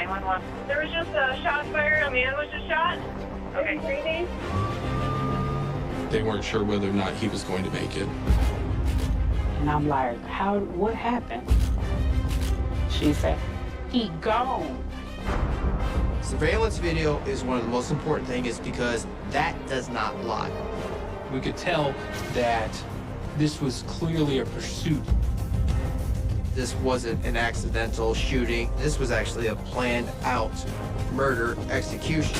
911. There was just a shot fired. A man was just shot. Okay. Breathing. They weren't sure whether or not he was going to make it. And I'm like, what happened? She said, he gone. Surveillance video is one of the most important things because that does not lie. We could tell that this was clearly a pursuit. This wasn't an accidental shooting. This was actually a planned out murder execution.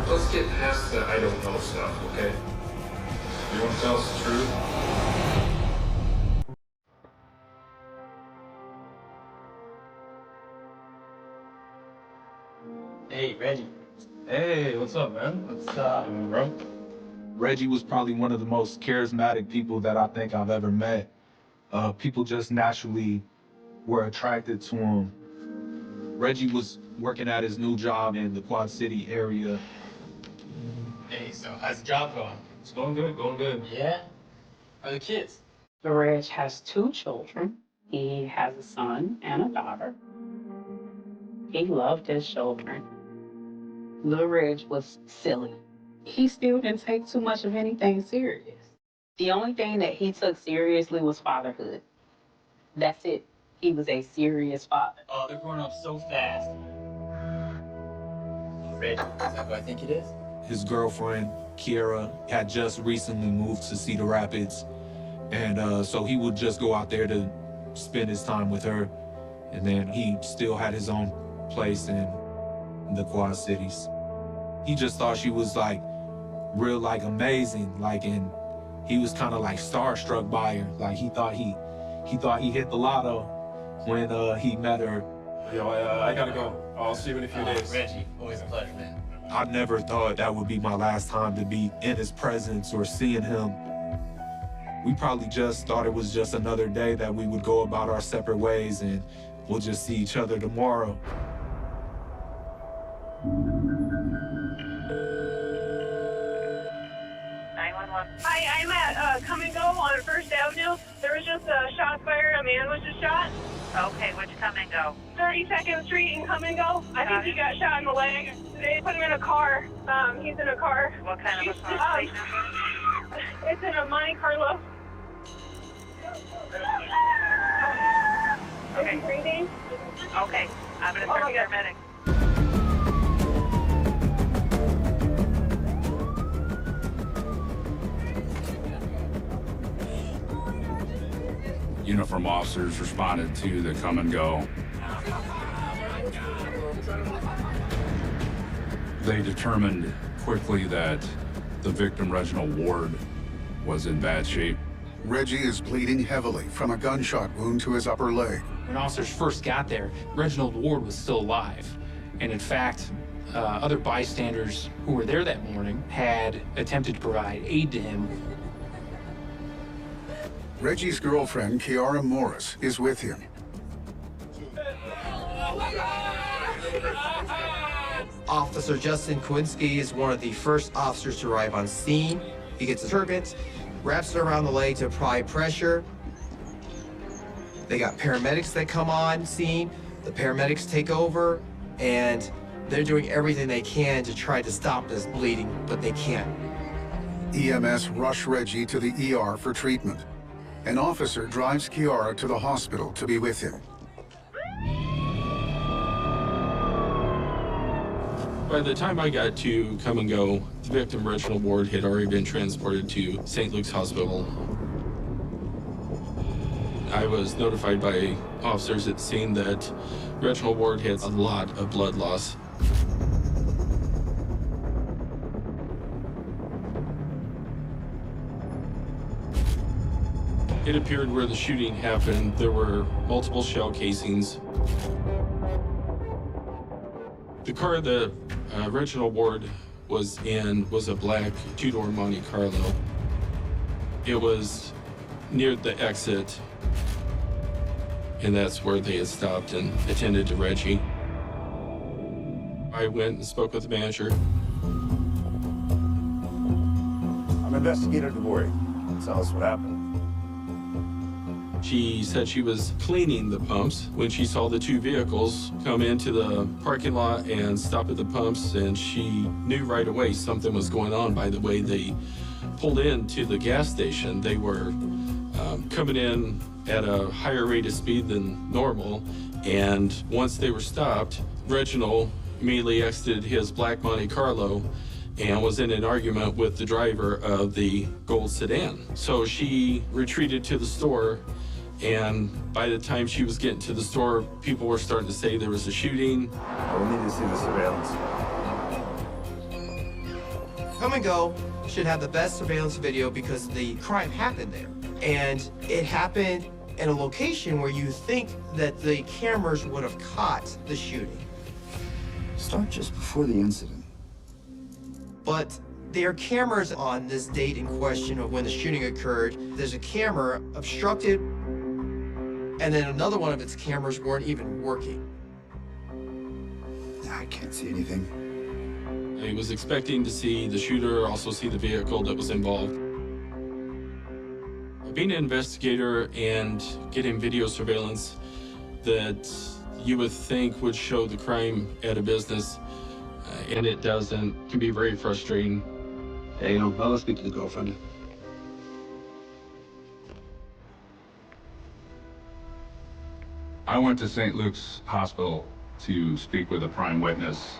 Let's get past the I don't know stuff, okay? You want to tell us the truth? Hey, Reggie. Hey, what's up, man? What's up, Bro? Reggie was probably one of the most charismatic people that I think I've ever met. People just naturally were attracted to him. Reggie was working at his new job in the Quad City area. Hey, so how's the job going? It's going good, going good. Yeah? How are the kids? Reg has 2 children. He has a son and a daughter. He loved his children. Little Reg was silly. He still didn't take too much of anything serious. The only thing that he took seriously was fatherhood. That's it. He was a serious father. Oh, they're growing up so fast. Reggie, is that who I think it is? His girlfriend, Kiara, had just recently moved to Cedar Rapids. And so he would just go out there to spend his time with her. And then he still had his own place in the Quad Cities. He just thought she was like real, like amazing, like, and he was kind of like starstruck by her. Like he thought he hit the lotto when he met her. Yo, I gotta go. I'll see you in a few days. Reggie, always a pleasure, man. I never thought that would be my last time to be in his presence or seeing him. We probably just thought it was just another day that we would go about our separate ways and we'll just see each other tomorrow. Hi, I'm at Come and Go on First Avenue. There was just a shot fired. A man was just shot. Okay, which Come and Go? 32nd Street and Come and Go. I think he got shot in the leg. They put him in a car. He's in a car. What kind of a car? Plate number? It's in a Monte Carlo. Is he breathing? Okay, I'm gonna start paramedics. Uniform officers responded to the Come and Go. They determined quickly that the victim, Reginald Ward, was in bad shape. Reggie is bleeding heavily from a gunshot wound to his upper leg. When officers first got there, Reginald Ward was still alive. And in fact, other bystanders who were there that morning had attempted to provide aid to him. Reggie's girlfriend, Kiara Morris, is with him. Officer Justin Kowinski is one of the first officers to arrive on scene. He gets a turbant, wraps it around the leg to apply pressure. They got paramedics that come on scene. The paramedics take over, and they're doing everything they can to try to stop this bleeding, but they can't. EMS rush Reggie to the ER for treatment. An officer drives Kiara to the hospital to be with him. By the time I got to Come and Go, the victim, Reginald Ward, had already been transported to St. Luke's Hospital. I was notified by officers at the scene that Reginald Ward had a lot of blood loss. It appeared where the shooting happened, there were multiple shell casings. The car that Reginald Ward was in was a black 2-door Monte Carlo. It was near the exit, and that's where they had stopped and attended to Reggie. I went and spoke with the manager. I'm Investigator DeVore. Tell us what happened. She said she was cleaning the pumps when she saw the two vehicles come into the parking lot and stop at the pumps, and she knew right away something was going on by the way they pulled into the gas station. They were coming in at a higher rate of speed than normal, and once they were stopped, Reginald immediately exited his black Monte Carlo and was in an argument with the driver of the gold sedan. So she retreated to the store, and by the time she was getting to the store, people were starting to say there was a shooting. We need to see the surveillance. Come and Go should have the best surveillance video because the crime happened there. And it happened in a location where you think that the cameras would have caught the shooting. Start just before the incident. But there are cameras on this date in question of when the shooting occurred. There's a camera obstructed, and then another one of its cameras weren't even working. I can't see anything. He was expecting to see the shooter, also see the vehicle that was involved. Being an investigator and getting video surveillance that you would think would show the crime at a business, and it doesn't, can be very frustrating. Hey, I'll speak to the girlfriend. I went to St. Luke's Hospital to speak with a prime witness,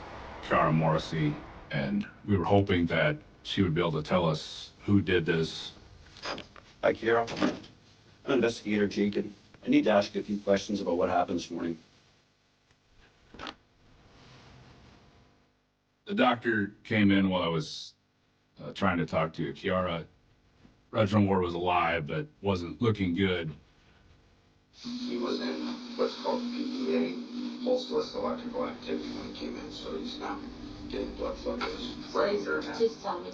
Shara Morrissey, and we were hoping that she would be able to tell us who did this. Hi, Kira. I'm Investigator Jenkins. I need to ask you a few questions about what happened this morning. The doctor came in while I was trying to talk to Kiara. Reginald Ward was alive, but wasn't looking good. He was in what's called PEA, pulseless electrical activity, when he came in, so he's now getting blood flow to his brain. Just tell me,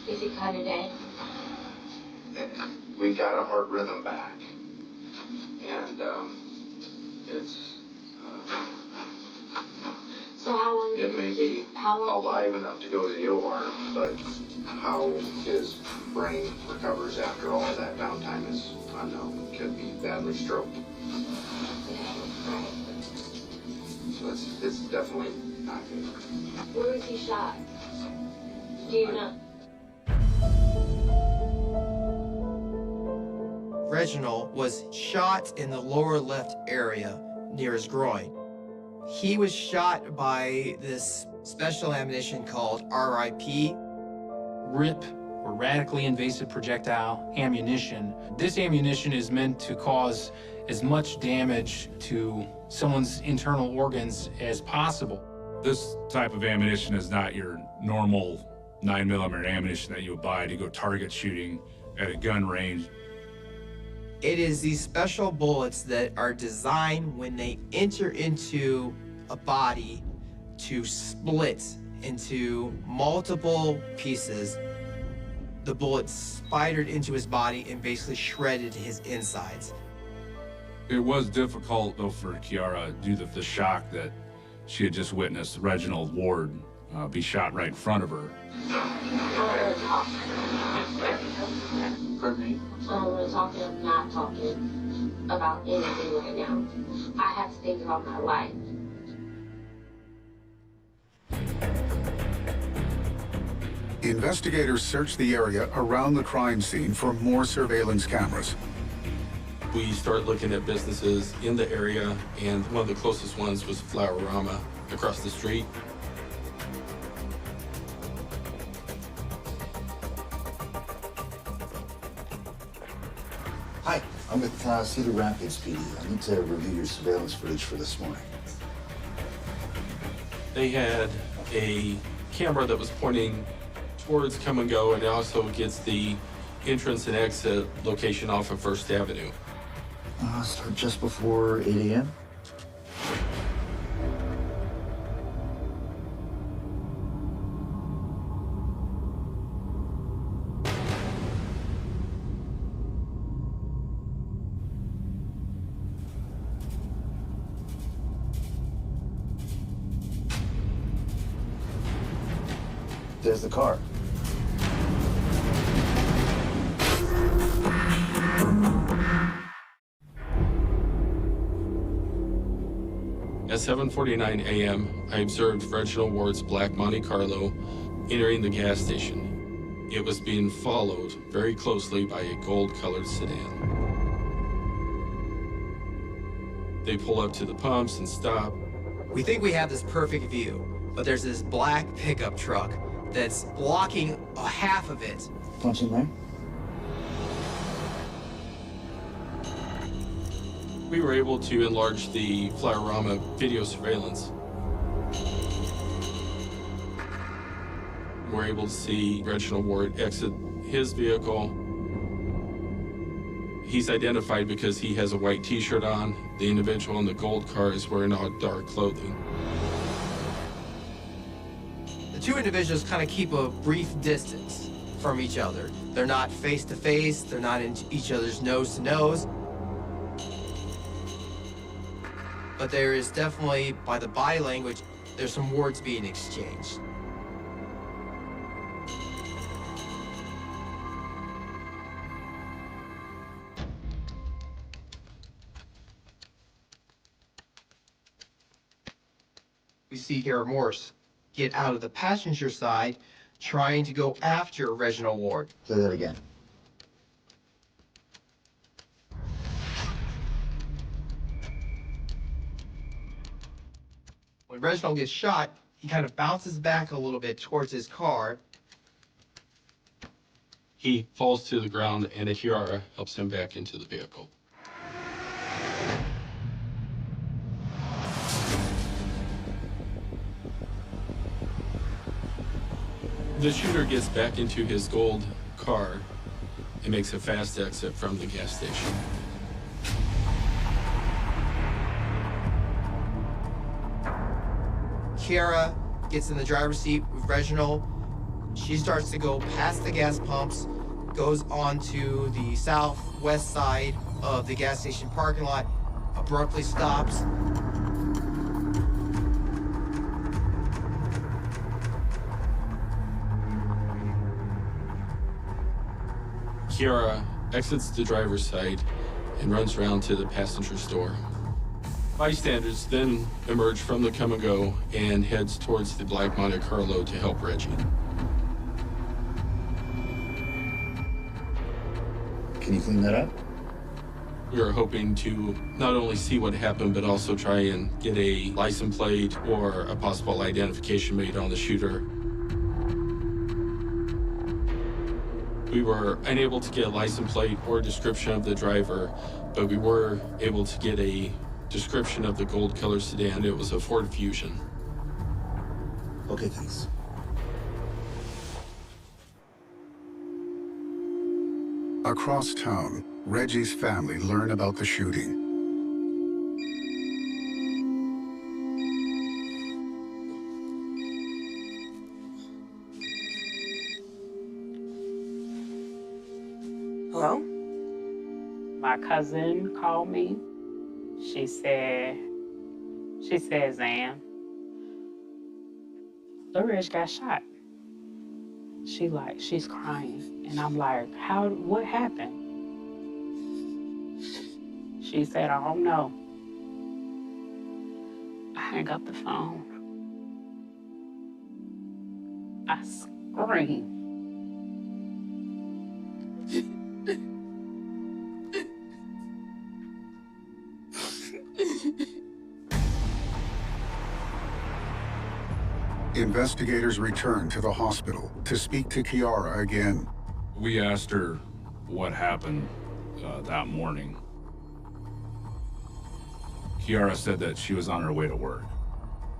is he kind of dead? We got a heart rhythm back, and it's so how long? It may be alive enough to go to the OR, but how his brain recovers after all of that downtime is unknown. Could be badly stroked. So it's definitely not good. Where was he shot? Do you know? Reginald was shot in the lower left area near his groin. He was shot by this special ammunition called RIP. RIP, or radically invasive projectile ammunition. This ammunition is meant to cause as much damage to someone's internal organs as possible. This type of ammunition is not your normal 9mm ammunition that you would buy to go target shooting at a gun range. It is these special bullets that are designed when they enter into a body to split into multiple pieces. The bullet spidered into his body and basically shredded his insides. It was difficult, though, for Kiara due to the shock that she had just witnessed Reginald Ward be shot right in front of her. Pardon me? I'm not talking about anything right now. I have to think about my life. Investigators searched the area around the crime scene for more surveillance cameras. We start looking at businesses in the area, and one of the closest ones was Flowerama across the street. Hi, I'm with Cedar Rapids PD. I need to review your surveillance footage for this morning. They had a camera that was pointing towards Come and Go, and it also gets the entrance and exit location off of First Avenue. Start just before 8 a.m. There's the car. 7:49 a.m., I observed Reginald Ward's black Monte Carlo entering the gas station. It was being followed very closely by a gold-colored sedan. They pull up to the pumps and stop. We think we have this perfect view, but there's this black pickup truck that's blocking a half of it. Punch in there. We were able to enlarge the Flyerama video surveillance. We're able to see Reginald Ward exit his vehicle. He's identified because he has a white t-shirt on. The individual in the gold car is wearing all dark clothing. The two individuals kind of keep a brief distance from each other. They're not face to face, they're not in each other's nose to nose. But there is definitely, by the body language, there's some words being exchanged. We see here Morse get out of the passenger side, trying to go after Reginald Ward. Say that again. When Reginald gets shot, he kind of bounces back a little bit towards his car. He falls to the ground and a Kiara helps him back into the vehicle. The shooter gets back into his gold car and makes a fast exit from the gas station. Kiara gets in the driver's seat with Reginald. She starts to go past the gas pumps, goes onto the southwest side of the gas station parking lot, abruptly stops. Kiara exits the driver's side and runs around to the passenger's door. Bystanders then emerge from the come and go and heads towards the black Monte Carlo to help Reggie. Can you clean that up? We were hoping to not only see what happened, but also try and get a license plate or a possible identification made on the shooter. We were unable to get a license plate or description of the driver, but we were able to get a description of the gold-colored sedan. It was a Ford Fusion. Okay, thanks. Across town, Reggie's family learn about the shooting. Hello? My cousin called me. She said, Zan, LaRich got shot. She's crying. And I'm like, what happened? She said, I don't know. I hang up the phone. I screamed. Investigators return to the hospital to speak to Kiara again. We asked her what happened that morning. Kiara said that she was on her way to work.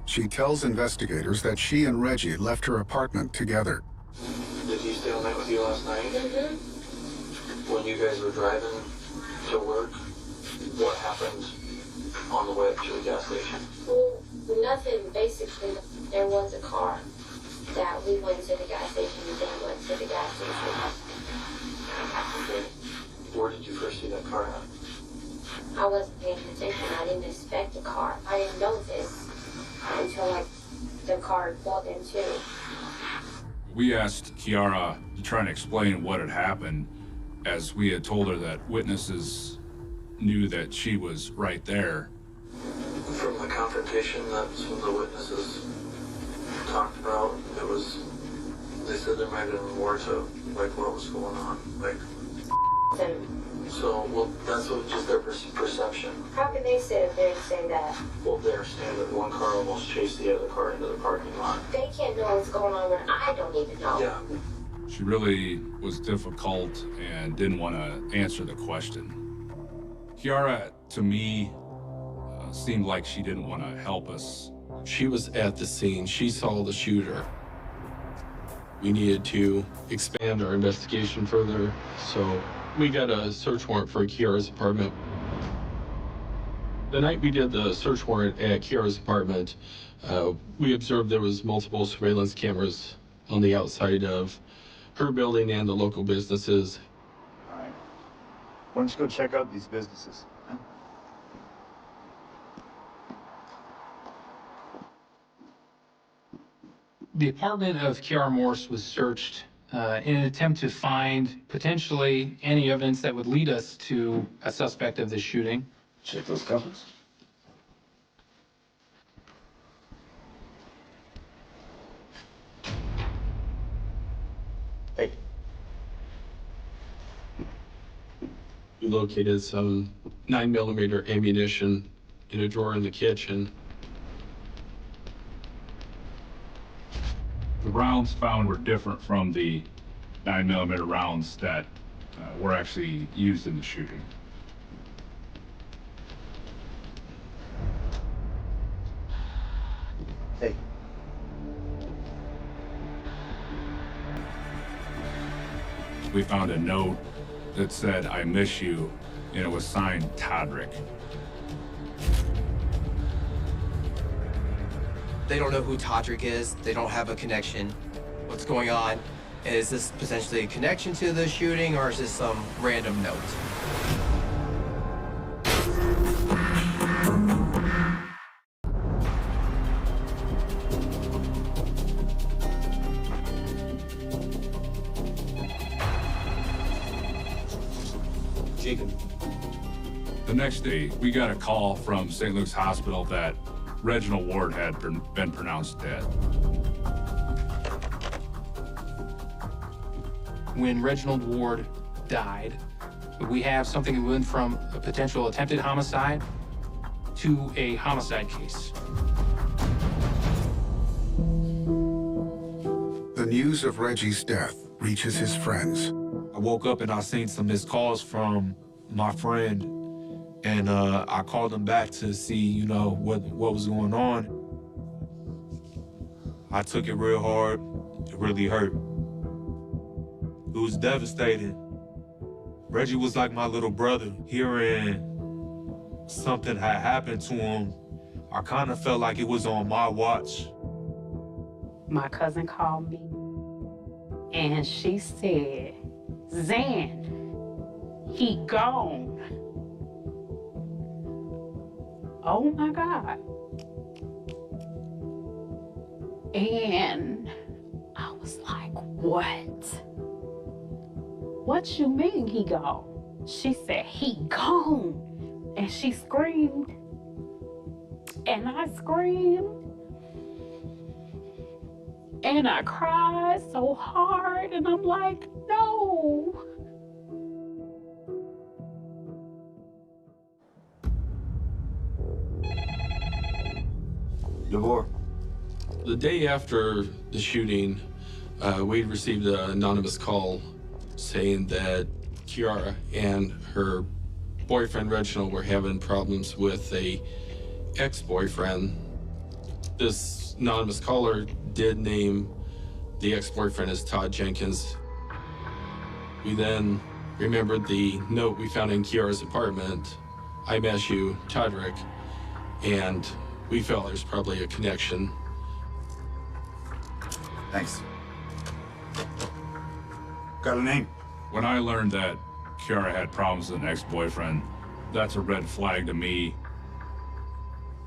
She tells investigators that she and Reggie left her apartment together. Did he stay all night with you last night? Mm-hmm. When you guys were driving to work, what happened on the way up to the gas station? Well, nothing. Basically, there was a car that we went to the gas station and then went to the gas station. Okay. Where did you first see that car at? I wasn't paying attention. I didn't expect a car. I didn't know this until the car pulled in too. We asked Kiara to try and explain what had happened, as we had told her that witnesses knew that she was right there. From the confrontation that some of the witnesses talked about, they said there might have been more to, like, what was going on, like. So, well, that's just their perception. How can they sit up there and say that? Well, they understand that one car almost chased the other car into the parking lot. They can't know what's going on when I don't even know. Yeah. She really was difficult and didn't want to answer the question. Kiara, to me, seemed like she didn't want to help us. She was at the scene. She saw the shooter. We needed to expand our investigation further, so we got a search warrant for Kiara's apartment. The night we did the search warrant at Kiara's apartment, we observed there was multiple surveillance cameras on the outside of her building and the local businesses. All right. Why don't you go check out these businesses? Huh? The apartment of Kiara Morse was searched in an attempt to find potentially any evidence that would lead us to a suspect of the shooting. Check those covers. Hey. We located some 9mm ammunition in a drawer in the kitchen. The rounds found were different from the 9mm rounds that were actually used in the shooting. Hey. We found a note that said, "I miss you," and it was signed Todrick. They don't know who Todrick is. They don't have a connection. What's going on? Is this potentially a connection to the shooting, or is this some random note? Jacob. The next day, we got a call from St. Luke's Hospital that Reginald Ward had been pronounced dead. When Reginald Ward died, we have something that went from a potential attempted homicide to a homicide case. The news of Reggie's death reaches his friends. I woke up and I seen some missed calls from my friend, and I called him back to see, what was going on. I took it real hard. It really hurt. It was devastating. Reggie was like my little brother. Hearing something had happened to him, I kind of felt like it was on my watch. My cousin called me and she said, "Zan, he gone." Oh my God. And I was like, what? What you mean he gone? She said, "He gone." And she screamed. And I screamed. And I cried so hard. And I'm like, no. DeVore. The day after the shooting, we received an anonymous call saying that Kiara and her boyfriend Reginald were having problems with a ex-boyfriend. This anonymous caller did name the ex-boyfriend as Todd Jenkins. We then remembered the note we found in Kiara's apartment, "I miss you, Todrick," and we felt there's probably a connection. Thanks. Got a name? When I learned that Kiara had problems with an ex-boyfriend, that's a red flag to me.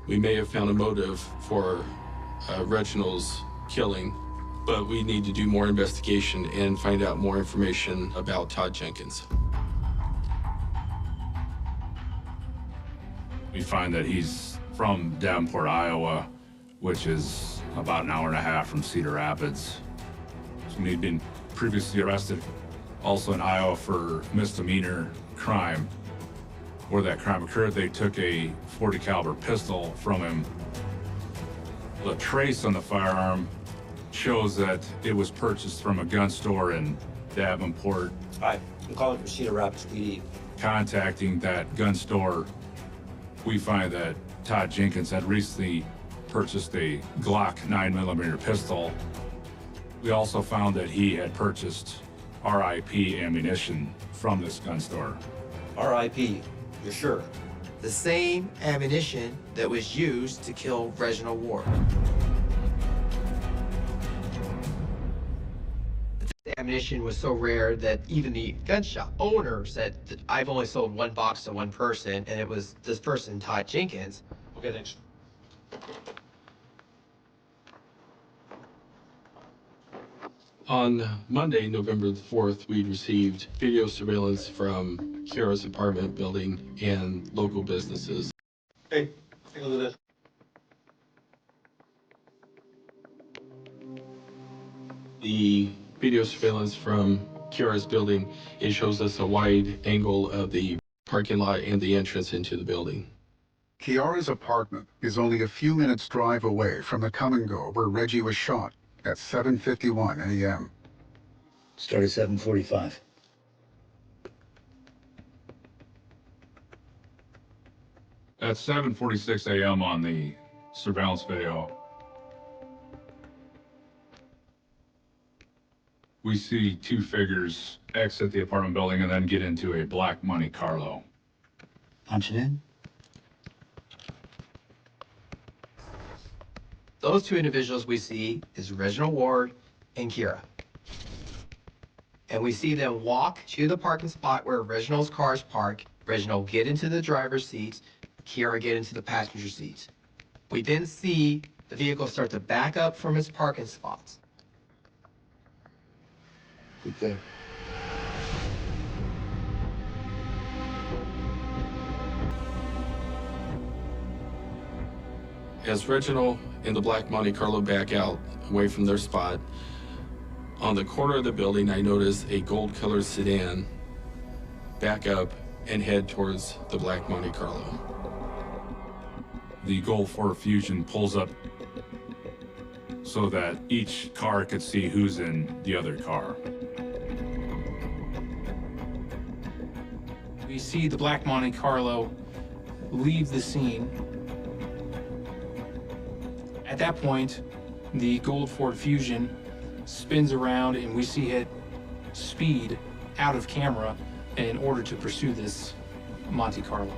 We may have found a motive for Reginald's killing, but we need to do more investigation and find out more information about Todd Jenkins. We find that he's from Davenport, Iowa, which is about an hour and a half from Cedar Rapids. So he'd been previously arrested also in Iowa for misdemeanor crime. Where that crime occurred, they took a .40 caliber pistol from him. The trace on the firearm shows that it was purchased from a gun store in Davenport. Hi, I'm calling for Cedar Rapids PD. Contacting that gun store, we find that Todd Jenkins had recently purchased a Glock 9mm pistol. We also found that he had purchased RIP ammunition from this gun store. RIP, you're sure? The same ammunition that was used to kill Reginald Ward. The ammunition was so rare that even the gun shop owner said that I've only sold one box to one person, and it was this person, Todd Jenkins. Okay, thanks. On Monday, November the 4th, we received video surveillance from Kiara's apartment building and local businesses. Hey, take a look at this. The video surveillance from Kiara's building, it shows us a wide angle of the parking lot and the entrance into the building. Kiara's apartment is only a few minutes drive away from the come and go where Reggie was shot at 7:51 a.m. Started 7:45. At 7:46 a.m. on the surveillance video, we see two figures exit the apartment building and then get into a black Monte Carlo. Punch it in. Those two individuals we see is Reginald Ward and Kiara. And we see them walk to the parking spot where Reginald's car is parked. Reginald get into the driver's seat, Kiara get into the passenger seat. We then see the vehicle start to back up from its parking spots. Good there. As Reginald and the black Monte Carlo back out away from their spot, on the corner of the building, I notice a gold-colored sedan back up and head towards the black Monte Carlo. The Gold Ford Fusion pulls up so that each car could see who's in the other car. We see the black Monte Carlo leave the scene. At that point, the Gold Ford Fusion spins around and we see it speed out of camera in order to pursue this Monte Carlo.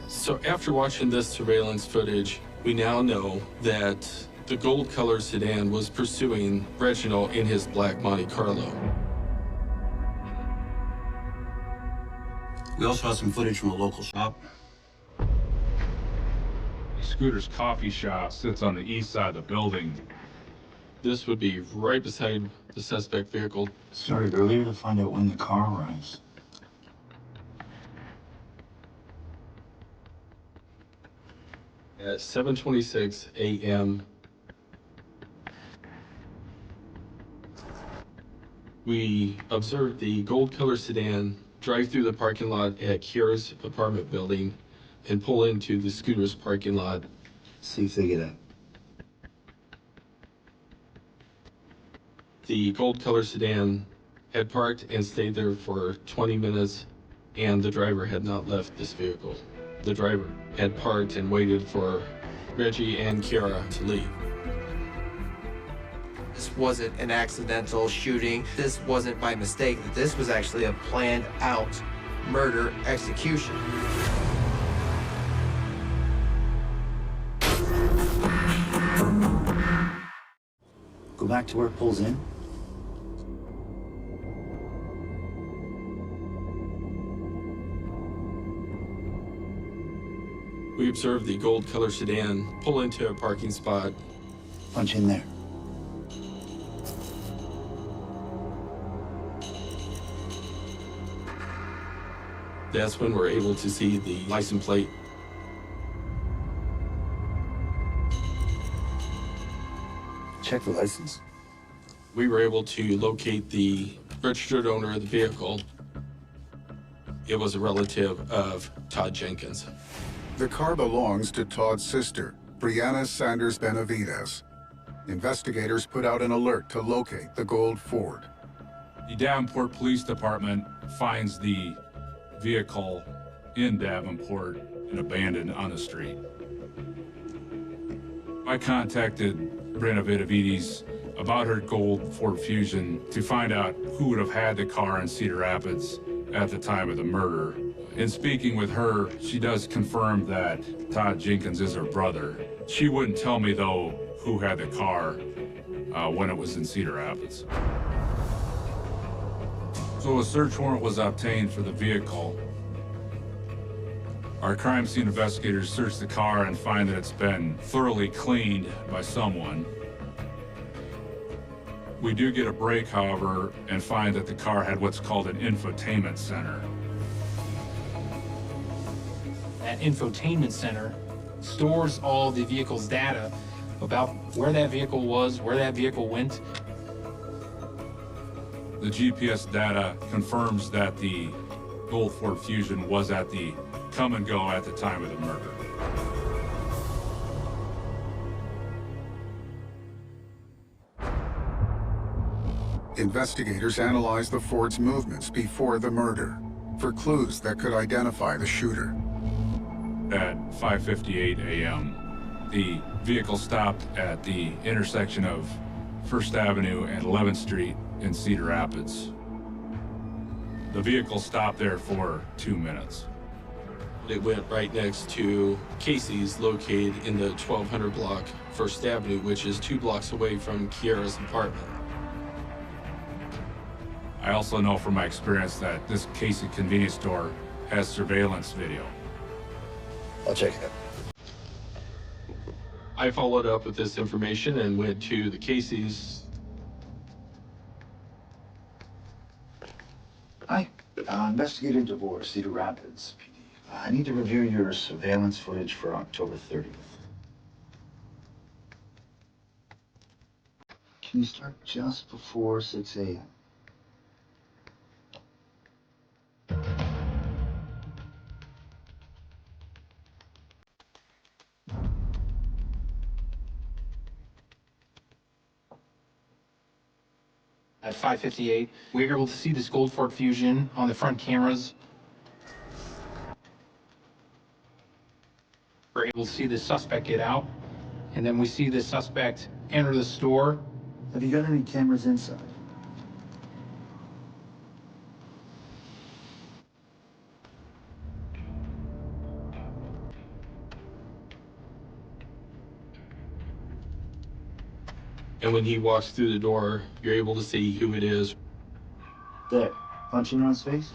So after watching this surveillance footage, we now know that the gold-colored sedan was pursuing Reginald in his black Monte Carlo. We also have some footage from a local shop. Scooter's coffee shop sits on the east side of the building. This would be right beside the suspect vehicle. Started earlier to find out when the car arrives. At 7:26 a.m., we observed the gold-colored sedan drive through the parking lot at Kiara's apartment building and pull into the Scooter's parking lot. See if they get out. The gold-colored sedan had parked and stayed there for 20 minutes, and the driver had not left this vehicle. The driver had parked and waited for Reggie and Kiara to leave. This wasn't an accidental shooting. This wasn't by mistake. This was actually a planned out murder execution. Go back to where it pulls in. We observed the gold-colored sedan pull into a parking spot. Punch in there. That's when we're able to see the license plate. check the license? We were able to locate the registered owner of the vehicle. It was a relative of Todd Jenkins. The car belongs to Todd's sister, Brianna Sanders Benavides. Investigators put out an alert to locate the gold Ford. The Davenport Police Department finds the vehicle in Davenport and abandoned on the street. I contacted Brianna Benavides about her gold Ford Fusion to find out who would have had the car in Cedar Rapids at the time of the murder. In speaking with her, she does confirm that Todd Jenkins is her brother. She wouldn't tell me, though, who had the car when it was in Cedar Rapids. So a search warrant was obtained for the vehicle. Our crime scene investigators search the car and find that it's been thoroughly cleaned by someone. We do get a break, however, and find that the car had what's called an infotainment center. That infotainment center stores all the vehicle's data about where that vehicle was, where that vehicle went. The GPS data confirms that the gold Ford Fusion was at the come and go at the time of the murder. Investigators analyzed the Ford's movements before the murder for clues that could identify the shooter. At 5:58 a.m., the vehicle stopped at the intersection of First Avenue and 11th Street in Cedar Rapids. The vehicle stopped there for 2 minutes. It went right next to Casey's, located in the 1200 block First Avenue, which is 2 blocks away from Kiara's apartment. I also know from my experience that this Casey convenience store has surveillance video. I'll check it out. I followed up with this information and went to the Casey's. Hi, Investigator DeVore, Cedar Rapids PD. I need to review your surveillance footage for October 30th. Can you start just before 6 a.m.? At 5:58, we were able to see this gold Ford Fusion on the front cameras. We're able to see the suspect get out, and then we see the suspect enter the store. Have you got any cameras inside? And when he walks through the door, you're able to see who it is. There, punching on his face?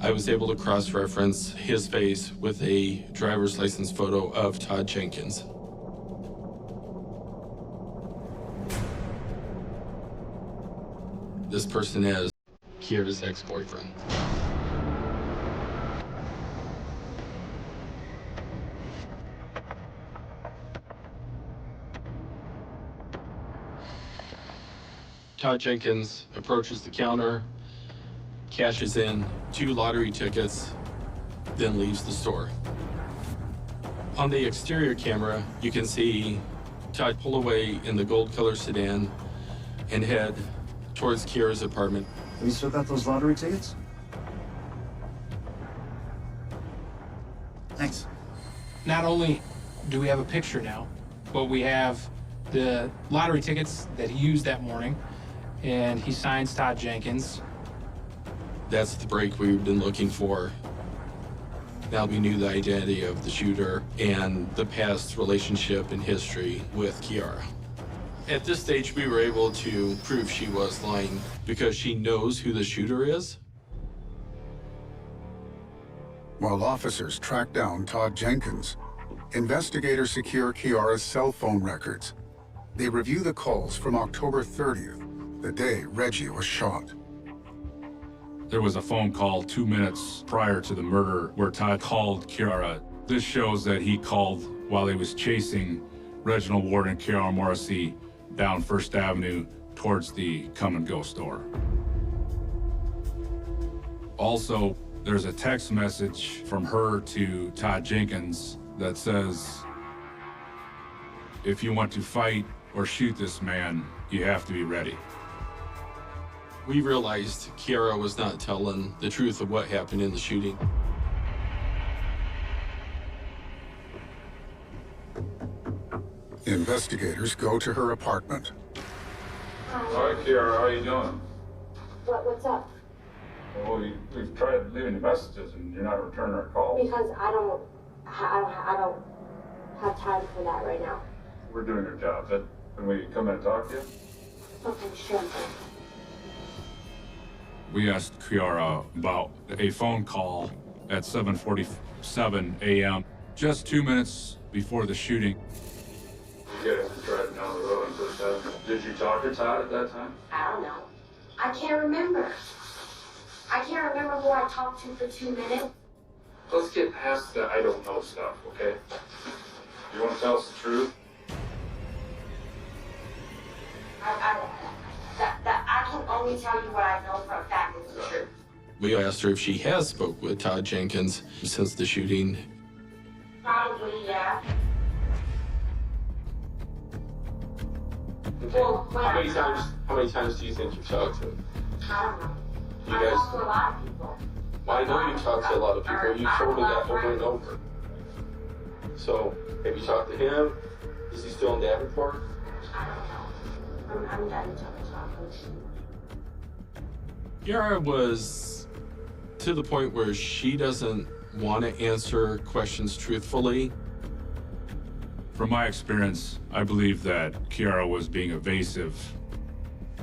I was able to cross-reference his face with a driver's license photo of Todd Jenkins. This person is Kiara's ex-boyfriend. Todd Jenkins approaches the counter, cashes in 2 lottery tickets, then leaves the store. On the exterior camera, you can see Todd pull away in the gold color sedan and head towards Kiara's apartment. Have you still got those lottery tickets? Thanks. Not only do we have a picture now, but we have the lottery tickets that he used that morning, and he signs Todd Jenkins. That's the break we've been looking for. Now we knew the identity of the shooter and the past relationship and history with Kiara. At this stage, we were able to prove she was lying because she knows who the shooter is. While officers track down Todd Jenkins, investigators secure Kiara's cell phone records. They review the calls from October 30th, the day Reggie was shot. There was a phone call 2 minutes prior to the murder where Todd called Kiara This shows that he called while he was chasing Reginald Ward and Kiara Morrissey down First Avenue towards the Come and Go store. Also, there's a text message from her to Todd Jenkins that says, if you want to fight or shoot this man, you have to be ready. We realized Kiara was not telling the truth of what happened in the shooting. Investigators go to her apartment. Hi, Kiara, how are you doing? What's up? Well, we've tried leaving you messages and you're not returning our calls. Because I don't have time for that right now. We're doing our job. Can we come in and talk to you? Okay, sure. We asked Kiara about a phone call at 7:47 a.m., just 2 minutes before the shooting. You guys were driving down the road on First Avenue. Did you talk to Todd at that time? I don't know. I can't remember. I can't remember who I talked to for 2 minutes. Let's get past the I don't know stuff, okay? You want to tell us the truth? I can only tell you what I know for a fact is the truth. We asked her if she has spoke with Todd Jenkins since the shooting. Probably, yeah. Okay. Well, How many times do you think you've talked to him? I don't know. You I guys, talk to a lot of people. well, I know you talk to a lot of people. You told me that over and over. So, have you talked to him? Is he still in Davenport? I don't know. I'm done talking. Kiara was to the point where she doesn't want to answer questions truthfully. From my experience, I believe that Kiara was being evasive.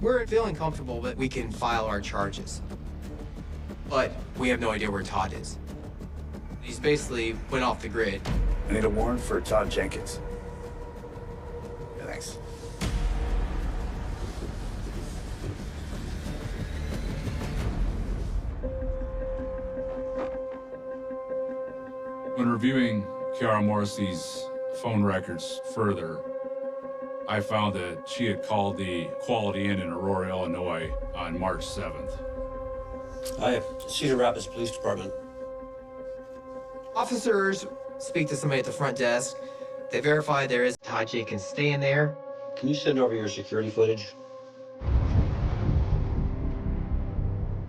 We're feeling comfortable that we can file our charges. But we have no idea where Todd is. He's basically went off the grid. I need a warrant for Todd Jenkins. Yeah, thanks. When reviewing Kiara Morrissey's phone records further, I found that she had called the Quality Inn in Aurora, Illinois on March 7th. Hi, Cedar Rapids Police Department. Officers speak to somebody at the front desk. They verify there is Todd Jenkins staying there. Can you send over your security footage?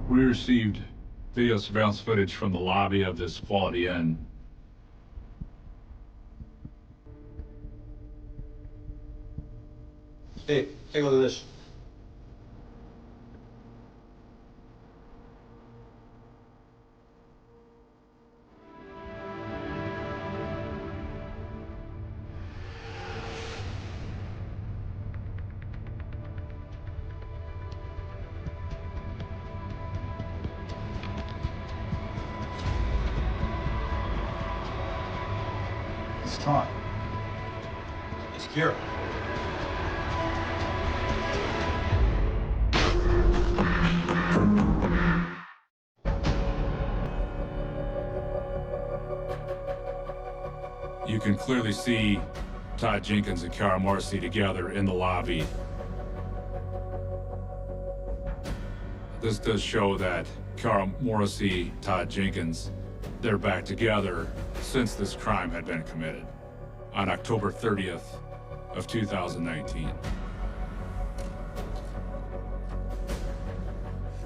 We received video surveillance footage from the lobby of this Quality Inn. Hey, take a look at this. It's Todd. It's Kiara. You can clearly see Todd Jenkins and Kiara Morrissey together in the lobby. This does show that Kiara Morrissey, Todd Jenkins, they're back together since this crime had been committed on October 30th of 2019.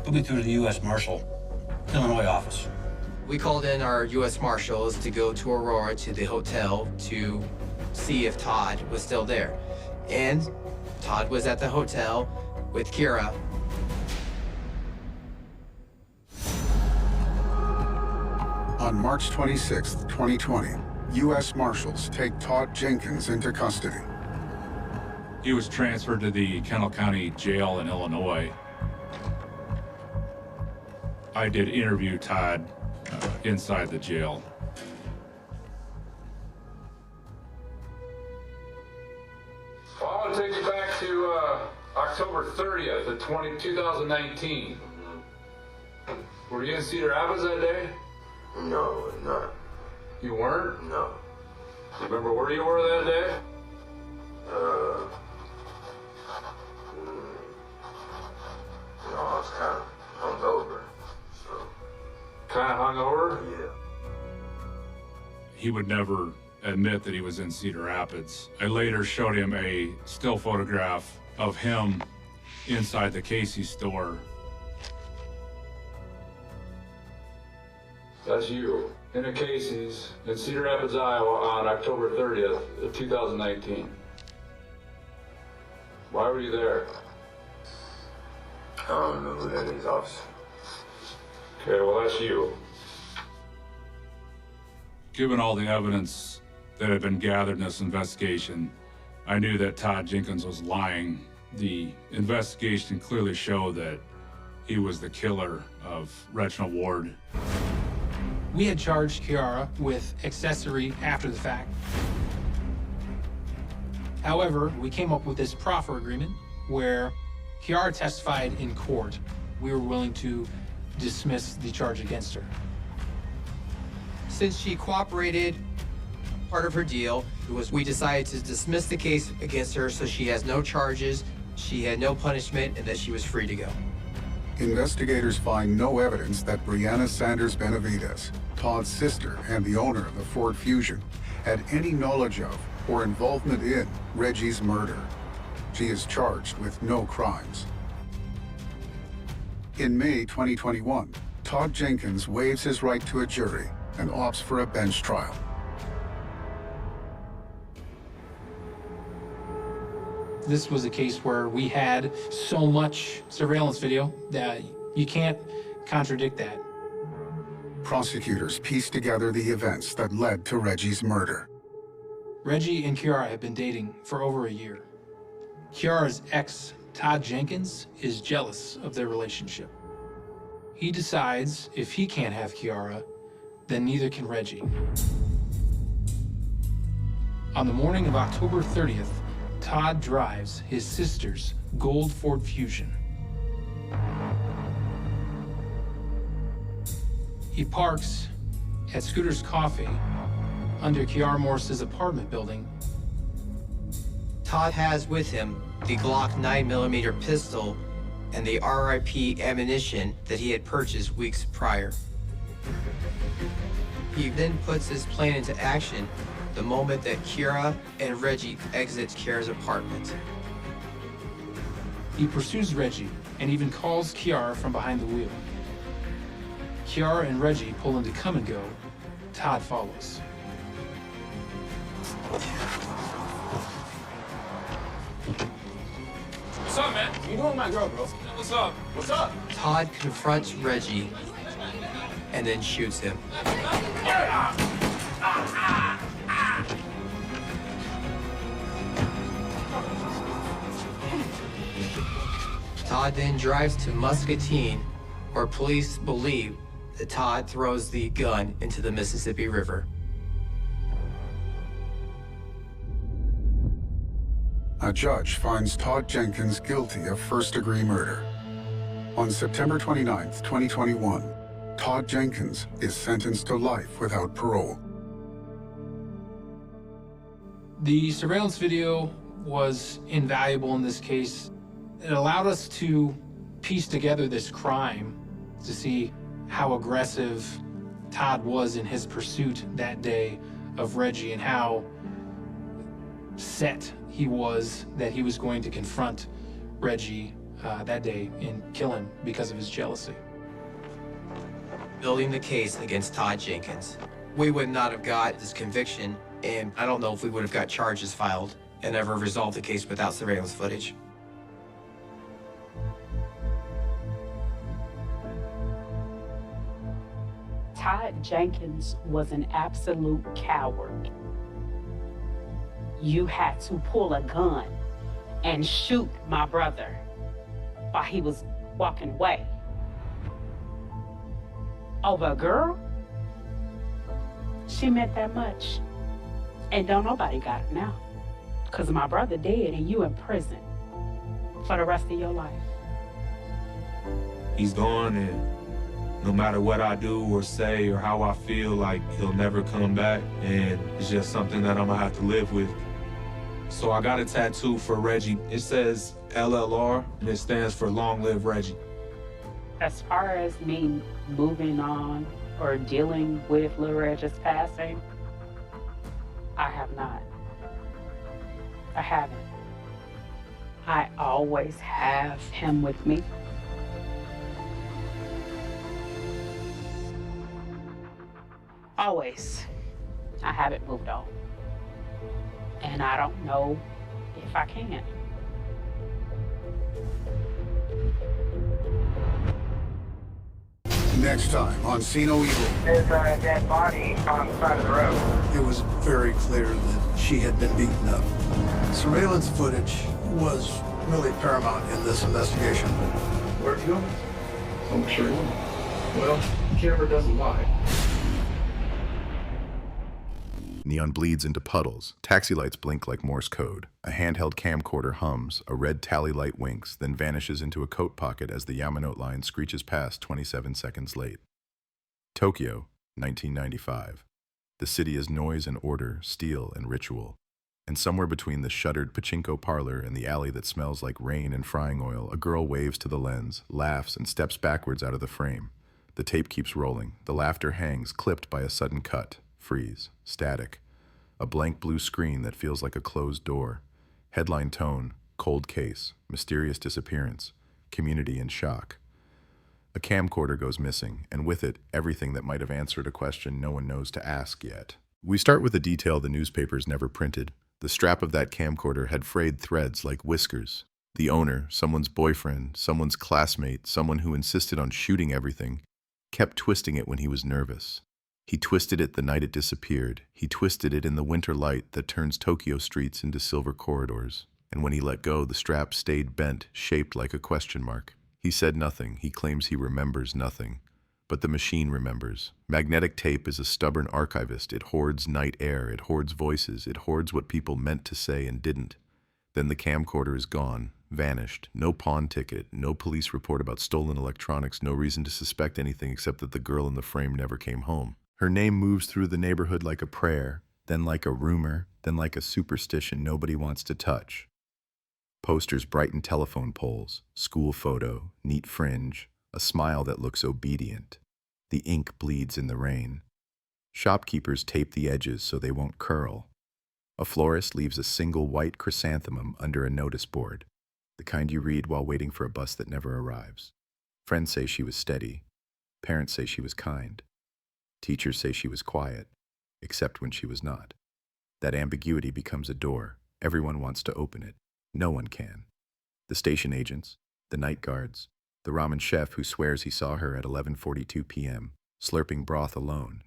Put me through to the U.S. Marshal, Illinois office. We called in our U.S. Marshals to go to Aurora to the hotel to see if Todd was still there. And Todd was at the hotel with Kiara. On March 26, 2020, U.S. Marshals take Todd Jenkins into custody. He was transferred to the Kendall County Jail in Illinois. I did interview Todd inside the jail. Well, I want to take you back to October 30th of 2019. Were you in Cedar Rapids that day? No, I'm not. You weren't? No. You remember where you were that day? No, I was kind of hungover. So. Kind of hungover? Yeah. He would never admit that he was in Cedar Rapids. I later showed him a still photograph of him inside the Casey store. That's you, in a Casey's in Cedar Rapids, Iowa on October 30th of 2019. Why were you there? I don't know who that is, officer. Okay, well, that's you. Given all the evidence that had been gathered in this investigation, I knew that Todd Jenkins was lying. The investigation clearly showed that he was the killer of Reginald Ward. We had charged Kiara with accessory after the fact. However, we came up with this proffer agreement where Kiara testified in court. We were willing to dismiss the charge against her. Since she cooperated, part of her deal was we decided to dismiss the case against her so she has no charges, she had no punishment, and that she was free to go. Investigators find no evidence that Brianna Sanders Benavides, Todd's sister and the owner of the Ford Fusion, had any knowledge of or involvement in Reggie's murder. She is charged with no crimes. In May 2021, Todd Jenkins waives his right to a jury and opts for a bench trial. This was a case where we had so much surveillance video that you can't contradict that. Prosecutors pieced together the events that led to Reggie's murder. Reggie and Kiara have been dating for over a year. Kiara's ex, Todd Jenkins, is jealous of their relationship. He decides if he can't have Kiara, then neither can Reggie. On the morning of October 30th, Todd drives his sister's gold Ford Fusion. He parks at Scooter's Coffee under Kiara Morris's apartment building. Todd has with him the Glock 9mm pistol and the RIP ammunition that he had purchased weeks prior. He then puts his plan into action the moment that Kiara and Reggie exits Kiara's apartment. He pursues Reggie and even calls Kiara from behind the wheel. Kiara and Reggie pull into Come and Go. Todd follows. What's up, man? You doing my girl, bro? What's up? What's up? Todd confronts Reggie and then shoots him. Todd then drives to Muscatine, where police believe that Todd throws the gun into the Mississippi River. A judge finds Todd Jenkins guilty of first-degree murder. On September 29, 2021, Todd Jenkins is sentenced to life without parole. The surveillance video was invaluable in this case. It allowed us to piece together this crime to see how aggressive Todd was in his pursuit that day of Reggie and how set he was that he was going to confront Reggie that day and kill him because of his jealousy. Building the case against Todd Jenkins. We would not have got this conviction, and I don't know if we would have got charges filed and ever resolved the case without surveillance footage. Todd Jenkins was an absolute coward. You had to pull a gun and shoot my brother while he was walking away. Over a girl? She meant that much. And don't nobody got it now. Because my brother dead and you in prison for the rest of your life. He's gone, and No matter what I do or say or how I feel, like he'll never come back, and it's just something that I'm gonna have to live with. So I got a tattoo for Reggie. It says LLR, and it stands for Long Live Reggie. As far as me moving on or dealing with Lil Reg's passing, I have not. I haven't. I always have him with me. Always. I haven't moved on. And I don't know if I can. Next time on See No Evil. There's a dead body on the side of the road. It was very clear that she had been beaten up. Surveillance footage was really paramount in this investigation. Where'd you go? I'm sure you will. Well, camera doesn't lie. Neon bleeds into puddles. Taxi lights blink like Morse code. A handheld camcorder hums. A red tally light winks, then vanishes into a coat pocket as the Yamanote line screeches past 27 seconds late. Tokyo, 1995. The city is noise and order, steel and ritual. And somewhere between the shuttered pachinko parlor and the alley that smells like rain and frying oil, a girl waves to the lens, laughs, and steps backwards out of the frame. The tape keeps rolling. The laughter hangs, clipped by a sudden cut. Freeze. Static. A blank blue screen that feels like a closed door. Headline tone. Cold case. Mysterious disappearance. Community in shock. A camcorder goes missing, and with it, everything that might have answered a question no one knows to ask yet. We start with a detail the newspapers never printed. The strap of that camcorder had frayed threads like whiskers. The owner, someone's boyfriend, someone's classmate, someone who insisted on shooting everything, kept twisting it when he was nervous. He twisted it the night it disappeared. He twisted it in the winter light that turns Tokyo streets into silver corridors. And when he let go, the strap stayed bent, shaped like a question mark. He said nothing. He claims he remembers nothing. But the machine remembers. Magnetic tape is a stubborn archivist. It hoards night air. It hoards voices. It hoards what people meant to say and didn't. Then the camcorder is gone, vanished. No pawn ticket, no police report about stolen electronics, no reason to suspect anything except that the girl in the frame never came home. Her name moves through the neighborhood like a prayer, then like a rumor, then like a superstition nobody wants to touch. Posters brighten telephone poles, school photo, neat fringe, a smile that looks obedient. The ink bleeds in the rain. Shopkeepers tape the edges so they won't curl. A florist leaves a single white chrysanthemum under a notice board, the kind you read while waiting for a bus that never arrives. Friends say she was steady. Parents say she was kind. Teachers say she was quiet, except when she was not. That ambiguity becomes a door. Everyone wants to open it. No one can. The station agents, the night guards, the ramen chef who swears he saw her at 11:42 p.m., slurping broth alone.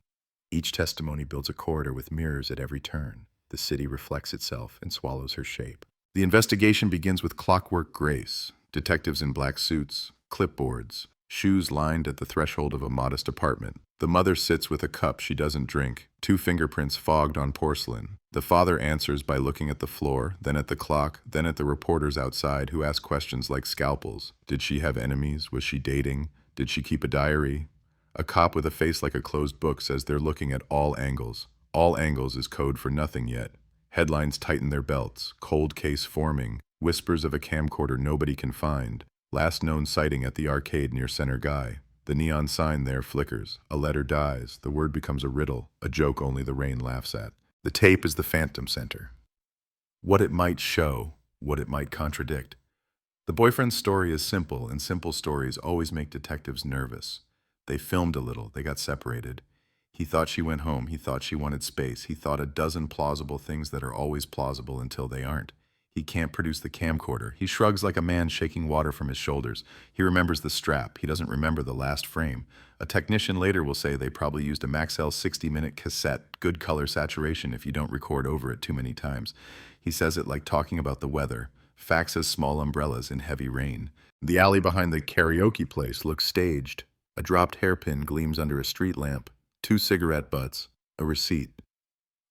Each testimony builds a corridor with mirrors at every turn. The city reflects itself and swallows her shape. The investigation begins with clockwork grace. Detectives in black suits, clipboards, shoes lined at the threshold of a modest apartment. The mother sits with a cup she doesn't drink, 2 fingerprints fogged on porcelain. The father answers by looking at the floor, then at the clock, then at the reporters outside who ask questions like scalpels. Did she have enemies? Was she dating? Did she keep a diary? A cop with a face like a closed book says they're looking at all angles. All angles is code for nothing yet. Headlines tighten their belts. Cold case forming. Whispers of a camcorder nobody can find. Last known sighting at the arcade near Center Guy. The neon sign there flickers. A letter dies. The word becomes a riddle, a joke only the rain laughs at. The tape is the phantom center. What it might show, what it might contradict. The boyfriend's story is simple, and simple stories always make detectives nervous. They filmed a little. They got separated. He thought she went home. He thought she wanted space. He thought a dozen plausible things that are always plausible until they aren't. He can't produce the camcorder. He shrugs like a man shaking water from his shoulders. He remembers the strap. He doesn't remember the last frame. A technician later will say they probably used a Maxell 60-minute cassette, good color saturation if you don't record over it too many times. He says it like talking about the weather. Facts as small umbrellas in heavy rain. The alley behind the karaoke place looks staged. A dropped hairpin gleams under a street lamp. 2 cigarette butts. A receipt.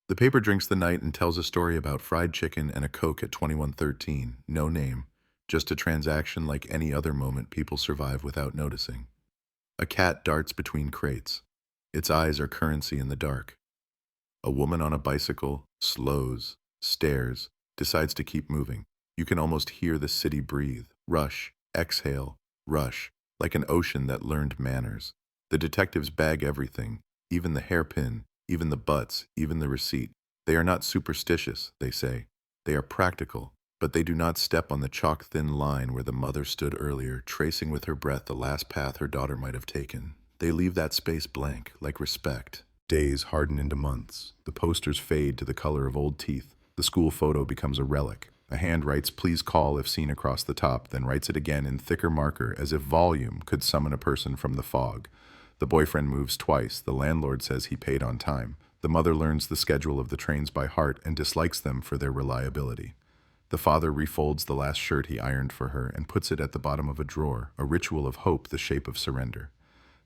The paper drinks the night and tells a story about fried chicken and a Coke at 2113. No name. Just a transaction like any other moment people survive without noticing. A cat darts between crates. Its eyes are currency in the dark. A woman on a bicycle slows, stares, decides to keep moving. You can almost hear the city breathe, rush, exhale, rush, like an ocean that learned manners. The detectives bag everything, even the hairpin, even the butts, even the receipt. They are not superstitious, they say. They are practical, but they do not step on the chalk-thin line where the mother stood earlier, tracing with her breath the last path her daughter might have taken. They leave that space blank, like respect. Days harden into months. The posters fade to the color of old teeth. The school photo becomes a relic. A hand writes, "Please call" if seen across the top, then writes it again in thicker marker, as if volume could summon a person from the fog. The boyfriend moves twice. The landlord says he paid on time. The mother learns the schedule of the trains by heart and dislikes them for their reliability. The father refolds the last shirt he ironed for her and puts it at the bottom of a drawer, a ritual of hope the shape of surrender.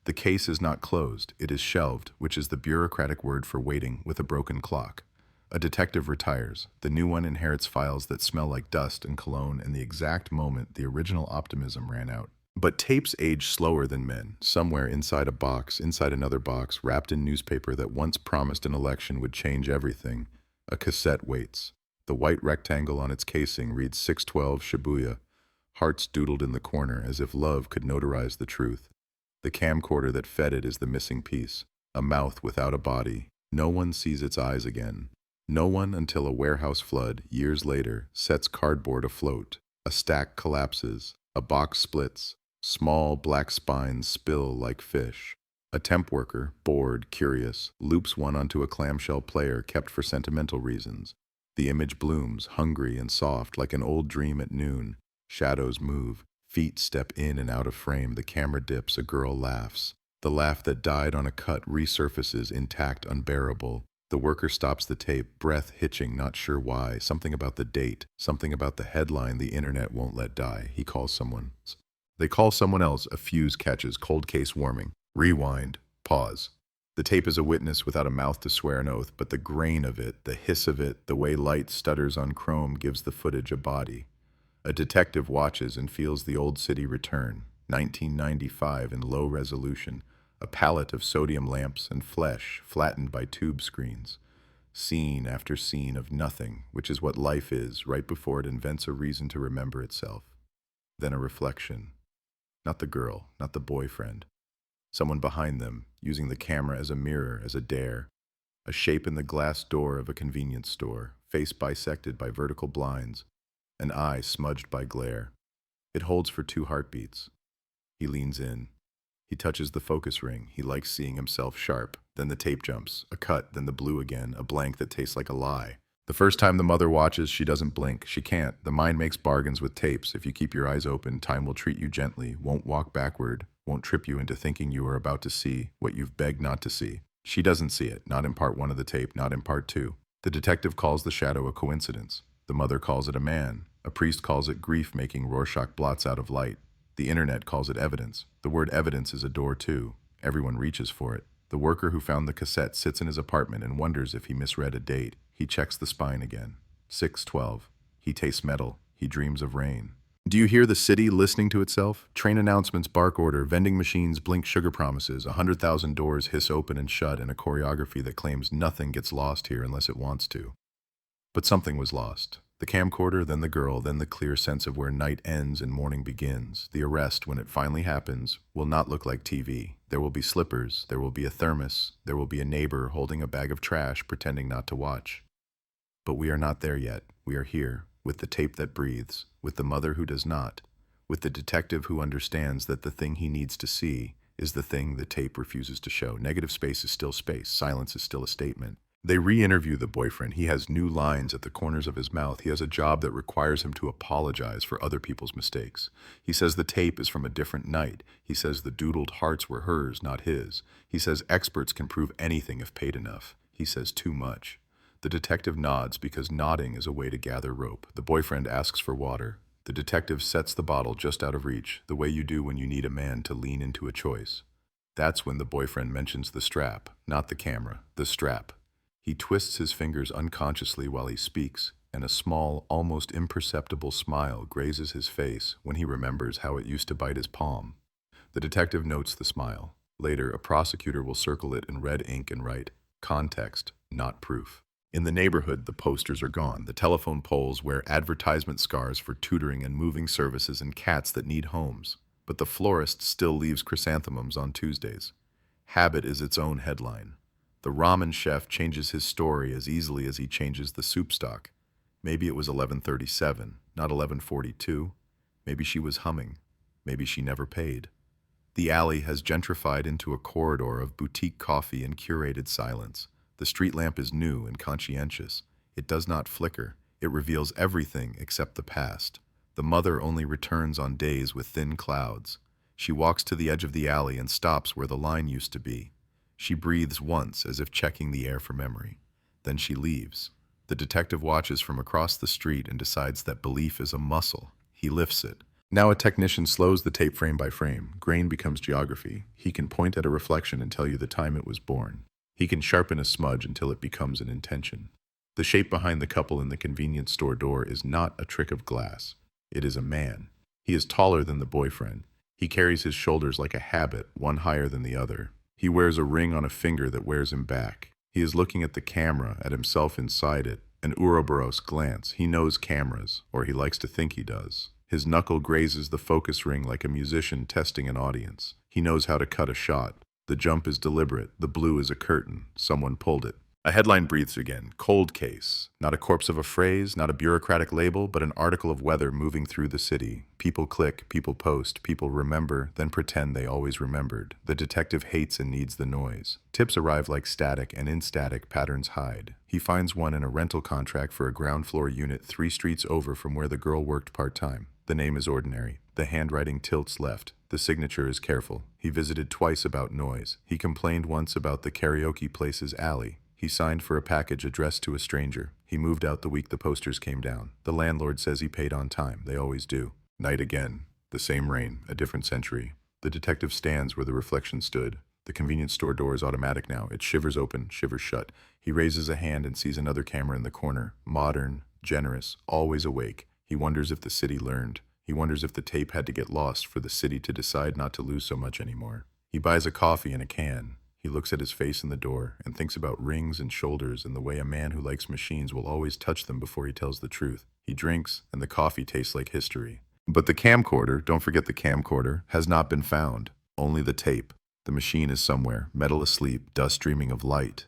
The case is not closed, it is shelved, which is the bureaucratic word for waiting with a broken clock. A detective retires. The new one inherits files that smell like dust and cologne in the exact moment the original optimism ran out. But tapes age slower than men, somewhere inside a box, inside another box, wrapped in newspaper that once promised an election would change everything. A cassette waits. The white rectangle on its casing reads 612 Shibuya, hearts doodled in the corner as if love could notarize the truth. The camcorder that fed it is the missing piece, a mouth without a body. No one sees its eyes again. No one until a warehouse flood, years later, sets cardboard afloat. A stack collapses, a box splits, small black spines spill like fish. A temp worker, bored, curious, loops one onto a clamshell player kept for sentimental reasons. The image blooms, hungry and soft, like an old dream at noon. Shadows move. Feet step in and out of frame, the camera dips, a girl laughs. The laugh that died on a cut resurfaces, intact, unbearable. The worker stops the tape, breath hitching, not sure why. Something about the date, something about the headline the internet won't let die. He calls someone. They call someone else, a fuse catches, cold case warming. Rewind, pause. The tape is a witness without a mouth to swear an oath, but the grain of it, the hiss of it, the way light stutters on chrome gives the footage a body. A detective watches and feels the old city return, 1995 in low resolution, a palette of sodium lamps and flesh flattened by tube screens. Scene after scene of nothing, which is what life is, right before it invents a reason to remember itself. Then a reflection. Not the girl, not the boyfriend. Someone behind them, using the camera as a mirror, as a dare. A shape in the glass door of a convenience store, face bisected by vertical blinds. An eye smudged by glare. It holds for 2 heartbeats. He leans in. He touches the focus ring. He likes seeing himself sharp. Then the tape jumps. A cut, then the blue again, a blank that tastes like a lie. The first time the mother watches, she doesn't blink. She can't. The mind makes bargains with tapes. If you keep your eyes open, time will treat you gently, won't walk backward, won't trip you into thinking you are about to see what you've begged not to see. She doesn't see it, not in part 1 of the tape, not in part 2. The detective calls the shadow a coincidence. The mother calls it a man. A priest calls it grief making Rorschach blots out of light. The internet calls it evidence. The word evidence is a door too. Everyone reaches for it. The worker who found the cassette sits in his apartment and wonders if he misread a date. He checks the spine again. 6/12. He tastes metal. He dreams of rain. Do you hear the city listening to itself? Train announcements bark order, vending machines blink sugar promises, 100,000 doors hiss open and shut in a choreography that claims nothing gets lost here unless it wants to. But something was lost. The camcorder, then the girl, then the clear sense of where night ends and morning begins. The arrest, when it finally happens, will not look like TV. There will be slippers, there will be a thermos, there will be a neighbor holding a bag of trash pretending not to watch. But we are not there yet. We are here, with the tape that breathes, with the mother who does not, with the detective who understands that the thing he needs to see is the thing the tape refuses to show. Negative space is still space. Silence is still a statement. They re-interview the boyfriend. He has new lines at the corners of his mouth. He has a job that requires him to apologize for other people's mistakes. He says the tape is from a different night. He says the doodled hearts were hers, not his. He says experts can prove anything if paid enough. He says too much. The detective nods because nodding is a way to gather rope. The boyfriend asks for water. The detective sets the bottle just out of reach, the way you do when you need a man to lean into a choice. That's when the boyfriend mentions the strap, not the camera, the strap. He twists his fingers unconsciously while he speaks, and a small, almost imperceptible smile grazes his face when he remembers how it used to bite his palm. The detective notes the smile. Later, a prosecutor will circle it in red ink and write, "Context, not proof." In the neighborhood, the posters are gone. The telephone poles wear advertisement scars for tutoring and moving services and cats that need homes. But the florist still leaves chrysanthemums on Tuesdays. Habit is its own headline. The ramen chef changes his story as easily as he changes the soup stock. Maybe it was 11:37, not 11:42. Maybe she was humming. Maybe she never paid. The alley has gentrified into a corridor of boutique coffee and curated silence. The street lamp is new and conscientious. It does not flicker. It reveals everything except the past. The mother only returns on days with thin clouds. She walks to the edge of the alley and stops where the line used to be. She breathes once as if checking the air for memory. Then she leaves. The detective watches from across the street and decides that belief is a muscle. He lifts it. Now a technician slows the tape frame by frame. Grain becomes geography. He can point at a reflection and tell you the time it was born. He can sharpen a smudge until it becomes an intention. The shape behind the couple in the convenience store door is not a trick of glass. It is a man. He is taller than the boyfriend. He carries his shoulders like a habit, one higher than the other. He wears a ring on a finger that wears him back. He is looking at the camera, at himself inside it, an Ouroboros glance. He knows cameras, or he likes to think he does. His knuckle grazes the focus ring like a musician testing an audience. He knows how to cut a shot. The jump is deliberate. The blue is a curtain. Someone pulled it. A headline breathes again. Cold case. Not a corpse of a phrase, not a bureaucratic label, but an article of weather moving through the city. People click, people post, people remember, then pretend they always remembered. The detective hates and needs the noise. Tips arrive like static, and in static, patterns hide. He finds one in a rental contract for a ground floor unit 3 streets over from where the girl worked part-time. The name is ordinary. The handwriting tilts left. The signature is careful. He visited twice about noise. He complained once about the karaoke place's alley. He signed for a package addressed to a stranger. He moved out the week the posters came down. The landlord says he paid on time. They always do. Night again. The same rain. A different century. The detective stands where the reflection stood. The convenience store door is automatic now. It shivers open, shivers shut. He raises a hand and sees another camera in the corner. Modern, generous, always awake. He wonders if the city learned. He wonders if the tape had to get lost for the city to decide not to lose so much anymore. He buys a coffee in a can. He looks at his face in the door and thinks about rings and shoulders and the way a man who likes machines will always touch them before he tells the truth. He drinks, and the coffee tastes like history. But the camcorder, don't forget the camcorder, has not been found. Only the tape. The machine is somewhere, metal asleep, dust dreaming of light.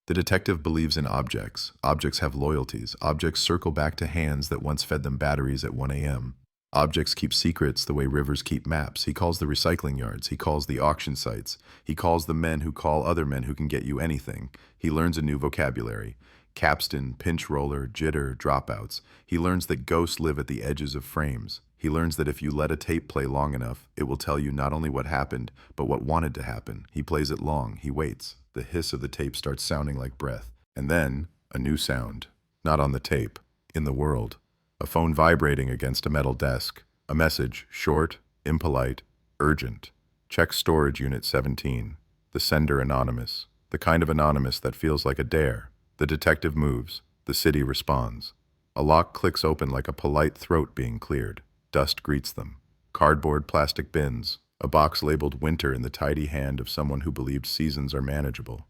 The detective believes in objects. Objects have loyalties. Objects circle back to hands that once fed them batteries at 1 a.m. Objects keep secrets the way rivers keep maps. He calls the recycling yards. He calls the auction sites. He calls the men who call other men who can get you anything. He learns a new vocabulary. Capstan, pinch roller, jitter, dropouts. He learns that ghosts live at the edges of frames. He learns that if you let a tape play long enough, it will tell you not only what happened, but what wanted to happen. He plays it long. He waits. The hiss of the tape starts sounding like breath. And then, a new sound. Not on the tape. In the world. A phone vibrating against a metal desk. A message, short, impolite, urgent. Check storage unit 17. The sender anonymous. The kind of anonymous that feels like a dare. The detective moves. The city responds. A lock clicks open like a polite throat being cleared. Dust greets them. Cardboard plastic bins. A box labeled winter in the tidy hand of someone who believed seasons are manageable.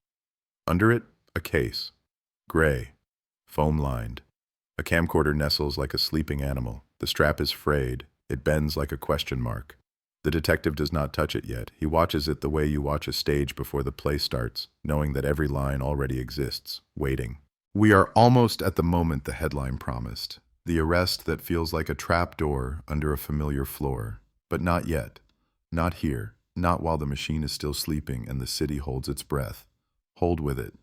Under it, a case. Gray. Foam-lined. A camcorder nestles like a sleeping animal. The strap is frayed. It bends like a question mark. The detective does not touch it yet. He watches it the way you watch a stage before the play starts, knowing that every line already exists, waiting. We are almost at the moment the headline promised. The arrest that feels like a trap door under a familiar floor. But not yet. Not here. Not while the machine is still sleeping and the city holds its breath. Hold with it.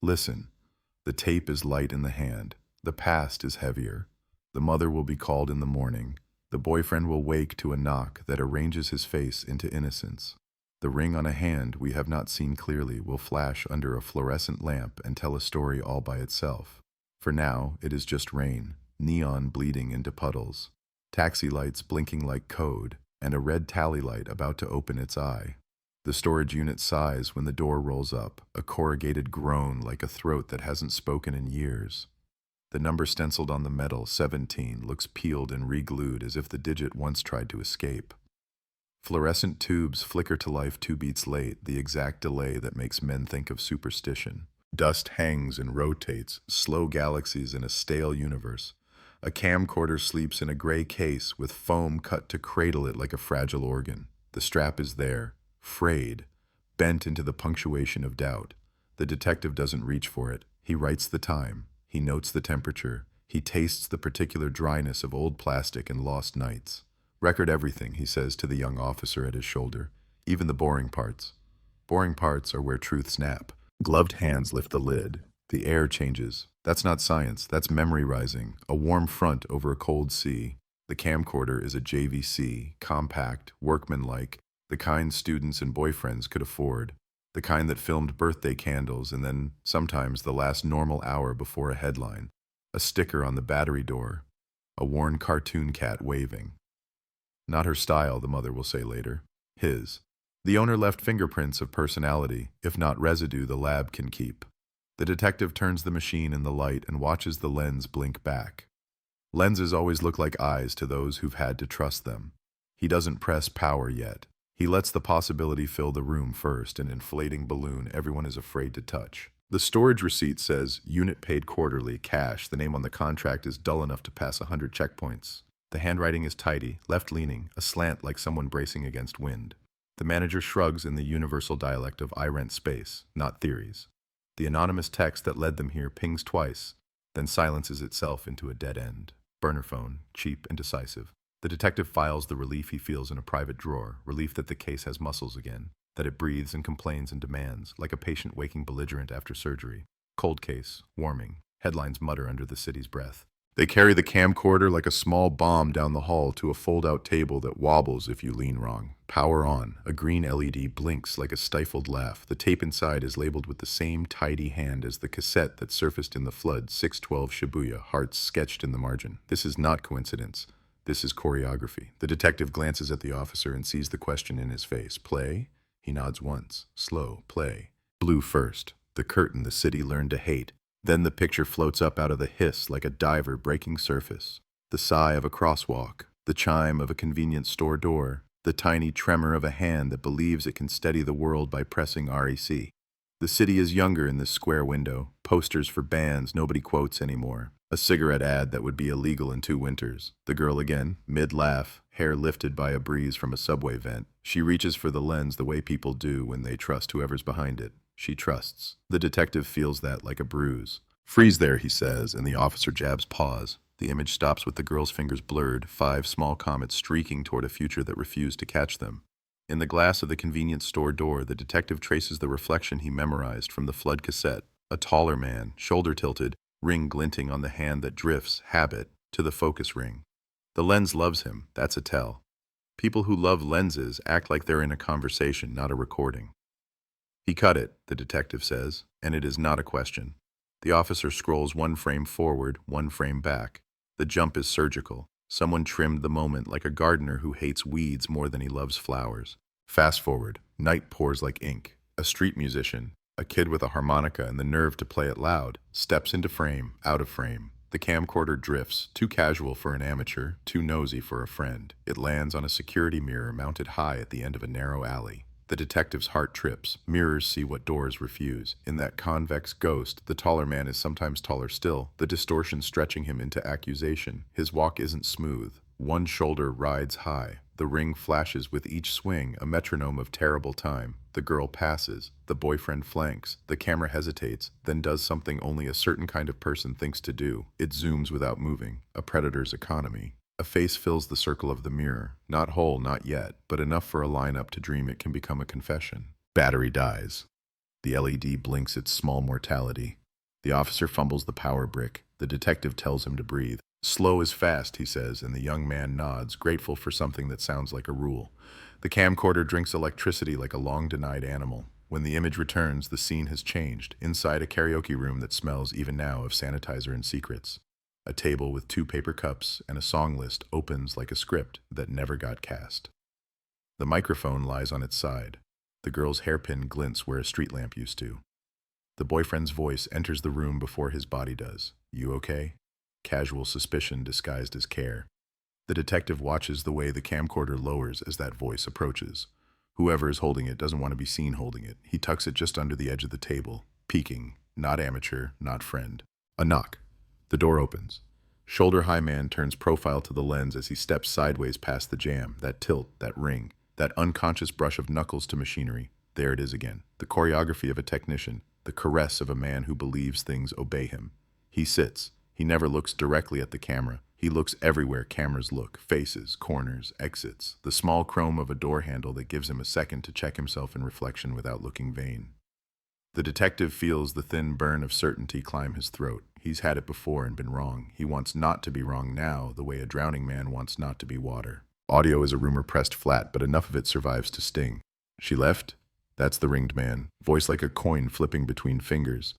Listen. The tape is light in the hand. The past is heavier. The mother will be called in the morning. The boyfriend will wake to a knock that arranges his face into innocence. The ring on a hand we have not seen clearly will flash under a fluorescent lamp and tell a story all by itself. For now, it is just rain, neon bleeding into puddles, taxi lights blinking like code, and a red tally light about to open its eye. The storage unit sighs when the door rolls up, a corrugated groan like a throat that hasn't spoken in years. The number stenciled on the metal, 17, looks peeled and re-glued as if the digit once tried to escape. Fluorescent tubes flicker to life 2 beats late, the exact delay that makes men think of superstition. Dust hangs and rotates, slow galaxies in a stale universe. A camcorder sleeps in a gray case with foam cut to cradle it like a fragile organ. The strap is there, frayed, bent into the punctuation of doubt. The detective doesn't reach for it. He writes the time. He notes the temperature. He tastes the particular dryness of old plastic and lost nights. Record everything, he says to the young officer at his shoulder. Even the boring parts. Boring parts are where truths nap. Gloved hands lift the lid. The air changes. That's not science. That's memory rising. A warm front over a cold sea. The camcorder is a JVC, compact, workmanlike, the kind students and boyfriends could afford. The kind that filmed birthday candles and then sometimes the last normal hour before a headline. A sticker on the battery door. A worn cartoon cat waving. Not her style, the mother will say later. His. The owner left fingerprints of personality, if not residue the lab can keep. The detective turns the machine in the light and watches the lens blink back. Lenses always look like eyes to those who've had to trust them. He doesn't press power yet. He lets the possibility fill the room first, an inflating balloon everyone is afraid to touch. The storage receipt says, unit paid quarterly, cash. The name on the contract is dull enough to pass 100 checkpoints. The handwriting is tidy, left-leaning, a slant like someone bracing against wind. The manager shrugs in the universal dialect of I rent space, not theories. The anonymous text that led them here pings twice, then silences itself into a dead end. Burner phone, cheap and decisive. The detective files the relief he feels in a private drawer, relief that the case has muscles again, that it breathes and complains and demands, like a patient waking belligerent after surgery. Cold case, warming, headlines mutter under the city's breath. They carry the camcorder like a small bomb down the hall to a fold-out table that wobbles if you lean wrong. Power on. A green LED blinks like a stifled laugh. The tape inside is labeled with the same tidy hand as the cassette that surfaced in the flood, 612 Shibuya, hearts sketched in the margin. This is not coincidence. This is choreography. The detective glances at the officer and sees the question in his face. Play? He nods once. Slow. Play. Blue first. The curtain the city learned to hate. Then the picture floats up out of the hiss like a diver breaking surface. The sigh of a crosswalk, the chime of a convenience store door, the tiny tremor of a hand that believes it can steady the world by pressing REC. The city is younger in this square window, posters for bands nobody quotes anymore, a cigarette ad that would be illegal in 2 winters. The girl again, mid-laugh, hair lifted by a breeze from a subway vent. She reaches for the lens the way people do when they trust whoever's behind it. She trusts. The detective feels that like a bruise. Freeze there, he says, and the officer jabs pause. The image stops with the girl's fingers blurred, 5 small comets streaking toward a future that refused to catch them. In the glass of the convenience store door, the detective traces the reflection he memorized from the flood cassette. A taller man, shoulder tilted, ring glinting on the hand that drifts, habit, to the focus ring. The lens loves him, that's a tell. People who love lenses act like they're in a conversation, not a recording. He cut it, the detective says, and it is not a question. The officer scrolls 1 frame forward, 1 frame back. The jump is surgical. Someone trimmed the moment like a gardener who hates weeds more than he loves flowers. Fast forward. Night pours like ink. A street musician, a kid with a harmonica and the nerve to play it loud, steps into frame, out of frame. The camcorder drifts, too casual for an amateur, too nosy for a friend. It lands on a security mirror mounted high at the end of a narrow alley. The detective's heart trips. Mirrors see what doors refuse. In that convex ghost, the taller man is sometimes taller still, the distortion stretching him into accusation. His walk isn't smooth. 1 shoulder rides high. The ring flashes with each swing, a metronome of terrible time. The girl passes. The boyfriend flanks. The camera hesitates, then does something only a certain kind of person thinks to do. It zooms without moving. A predator's economy. A face fills the circle of the mirror. Not whole, not yet, but enough for a lineup to dream it can become a confession. Battery dies. The LED blinks its small mortality. The officer fumbles the power brick. The detective tells him to breathe. Slow is fast, he says, and the young man nods, grateful for something that sounds like a rule. The camcorder drinks electricity like a long-denied animal. When the image returns, the scene has changed, inside a karaoke room that smells even now of sanitizer and secrets. A table with 2 paper cups and a song list opens like a script that never got cast. The microphone lies on its side. The girl's hairpin glints where a street lamp used to. The boyfriend's voice enters the room before his body does. You okay? Casual suspicion disguised as care. The detective watches the way the camcorder lowers as that voice approaches. Whoever is holding it doesn't want to be seen holding it. He tucks it just under the edge of the table, peeking, not amateur, not friend. A knock. The door opens. Shoulder-high man turns profile to the lens as he steps sideways past the jam, that tilt, that ring, that unconscious brush of knuckles to machinery. There it is again. The choreography of a technician, the caress of a man who believes things obey him. He sits. He never looks directly at the camera. He looks everywhere cameras look, faces, corners, exits, the small chrome of a door handle that gives him a second to check himself in reflection without looking vain. The detective feels the thin burn of certainty climb his throat. He's had it before and been wrong. He wants not to be wrong now, the way a drowning man wants not to be water. Audio is a rumor pressed flat, but enough of it survives to sting. She left? That's the ringed man, voice like a coin flipping between fingers.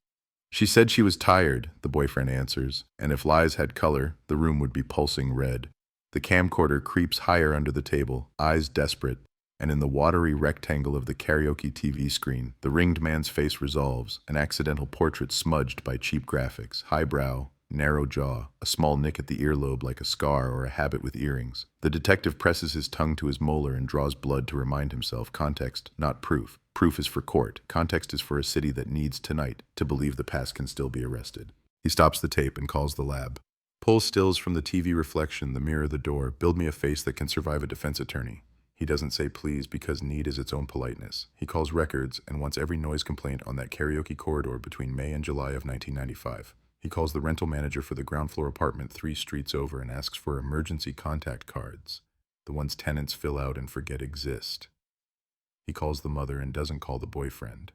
She said she was tired, the boyfriend answers, and if lies had color, the room would be pulsing red. The camcorder creeps higher under the table, eyes desperate, and in the watery rectangle of the karaoke TV screen, the ringed man's face resolves, an accidental portrait smudged by cheap graphics, highbrow, narrow jaw, a small nick at the earlobe like a scar or a habit with earrings. The detective presses his tongue to his molar and draws blood to remind himself, context, not proof. Proof is for court. Context is for a city that needs tonight to believe the past can still be arrested. He stops the tape and calls the lab. Pull stills from the TV reflection, the mirror, the door. Build me a face that can survive a defense attorney. He doesn't say please because need is its own politeness. He calls records and wants every noise complaint on that karaoke corridor between May and July of 1995. He calls the rental manager for the ground floor apartment 3 streets over and asks for emergency contact cards, the ones tenants fill out and forget exist. He calls the mother and doesn't call the boyfriend.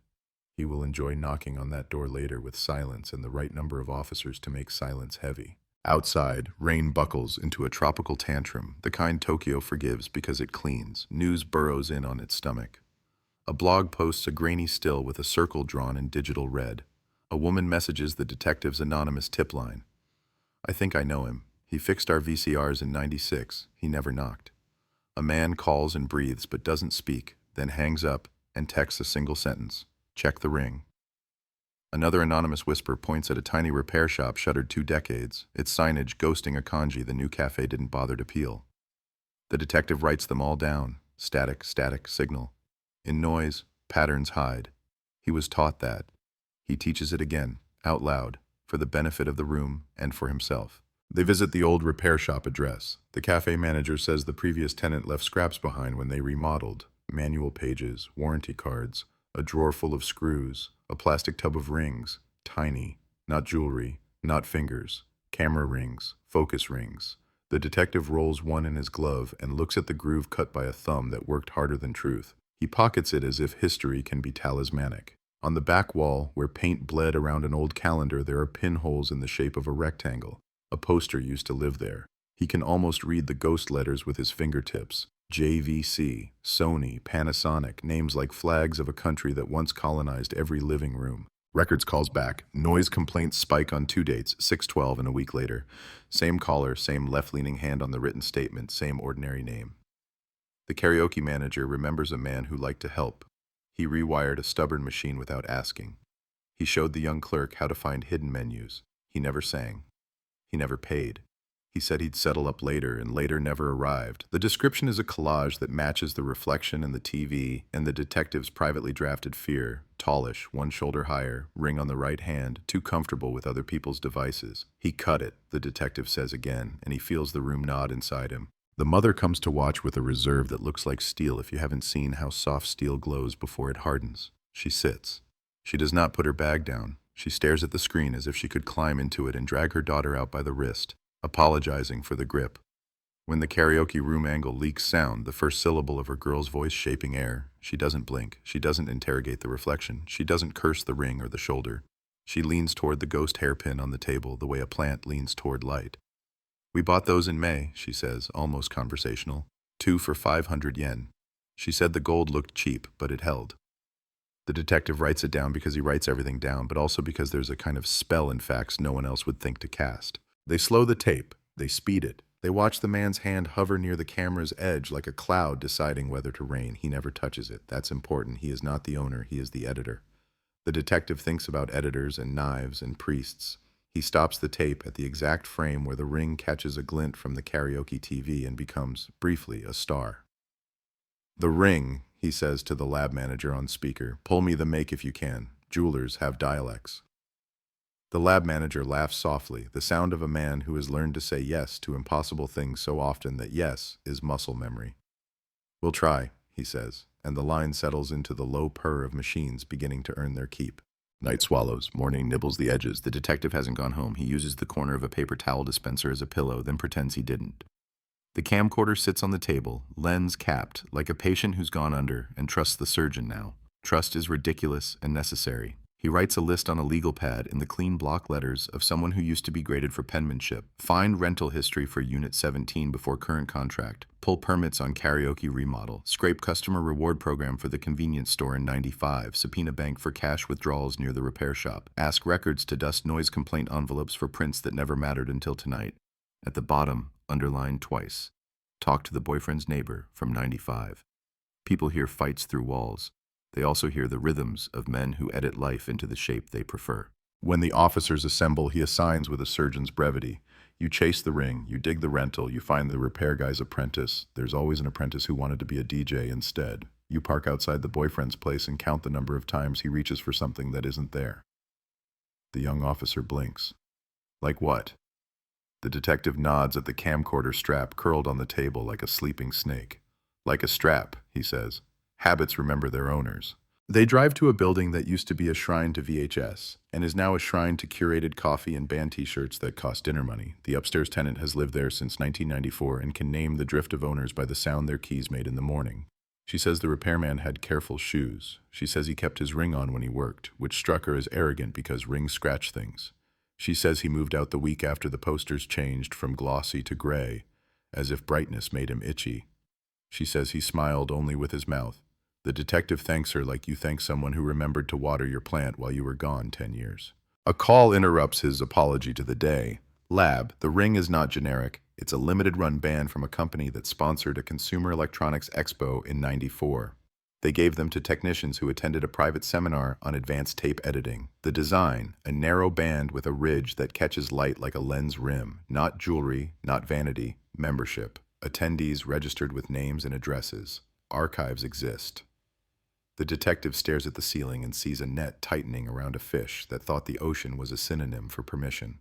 He will enjoy knocking on that door later with silence and the right number of officers to make silence heavy. Outside, rain buckles into a tropical tantrum, the kind Tokyo forgives because it cleans. News burrows in on its stomach. A blog posts a grainy still with a circle drawn in digital red. A woman messages the detective's anonymous tip line. I think I know him. He fixed our VCRs in '96. He never knocked. A man calls and breathes but doesn't speak, then hangs up and texts a single sentence. Check the ring. Another anonymous whisper points at a tiny repair shop shuttered 2 decades, its signage ghosting a kanji the new cafe didn't bother to peel. The detective writes them all down. Static, static, signal. In noise, patterns hide. He was taught that. He teaches it again, out loud, for the benefit of the room and for himself. They visit the old repair shop address. The cafe manager says the previous tenant left scraps behind when they remodeled. Manual pages, warranty cards, a drawer full of screws, a plastic tub of rings, tiny, not jewelry, not fingers, camera rings, focus rings. The detective rolls one in his glove and looks at the groove cut by a thumb that worked harder than truth. He pockets it as if history can be talismanic. On the back wall, where paint bled around an old calendar, there are pinholes in the shape of a rectangle. A poster used to live there. He can almost read the ghost letters with his fingertips. JVC, Sony, Panasonic, names like flags of a country that once colonized every living room. Records calls back. Noise complaints spike on 2 dates, 6/12 and a week later. Same caller, same left-leaning hand on the written statement, same ordinary name. The karaoke manager remembers a man who liked to help. He rewired a stubborn machine without asking. He showed the young clerk how to find hidden menus. He never sang. He never paid. He said he'd settle up later, and later never arrived. The description is a collage that matches the reflection in the TV and the detective's privately drafted fear. Tallish, 1 shoulder higher, ring on the right hand, too comfortable with other people's devices. He cut it, the detective says again, and he feels the room nod inside him. The mother comes to watch with a reserve that looks like steel if you haven't seen how soft steel glows before it hardens. She sits. She does not put her bag down. She stares at the screen as if she could climb into it and drag her daughter out by the wrist, apologizing for the grip. When the karaoke room angle leaks sound, the first syllable of her girl's voice shaping air, she doesn't blink. She doesn't interrogate the reflection. She doesn't curse the ring or the shoulder. She leans toward the ghost hairpin on the table the way a plant leans toward light. We bought those in May, she says, almost conversational. 2 for 500 yen. She said the gold looked cheap, but it held. The detective writes it down because he writes everything down, but also because there's a kind of spell in facts no one else would think to cast. They slow the tape. They speed it. They watch the man's hand hover near the camera's edge like a cloud deciding whether to rain. He never touches it. That's important. He is not the owner. He is the editor. The detective thinks about editors and knives and priests. He stops the tape at the exact frame where the ring catches a glint from the karaoke TV and becomes, briefly, a star. "The ring," he says to the lab manager on speaker. "Pull me the make if you can. Jewelers have dialects." The lab manager laughs softly, the sound of a man who has learned to say yes to impossible things so often that yes is muscle memory. "We'll try," he says, and the line settles into the low purr of machines beginning to earn their keep. Night swallows, morning nibbles the edges. The detective hasn't gone home. He uses the corner of a paper towel dispenser as a pillow, then pretends he didn't. The camcorder sits on the table, lens capped, like a patient who's gone under and trusts the surgeon now. Trust is ridiculous and necessary. He writes a list on a legal pad in the clean block letters of someone who used to be graded for penmanship. Find rental history for Unit 17 before current contract. Pull permits on karaoke remodel. Scrape customer reward program for the convenience store in 95. Subpoena bank for cash withdrawals near the repair shop. Ask records to dust noise complaint envelopes for prints that never mattered until tonight. At the bottom, underlined twice. Talk to the boyfriend's neighbor from 95. People hear fights through walls. They also hear the rhythms of men who edit life into the shape they prefer. When the officers assemble, he assigns with a surgeon's brevity. You chase the ring, you dig the rental, you find the repair guy's apprentice. There's always an apprentice who wanted to be a DJ instead. You park outside the boyfriend's place and count the number of times he reaches for something that isn't there. The young officer blinks. Like what? The detective nods at the camcorder strap curled on the table like a sleeping snake. Like a strap, he says. Habits remember their owners. They drive to a building that used to be a shrine to VHS, and is now a shrine to curated coffee and band t-shirts that cost dinner money. The upstairs tenant has lived there since 1994 and can name the drift of owners by the sound their keys made in the morning. She says the repairman had careful shoes. She says he kept his ring on when he worked, which struck her as arrogant because rings scratch things. She says he moved out the week after the posters changed from glossy to gray, as if brightness made him itchy. She says he smiled only with his mouth. The detective thanks her like you thank someone who remembered to water your plant while you were gone 10 years. A call interrupts his apology to the day. Lab, the ring is not generic. It's a limited-run band from a company that sponsored a Consumer Electronics Expo in '94. They gave them to technicians who attended a private seminar on advanced tape editing. The design, a narrow band with a ridge that catches light like a lens rim. Not jewelry, not vanity, membership. Attendees registered with names and addresses. Archives exist. The detective stares at the ceiling and sees a net tightening around a fish that thought the ocean was a synonym for permission.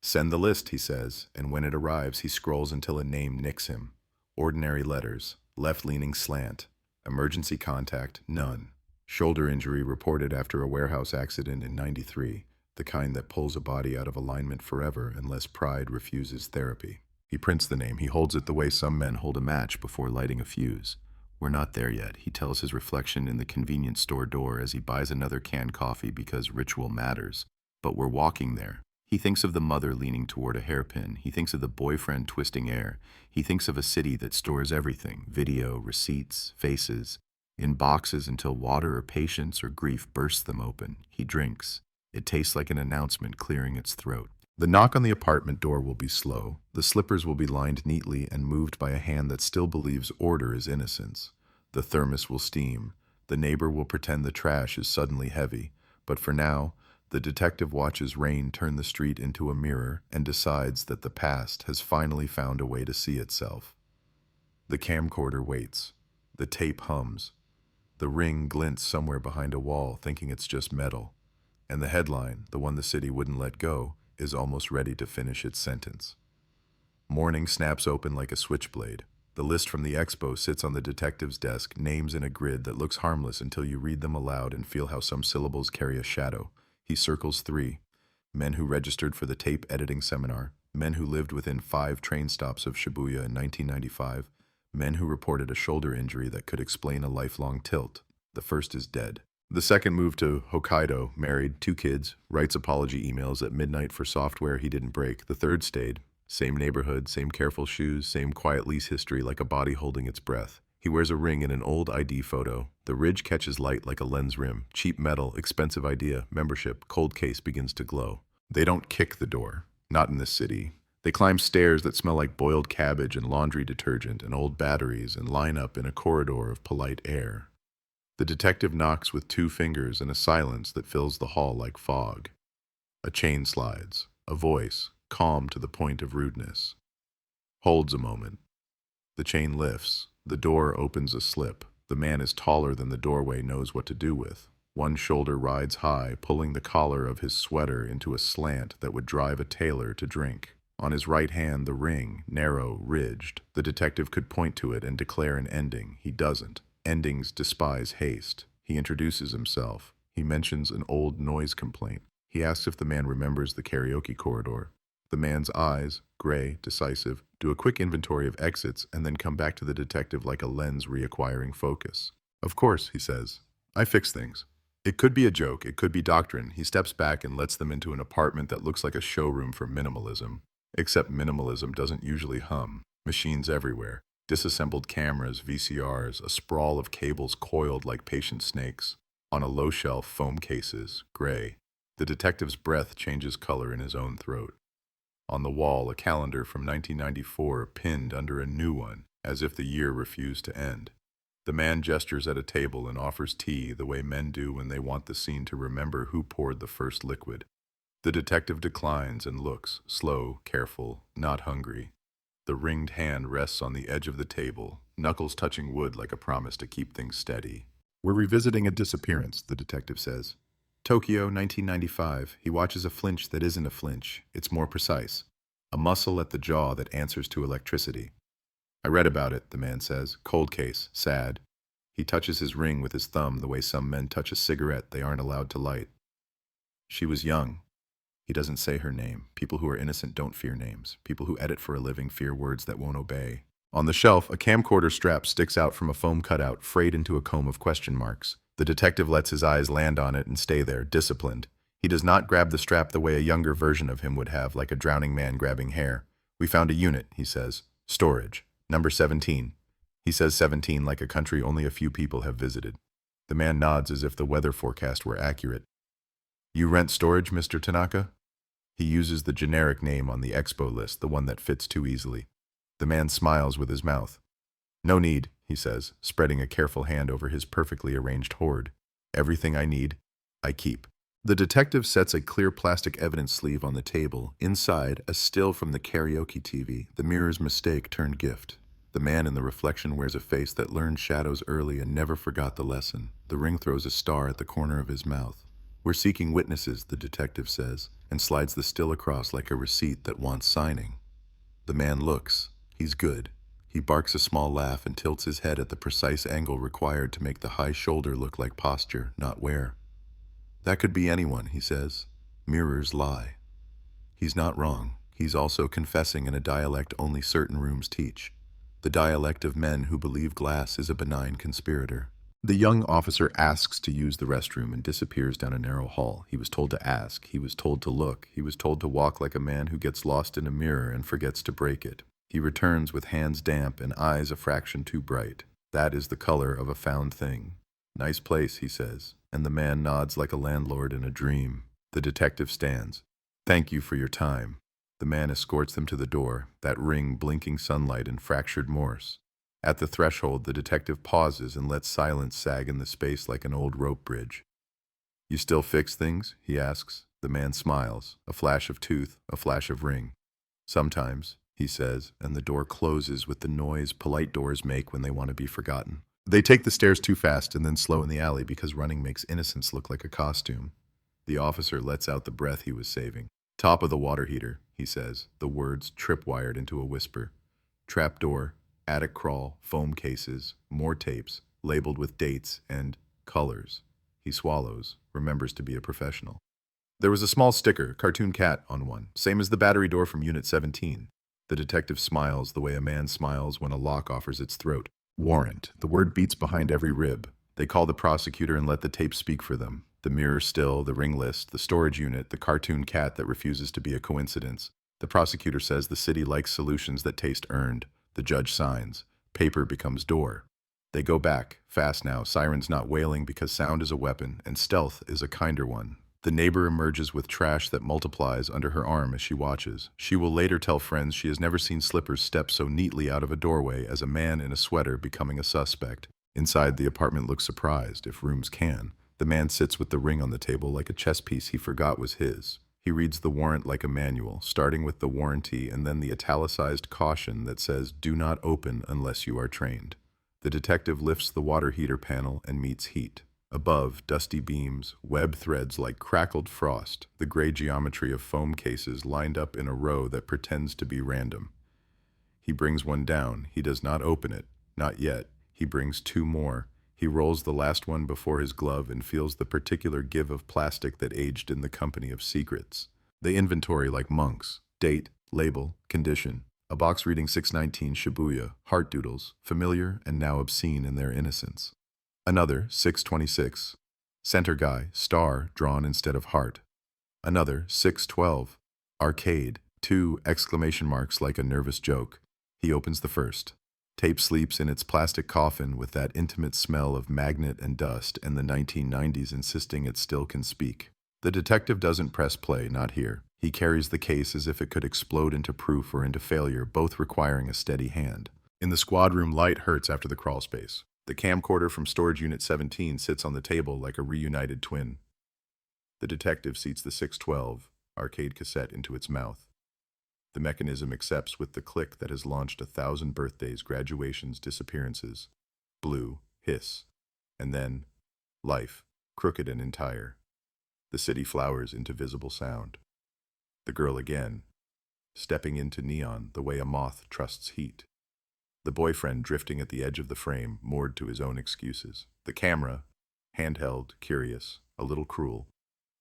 Send the list, he says, and when it arrives, he scrolls until a name nicks him. Ordinary letters, left-leaning slant. Emergency contact, none. Shoulder injury reported after a warehouse accident in '93, the kind that pulls a body out of alignment forever unless pride refuses therapy. He prints the name. He holds it the way some men hold a match before lighting a fuse. We're not there yet, he tells his reflection in the convenience store door as he buys another canned coffee because ritual matters. But we're walking there. He thinks of the mother leaning toward a hairpin. He thinks of the boyfriend twisting air. He thinks of a city that stores everything, video, receipts, faces, in boxes until water or patience or grief bursts them open. He drinks. It tastes like an announcement clearing its throat. The knock on the apartment door will be slow. The slippers will be lined neatly and moved by a hand that still believes order is innocence. The thermos will steam. The neighbor will pretend the trash is suddenly heavy. But for now, the detective watches rain turn the street into a mirror and decides that the past has finally found a way to see itself. The camcorder waits. The tape hums. The ring glints somewhere behind a wall, thinking it's just metal. And the headline, the one the city wouldn't let go, is almost ready to finish its sentence. Morning snaps open like a switchblade. The list from the expo sits on the detective's desk, names in a grid that looks harmless until you read them aloud and feel how some syllables carry a shadow. He circles 3. Men who registered for the tape editing seminar, men who lived within 5 train stops of Shibuya in 1995, men who reported a shoulder injury that could explain a lifelong tilt. The first is dead. The second moved to Hokkaido, married, 2 kids, writes apology emails at midnight for software he didn't break. The third stayed. Same neighborhood, same careful shoes, same quiet lease history like a body holding its breath. He wears a ring in an old ID photo. The ridge catches light like a lens rim. Cheap metal, expensive idea, membership, cold case begins to glow. They don't kick the door. Not in this city. They climb stairs that smell like boiled cabbage and laundry detergent and old batteries and line up in a corridor of polite air. The detective knocks with 2 fingers in a silence that fills the hall like fog. A chain slides. A voice, calm to the point of rudeness, holds a moment. The chain lifts. The door opens a slip. The man is taller than the doorway knows what to do with. One shoulder rides high, pulling the collar of his sweater into a slant that would drive a tailor to drink. On his right hand, the ring, narrow, ridged. The detective could point to it and declare an ending. He doesn't. Endings despise haste. He introduces himself. He mentions an old noise complaint. He asks if the man remembers the karaoke corridor. The man's eyes, gray, decisive, do a quick inventory of exits and then come back to the detective like a lens reacquiring focus. Of course, he says. I fix things. It could be a joke, it could be doctrine. He steps back and lets them into an apartment that looks like a showroom for minimalism. Except minimalism doesn't usually hum. Machines everywhere. Disassembled cameras, VCRs, a sprawl of cables coiled like patient snakes. On a low shelf, foam cases, gray. The detective's breath changes color in his own throat. On the wall, a calendar from 1994 pinned under a new one, as if the year refused to end. The man gestures at a table and offers tea the way men do when they want the scene to remember who poured the first liquid. The detective declines and looks, slow, careful, not hungry. The ringed hand rests on the edge of the table, knuckles touching wood like a promise to keep things steady. We're revisiting a disappearance, the detective says. Tokyo, 1995. He watches a flinch that isn't a flinch. It's more precise. A muscle at the jaw that answers to electricity. I read about it, the man says. Cold case. Sad. He touches his ring with his thumb the way some men touch a cigarette they aren't allowed to light. She was young. He doesn't say her name. People who are innocent don't fear names. People who edit for a living fear words that won't obey. On the shelf, a camcorder strap sticks out from a foam cutout, frayed into a comb of question marks. The detective lets his eyes land on it and stay there, disciplined. He does not grab the strap the way a younger version of him would have, like a drowning man grabbing hair. We found a unit, he says. Storage. Number 17. He says 17 like a country only a few people have visited. The man nods as if the weather forecast were accurate. You rent storage, Mr. Tanaka? He uses the generic name on the expo list, the one that fits too easily. The man smiles with his mouth. No need, he says, spreading a careful hand over his perfectly arranged hoard. Everything I need, I keep. The detective sets a clear plastic evidence sleeve on the table. Inside, a still from the karaoke TV, the mirror's mistake turned gift. The man in the reflection wears a face that learned shadows early and never forgot the lesson. The ring throws a star at the corner of his mouth. We're seeking witnesses, the detective says, and slides the still across like a receipt that wants signing. The man looks. He's good. He barks a small laugh and tilts his head at the precise angle required to make the high shoulder look like posture, not wear. That could be anyone, he says. Mirrors lie. He's not wrong. He's also confessing in a dialect only certain rooms teach. The dialect of men who believe glass is a benign conspirator. The young officer asks to use the restroom and disappears down a narrow hall. He was told to ask. He was told to look. He was told to walk like a man who gets lost in a mirror and forgets to break it. He returns with hands damp and eyes a fraction too bright. That is the color of a found thing. Nice place, he says, and the man nods like a landlord in a dream. The detective stands. Thank you for your time. The man escorts them to the door, that ring blinking sunlight in fractured Morse. At the threshold, the detective pauses and lets silence sag in the space like an old rope bridge. You still fix things? He asks. The man smiles. A flash of tooth, a flash of ring. Sometimes, he says, and the door closes with the noise polite doors make when they want to be forgotten. They take the stairs too fast and then slow in the alley because running makes innocence look like a costume. The officer lets out the breath he was saving. Top of the water heater, he says, the words tripwired into a whisper. Trapdoor, attic crawl, foam cases, more tapes, labeled with dates and colors. He swallows, remembers to be a professional. There was a small sticker, cartoon cat, on one, same as the battery door from Unit 17. The detective smiles the way a man smiles when a lock offers its throat. Warrant. The word beats behind every rib. They call the prosecutor and let the tape speak for them. The mirror still, the ring list, the storage unit, the cartoon cat that refuses to be a coincidence. The prosecutor says the city likes solutions that taste earned. The judge signs. Paper becomes door. They go back, fast now, sirens not wailing because sound is a weapon and stealth is a kinder one. The neighbor emerges with trash that multiplies under her arm as she watches. She will later tell friends she has never seen slippers step so neatly out of a doorway as a man in a sweater becoming a suspect. Inside, the apartment looks surprised, if rooms can. The man sits with the ring on the table like a chess piece he forgot was his. He reads the warrant like a manual, starting with the warranty and then the italicized caution that says, "Do not open unless you are trained." The detective lifts the water heater panel and meets heat. Above, dusty beams, web threads like crackled frost, the gray geometry of foam cases lined up in a row that pretends to be random. He brings one down. He does not open it. Not yet. He brings two more. He rolls the last one before his glove and feels the particular give of plastic that aged in the company of secrets. They inventory like monks. Date, label, condition. A box reading 619 Shibuya, heart doodles, familiar and now obscene in their innocence. Another, 626. Center guy, star drawn instead of heart. Another, 612. Arcade, two exclamation marks like a nervous joke. He opens the first. Tape sleeps in its plastic coffin with that intimate smell of magnet and dust and the 1990s insisting it still can speak. The detective doesn't press play, not here. He carries the case as if it could explode into proof or into failure, both requiring a steady hand. In the squad room, light hurts after the crawl space. The camcorder from Storage Unit 17 sits on the table like a reunited twin. The detective seats the 612 arcade cassette into its mouth. The mechanism accepts with the click that has launched 1,000 birthdays, graduations, disappearances. Blue, hiss. And then, life, crooked and entire. The city flowers into visible sound. The girl again, stepping into neon the way a moth trusts heat. The boyfriend drifting at the edge of the frame, moored to his own excuses. The camera, handheld, curious, a little cruel,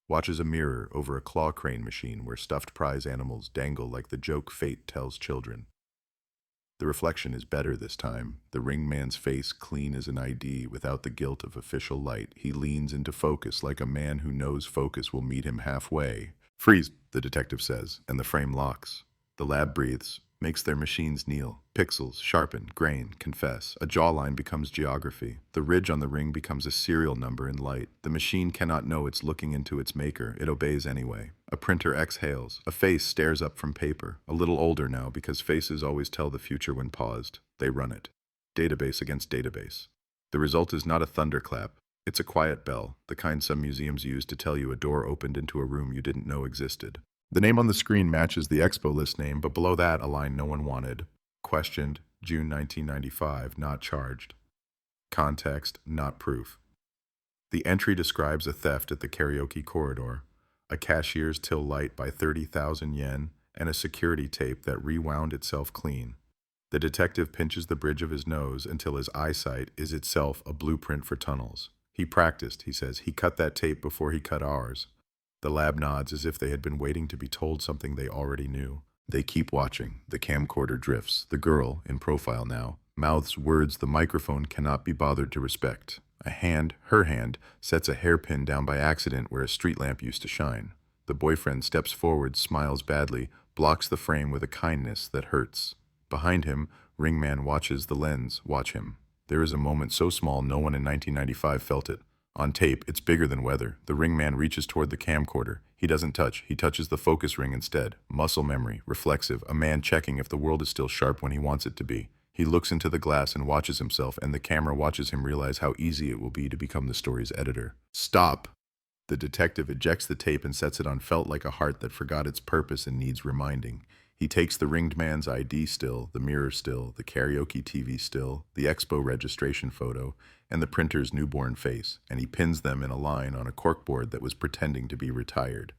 watches a mirror over a claw crane machine where stuffed prize animals dangle like the joke fate tells children. The reflection is better this time, the ring man's face clean as an ID without the guilt of official light. He leans into focus like a man who knows focus will meet him halfway. "Freeze," the detective says, and the frame locks. The lab breathes, makes their machines kneel. Pixels, sharpen, grain, confess. A jawline becomes geography. The ridge on the ring becomes a serial number in light. The machine cannot know it's looking into its maker. It obeys anyway. A printer exhales. A face stares up from paper. A little older now because faces always tell the future when paused. They run it. Database against database. The result is not a thunderclap. It's a quiet bell, the kind some museums use to tell you a door opened into a room you didn't know existed. The name on the screen matches the expo list name, but below that a line no one wanted. Questioned, June 1995, not charged. Context, not proof. The entry describes a theft at the karaoke corridor, a cashier's till light by 30,000 yen, and a security tape that rewound itself clean. The detective pinches the bridge of his nose until his eyesight is itself a blueprint for tunnels. He practiced, he says. He cut that tape before he cut ours. The lab nods as if they had been waiting to be told something they already knew. They keep watching. The camcorder drifts. The girl, in profile now, mouths words the microphone cannot be bothered to respect. A hand, her hand, sets a hairpin down by accident where a street lamp used to shine. The boyfriend steps forward, smiles badly, blocks the frame with a kindness that hurts. Behind him, Ringman watches the lens watch him. There is a moment so small no one in 1995 felt it. On tape, it's bigger than weather. The ringman reaches toward the camcorder. He doesn't touch. He touches the focus ring instead. Muscle memory, reflexive, a man checking if the world is still sharp when he wants it to be. He looks into the glass and watches himself, and the camera watches him realize how easy it will be to become the story's editor. Stop! The detective ejects the tape and sets it on felt like a heart that forgot its purpose and needs reminding. He takes the ringed man's ID still, the mirror still, the karaoke TV still, the expo registration photo, and the printer's newborn face, and he pins them in a line on a corkboard that was pretending to be retired.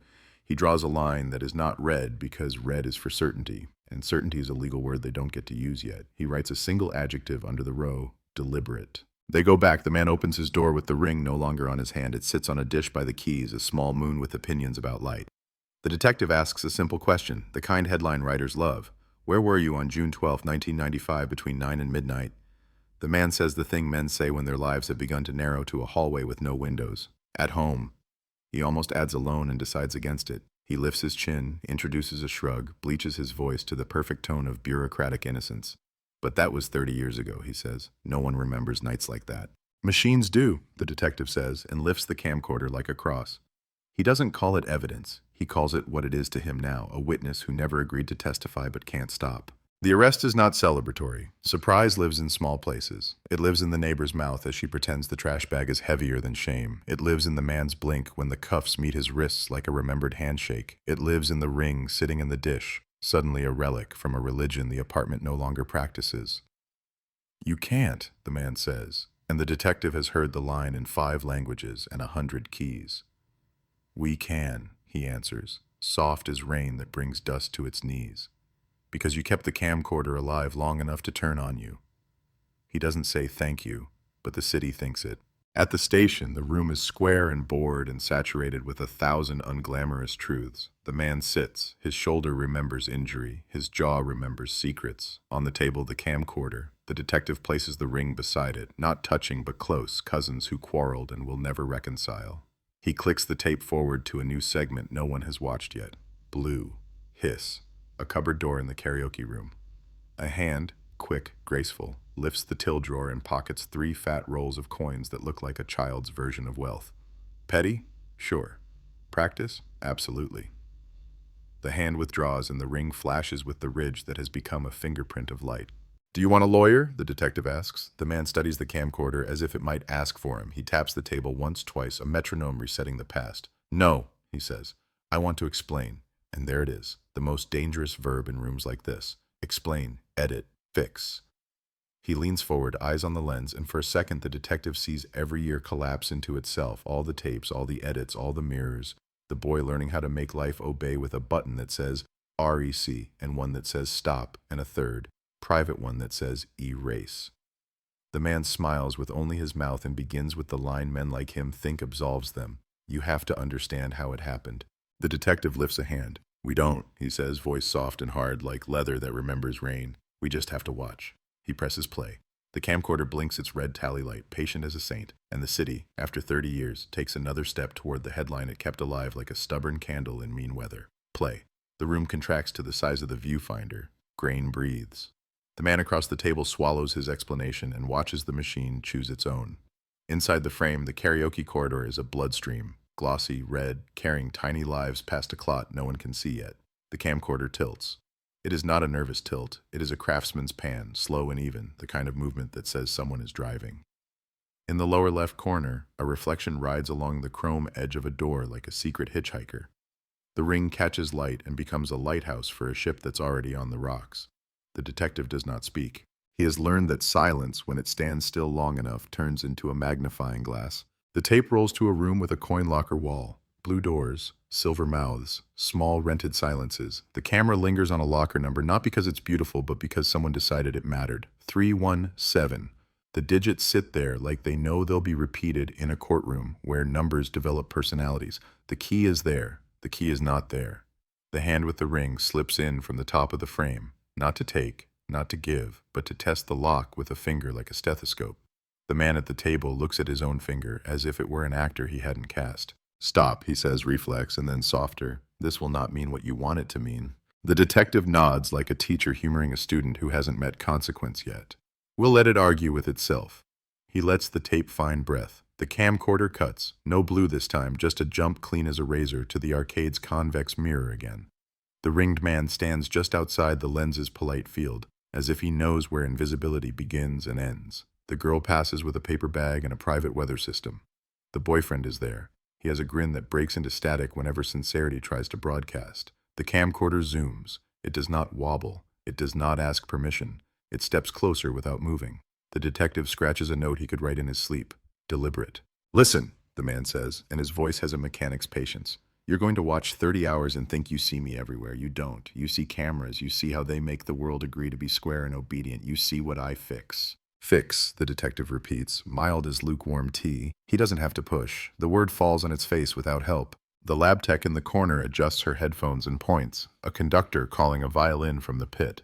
He draws a line that is not red because red is for certainty, and certainty is a legal word they don't get to use yet. He writes a single adjective under the row, deliberate. They go back. The man opens his door with the ring no longer on his hand. It sits on a dish by the keys, a small moon with opinions about light. The detective asks a simple question, the kind headline writers love. Where were you on June 12, 1995, between 9 and midnight? The man says the thing men say when their lives have begun to narrow to a hallway with no windows. At home. He almost adds alone and decides against it. He lifts his chin, introduces a shrug, bleaches his voice to the perfect tone of bureaucratic innocence. But that was 30 years ago, he says. No one remembers nights like that. Machines do, the detective says, and lifts the camcorder like a cross. He doesn't call it evidence. He calls it what it is to him now, a witness who never agreed to testify but can't stop. The arrest is not celebratory. Surprise lives in small places. It lives in the neighbor's mouth as she pretends the trash bag is heavier than shame. It lives in the man's blink when the cuffs meet his wrists like a remembered handshake. It lives in the ring sitting in the dish, suddenly a relic from a religion the apartment no longer practices. "You can't," the man says, and the detective has heard the line in 5 languages and 100 keys. "We can," he answers, soft as rain that brings dust to its knees. "Because you kept the camcorder alive long enough to turn on you." He doesn't say thank you, but the city thinks it. At the station, the room is square and bored and saturated with 1,000 unglamorous truths. The man sits. His shoulder remembers injury. His jaw remembers secrets. On the table, the camcorder. The detective places the ring beside it, not touching but close, cousins who quarreled and will never reconcile. He clicks the tape forward to a new segment no one has watched yet. Blue. Hiss. A cupboard door in the karaoke room. A hand, quick, graceful, lifts the till drawer and pockets 3 fat rolls of coins that look like a child's version of wealth. Petty? Sure. Practice? Absolutely. The hand withdraws and the ring flashes with the ridge that has become a fingerprint of light. "Do you want a lawyer?" the detective asks. The man studies the camcorder as if it might ask for him. He taps the table once, twice, a metronome resetting the past. "No," he says. "I want to explain." And there it is, the most dangerous verb in rooms like this. Explain, edit, fix. He leans forward, eyes on the lens, and for a second the detective sees every year collapse into itself, all the tapes, all the edits, all the mirrors, the boy learning how to make life obey with a button that says REC, and one that says stop, and a third, private one that says erase. The man smiles with only his mouth and begins with the line men like him think absolves them. "You have to understand how it happened." The detective lifts a hand. "We don't," he says, voice soft and hard, like leather that remembers rain. "We just have to watch." He presses play. The camcorder blinks its red tally light, patient as a saint, and the city, after 30 years, takes another step toward the headline it kept alive like a stubborn candle in mean weather. Play. The room contracts to the size of the viewfinder. Grain breathes. The man across the table swallows his explanation and watches the machine choose its own. Inside the frame, the karaoke corridor is a bloodstream. Glossy, red, carrying tiny lives past a clot no one can see yet. The camcorder tilts. It is not a nervous tilt. It is a craftsman's pan, slow and even, the kind of movement that says someone is driving. In the lower left corner, a reflection rides along the chrome edge of a door like a secret hitchhiker. The ring catches light and becomes a lighthouse for a ship that's already on the rocks. The detective does not speak. He has learned that silence, when it stands still long enough, turns into a magnifying glass. The tape rolls to a room with a coin locker wall. Blue doors, silver mouths, small rented silences. The camera lingers on a locker number not because it's beautiful, but because someone decided it mattered. 317. The digits sit there like they know they'll be repeated in a courtroom where numbers develop personalities. The key is there. The key is not there. The hand with the ring slips in from the top of the frame, not to take, not to give, but to test the lock with a finger like a stethoscope. The man at the table looks at his own finger as if it were an actor he hadn't cast. "Stop," he says, reflex, and then softer. "This will not mean what you want it to mean." The detective nods like a teacher humoring a student who hasn't met consequence yet. "We'll let it argue with itself." He lets the tape find breath. The camcorder cuts. No blue this time, just a jump clean as a razor to the arcade's convex mirror again. The ringed man stands just outside the lens's polite field, as if he knows where invisibility begins and ends. The girl passes with a paper bag and a private weather system. The boyfriend is there. He has a grin that breaks into static whenever sincerity tries to broadcast. The camcorder zooms. It does not wobble. It does not ask permission. It steps closer without moving. The detective scratches a note he could write in his sleep. Deliberate. "Listen," the man says, and his voice has a mechanic's patience. "You're going to watch 30 hours and think you see me everywhere. You don't. You see cameras. You see how they make the world agree to be square and obedient. You see what I fix." "Fix," the detective repeats, mild as lukewarm tea. He doesn't have to push. The word falls on its face without help. The lab tech in the corner adjusts her headphones and points, a conductor calling a violin from the pit.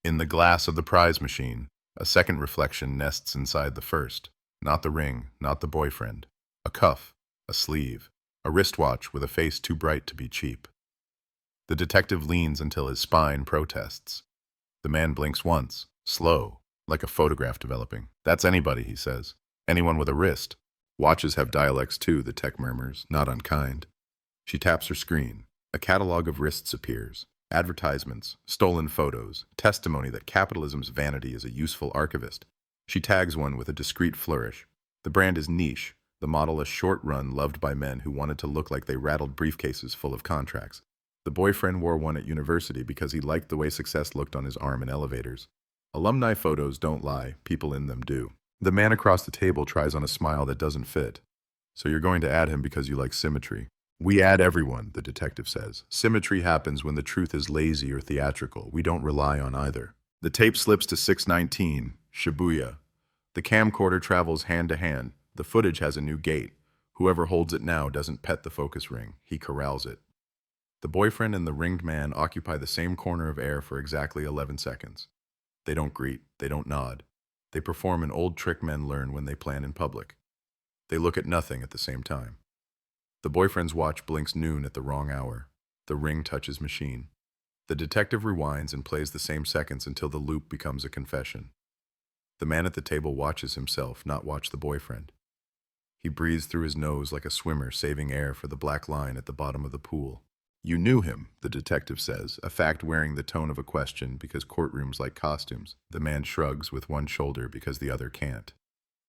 In the glass of the prize machine, a second reflection nests inside the first. Not the ring, not the boyfriend. A cuff, a sleeve, a wristwatch with a face too bright to be cheap. The detective leans until his spine protests. The man blinks once, slow, like a photograph developing. "That's anybody," he says. "Anyone with a wrist." "Watches have dialects too," the tech murmurs, not unkind. She taps her screen. A catalog of wrists appears. advertisements, stolen photos, testimony that capitalism's vanity is a useful archivist. She tags one with a discreet flourish. The brand is niche, the model a short run loved by men who wanted to look like they rattled briefcases full of contracts. The boyfriend wore one at university because he liked the way success looked on his arm in elevators. Alumni photos don't lie, people in them do. The man across the table tries on a smile that doesn't fit. So you're going to add him because you like symmetry. We add everyone, the detective says. Symmetry happens when the truth is lazy or theatrical. We don't rely on either. The tape slips to 619, Shibuya. The camcorder travels hand to hand. The footage has a new gate. Whoever holds it now doesn't pet the focus ring. He corrals it. The boyfriend and the ringed man occupy the same corner of air for exactly 11 seconds. They don't greet. They don't nod. They perform an old trick men learn when they plan in public. They look at nothing at the same time. The boyfriend's watch blinks noon at the wrong hour. The ring touches machine. The detective rewinds and plays the same seconds until the loop becomes a confession. The man at the table watches himself, not watch the boyfriend. He breathes through his nose like a swimmer saving air for the black line at the bottom of the pool. You knew him, the detective says, a fact wearing the tone of a question because courtrooms like costumes. The man shrugs with one shoulder because the other can't.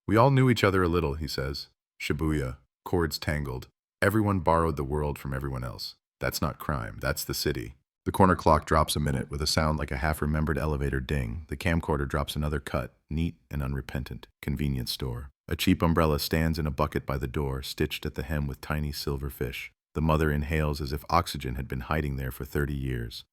We all knew each other a little, he says. Shibuya, cords tangled. Everyone borrowed the world from everyone else. That's not crime, that's the city. The corner clock drops a minute with a sound like a half-remembered elevator ding. The camcorder drops another cut, neat and unrepentant. Convenience store. A cheap umbrella stands in a bucket by the door, stitched at the hem with tiny silver fish. The mother inhales as if oxygen had been hiding there for 30 years.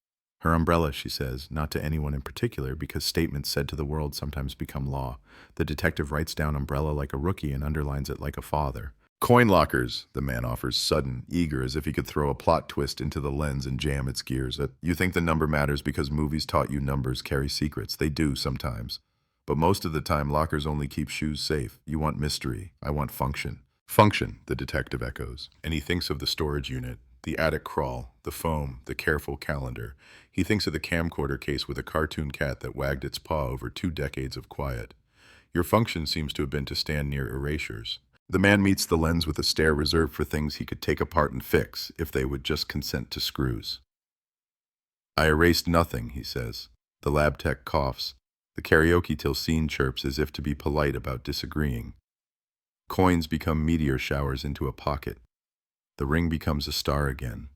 Her umbrella, she says, not to anyone in particular, because statements said to the world sometimes become law. The detective writes down umbrella like a rookie and underlines it like a father. Coin lockers, the man offers, sudden, eager, as if he could throw a plot twist into the lens and jam its gears. You think the number matters because movies taught you numbers carry secrets. They do sometimes. But most of the time, lockers only keep shoes safe. You want mystery. I want function. Function, the detective echoes, and he thinks of the storage unit, the attic crawl, the foam, the careful calendar. He thinks of the camcorder case with a cartoon cat that wagged its paw over 2 decades of quiet. Your function seems to have been to stand near erasures. The man meets the lens with a stare reserved for things he could take apart and fix if they would just consent to screws. I erased nothing, he says. The lab tech coughs. The karaoke till scene chirps as if to be polite about disagreeing. Coins become meteor showers into a pocket. The ring becomes a star again.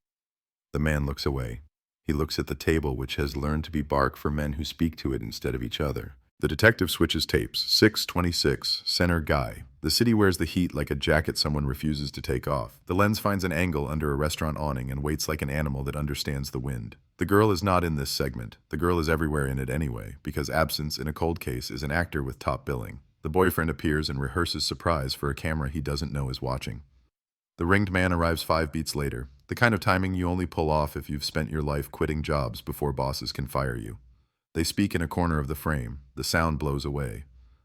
The man looks away. He looks at the table, which has learned to be bark for men who speak to it instead of each other. The detective switches tapes. 626, center guy. The city wears the heat like a jacket someone refuses to take off. The lens finds an angle under a restaurant awning and waits like an animal that understands the wind. The girl is not in this segment. The girl is everywhere in it anyway, because absence in a cold case is an actor with top billing. The boyfriend appears and rehearses surprise for a camera he doesn't know is watching. The ringed man arrives 5 beats later, the kind of timing you only pull off if you've spent your life quitting jobs before bosses can fire you. They speak in a corner of the frame. The sound blows away.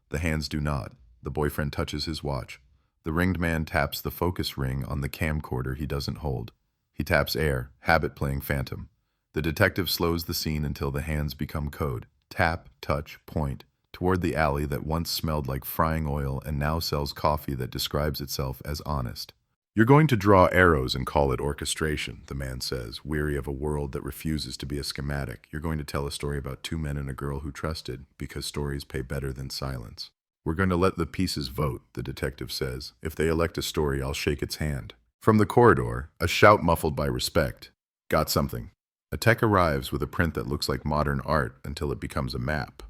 The hands do not. The boyfriend touches his watch. The ringed man taps the focus ring on the camcorder he doesn't hold. He taps air, habit playing phantom. The detective slows the scene until the hands become code. Tap, touch, point. Toward the alley that once smelled like frying oil and now sells coffee that describes itself as honest. You're going to draw arrows and call it orchestration, the man says, weary of a world that refuses to be a schematic. You're going to tell a story about 2 men and a girl who trusted, because stories pay better than silence. We're going to let the pieces vote, the detective says. If they elect a story, I'll shake its hand. From the corridor, a shout muffled by respect. Got something. A tech arrives with a print that looks like modern art until it becomes a map.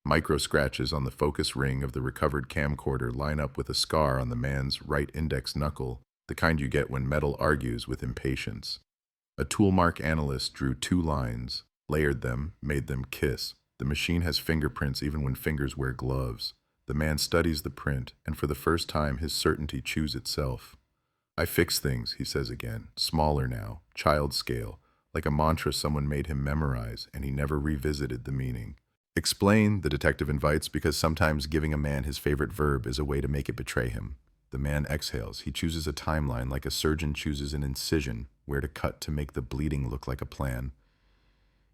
Micro scratches on the focus ring of the recovered camcorder line up with a scar on the man's right index knuckle, the kind you get when metal argues with impatience. A toolmark analyst drew 2 lines, layered them, made them kiss. The machine has fingerprints even when fingers wear gloves. The man studies the print, and for the first time his certainty chews itself. I fix things, he says again, smaller now, child scale, like a mantra someone made him memorize, and he never revisited the meaning. Explain, the detective invites, because sometimes giving a man his favorite verb is a way to make it betray him. The man exhales. He chooses a timeline like a surgeon chooses an incision, where to cut to make the bleeding look like a plan.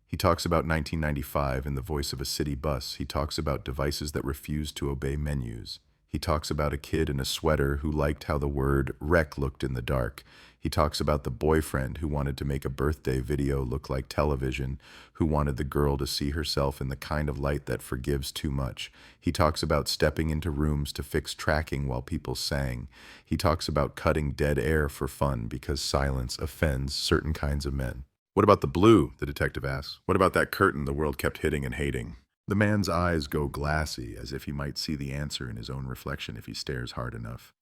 He talks about 1995 in the voice of a city bus. He talks about devices that refuse to obey menus. He talks about a kid in a sweater who liked how the word wreck looked in the dark. He talks about the boyfriend who wanted to make a birthday video look like television, who wanted the girl to see herself in the kind of light that forgives too much. He talks about stepping into rooms to fix tracking while people sang. He talks about cutting dead air for fun because silence offends certain kinds of men. What about the blue? The detective asks. What about that curtain the world kept hitting and hating? The man's eyes go glassy, as if he might see the answer in his own reflection if he stares hard enough.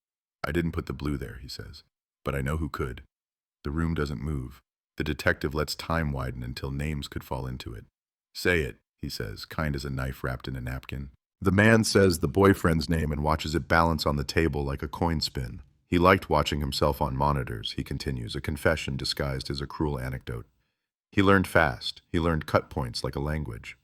I didn't put the blue there, he says, but I know who could. The room doesn't move. The detective lets time widen until names could fall into it. Say it, he says, kind as a knife wrapped in a napkin. The man says the boyfriend's name and watches it balance on the table like a coin spin. He liked watching himself on monitors, he continues, a confession disguised as a cruel anecdote. He learned fast. He learned cut points like a language.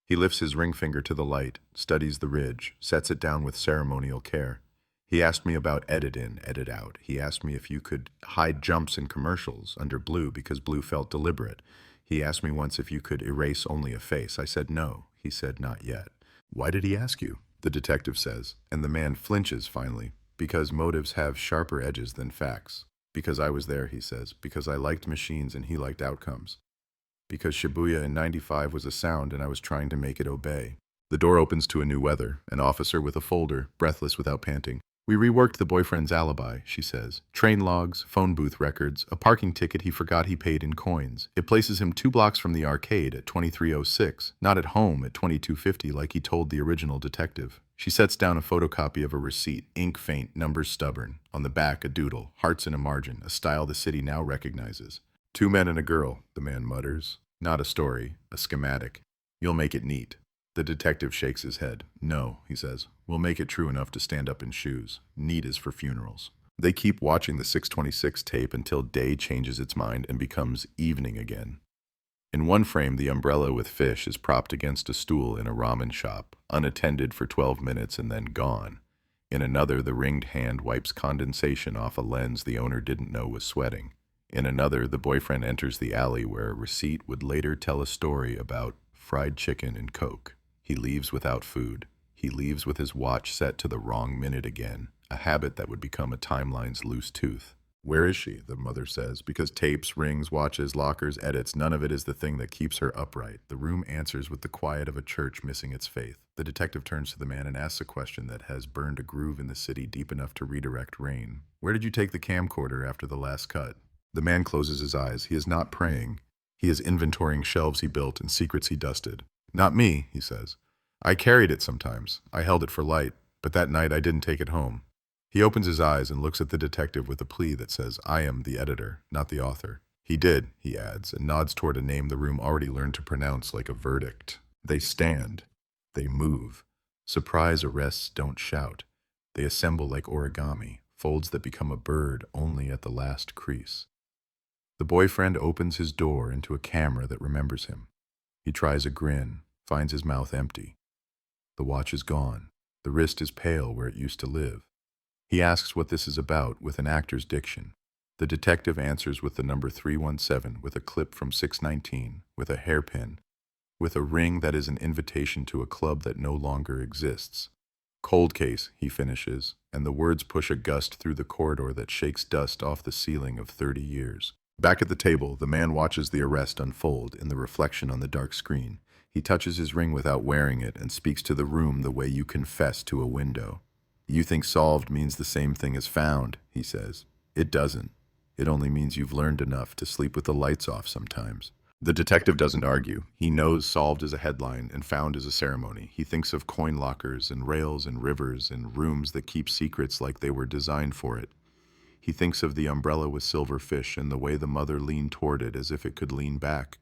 He lifts his ring finger to the light, studies the ridge, sets it down with ceremonial care. He asked me about edit in, edit out. He asked me if you could hide jumps in commercials under blue because blue felt deliberate. He asked me once if you could erase only a face. I said no. He said not yet. Why did he ask you? The detective says, and the man flinches finally, because motives have sharper edges than facts. Because I was there, he says, because I liked machines and he liked outcomes. Because Shibuya in '95 was a sound and I was trying to make it obey. The door opens to a new weather, an officer with a folder, breathless without panting. We reworked the boyfriend's alibi, she says. Train logs, phone booth records, a parking ticket he forgot he paid in coins. It places him 2 blocks from the arcade at 2306, not at home at 2250 like he told the original detective. She sets down a photocopy of a receipt, ink faint, numbers stubborn. On the back, a doodle, hearts in a margin, a style the city now recognizes. 2 men and a girl, the man mutters. Not a story, a schematic. You'll make it neat. The detective shakes his head. No, he says. We'll make it true enough to stand up in shoes. Neat is for funerals. They keep watching the 626 tape until day changes its mind and becomes evening again. In one frame, the umbrella with fish is propped against a stool in a ramen shop, unattended for 12 minutes and then gone. In another, the ringed hand wipes condensation off a lens the owner didn't know was sweating. In another, the boyfriend enters the alley where a receipt would later tell a story about fried chicken and Coke. He leaves without food. He leaves with his watch set to the wrong minute again, a habit that would become a timeline's loose tooth. Where is she? The mother says, because tapes, rings, watches, lockers, edits, none of it is the thing that keeps her upright. The room answers with the quiet of a church missing its faith. The detective turns to the man and asks a question that has burned a groove in the city deep enough to redirect rain. Where did you take the camcorder after the last cut? The man closes his eyes. He is not praying. He is inventorying shelves he built and secrets he dusted. Not me, he says. I carried it sometimes. I held it for light, but that night I didn't take it home. He opens his eyes and looks at the detective with a plea that says, I am the editor, not the author. He did, he adds, and nods toward a name the room already learned to pronounce like a verdict. They stand. They move. Surprise arrests don't shout. They assemble like origami, folds that become a bird only at the last crease. The boyfriend opens his door into a camera that remembers him. He tries a grin, finds his mouth empty. The watch is gone. The wrist is pale where it used to live. He asks what this is about with an actor's diction. The detective answers with the number 317, with a clip from 619, with a hairpin, with a ring that is an invitation to a club that no longer exists. Cold case, he finishes, and the words push a gust through the corridor that shakes dust off the ceiling of 30 years. Back at the table, the man watches the arrest unfold in the reflection on the dark screen. He touches his ring without wearing it and speaks to the room the way you confess to a window. You think solved means the same thing as found, he says. It doesn't. It only means you've learned enough to sleep with the lights off sometimes. The detective doesn't argue. He knows solved is a headline and found is a ceremony. He thinks of coin lockers and rails and rivers and rooms that keep secrets like they were designed for it. He thinks of the umbrella with silver fish and the way the mother leaned toward it as if it could lean back.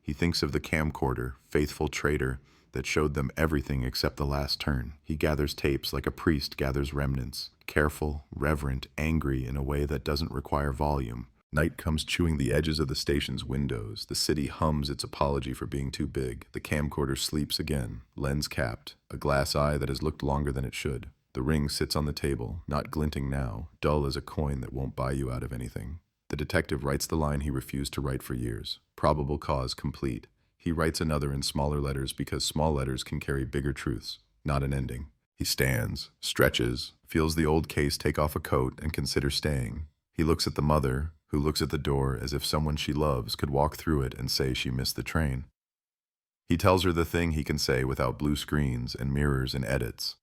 He thinks of the camcorder, faithful traitor, that showed them everything except the last turn. He gathers tapes like a priest gathers remnants, careful, reverent, angry in a way that doesn't require volume. Night comes chewing the edges of the station's windows. The city hums its apology for being too big. The camcorder sleeps again, lens capped, a glass eye that has looked longer than it should. The ring sits on the table, not glinting now, dull as a coin that won't buy you out of anything. The detective writes the line he refused to write for years. Probable cause complete. He writes another in smaller letters because small letters can carry bigger truths, not an ending. He stands, stretches, feels the old case take off a coat and consider staying. He looks at the mother, who looks at the door as if someone she loves could walk through it and say she missed the train. He tells her the thing he can say without blue screens and mirrors and edits.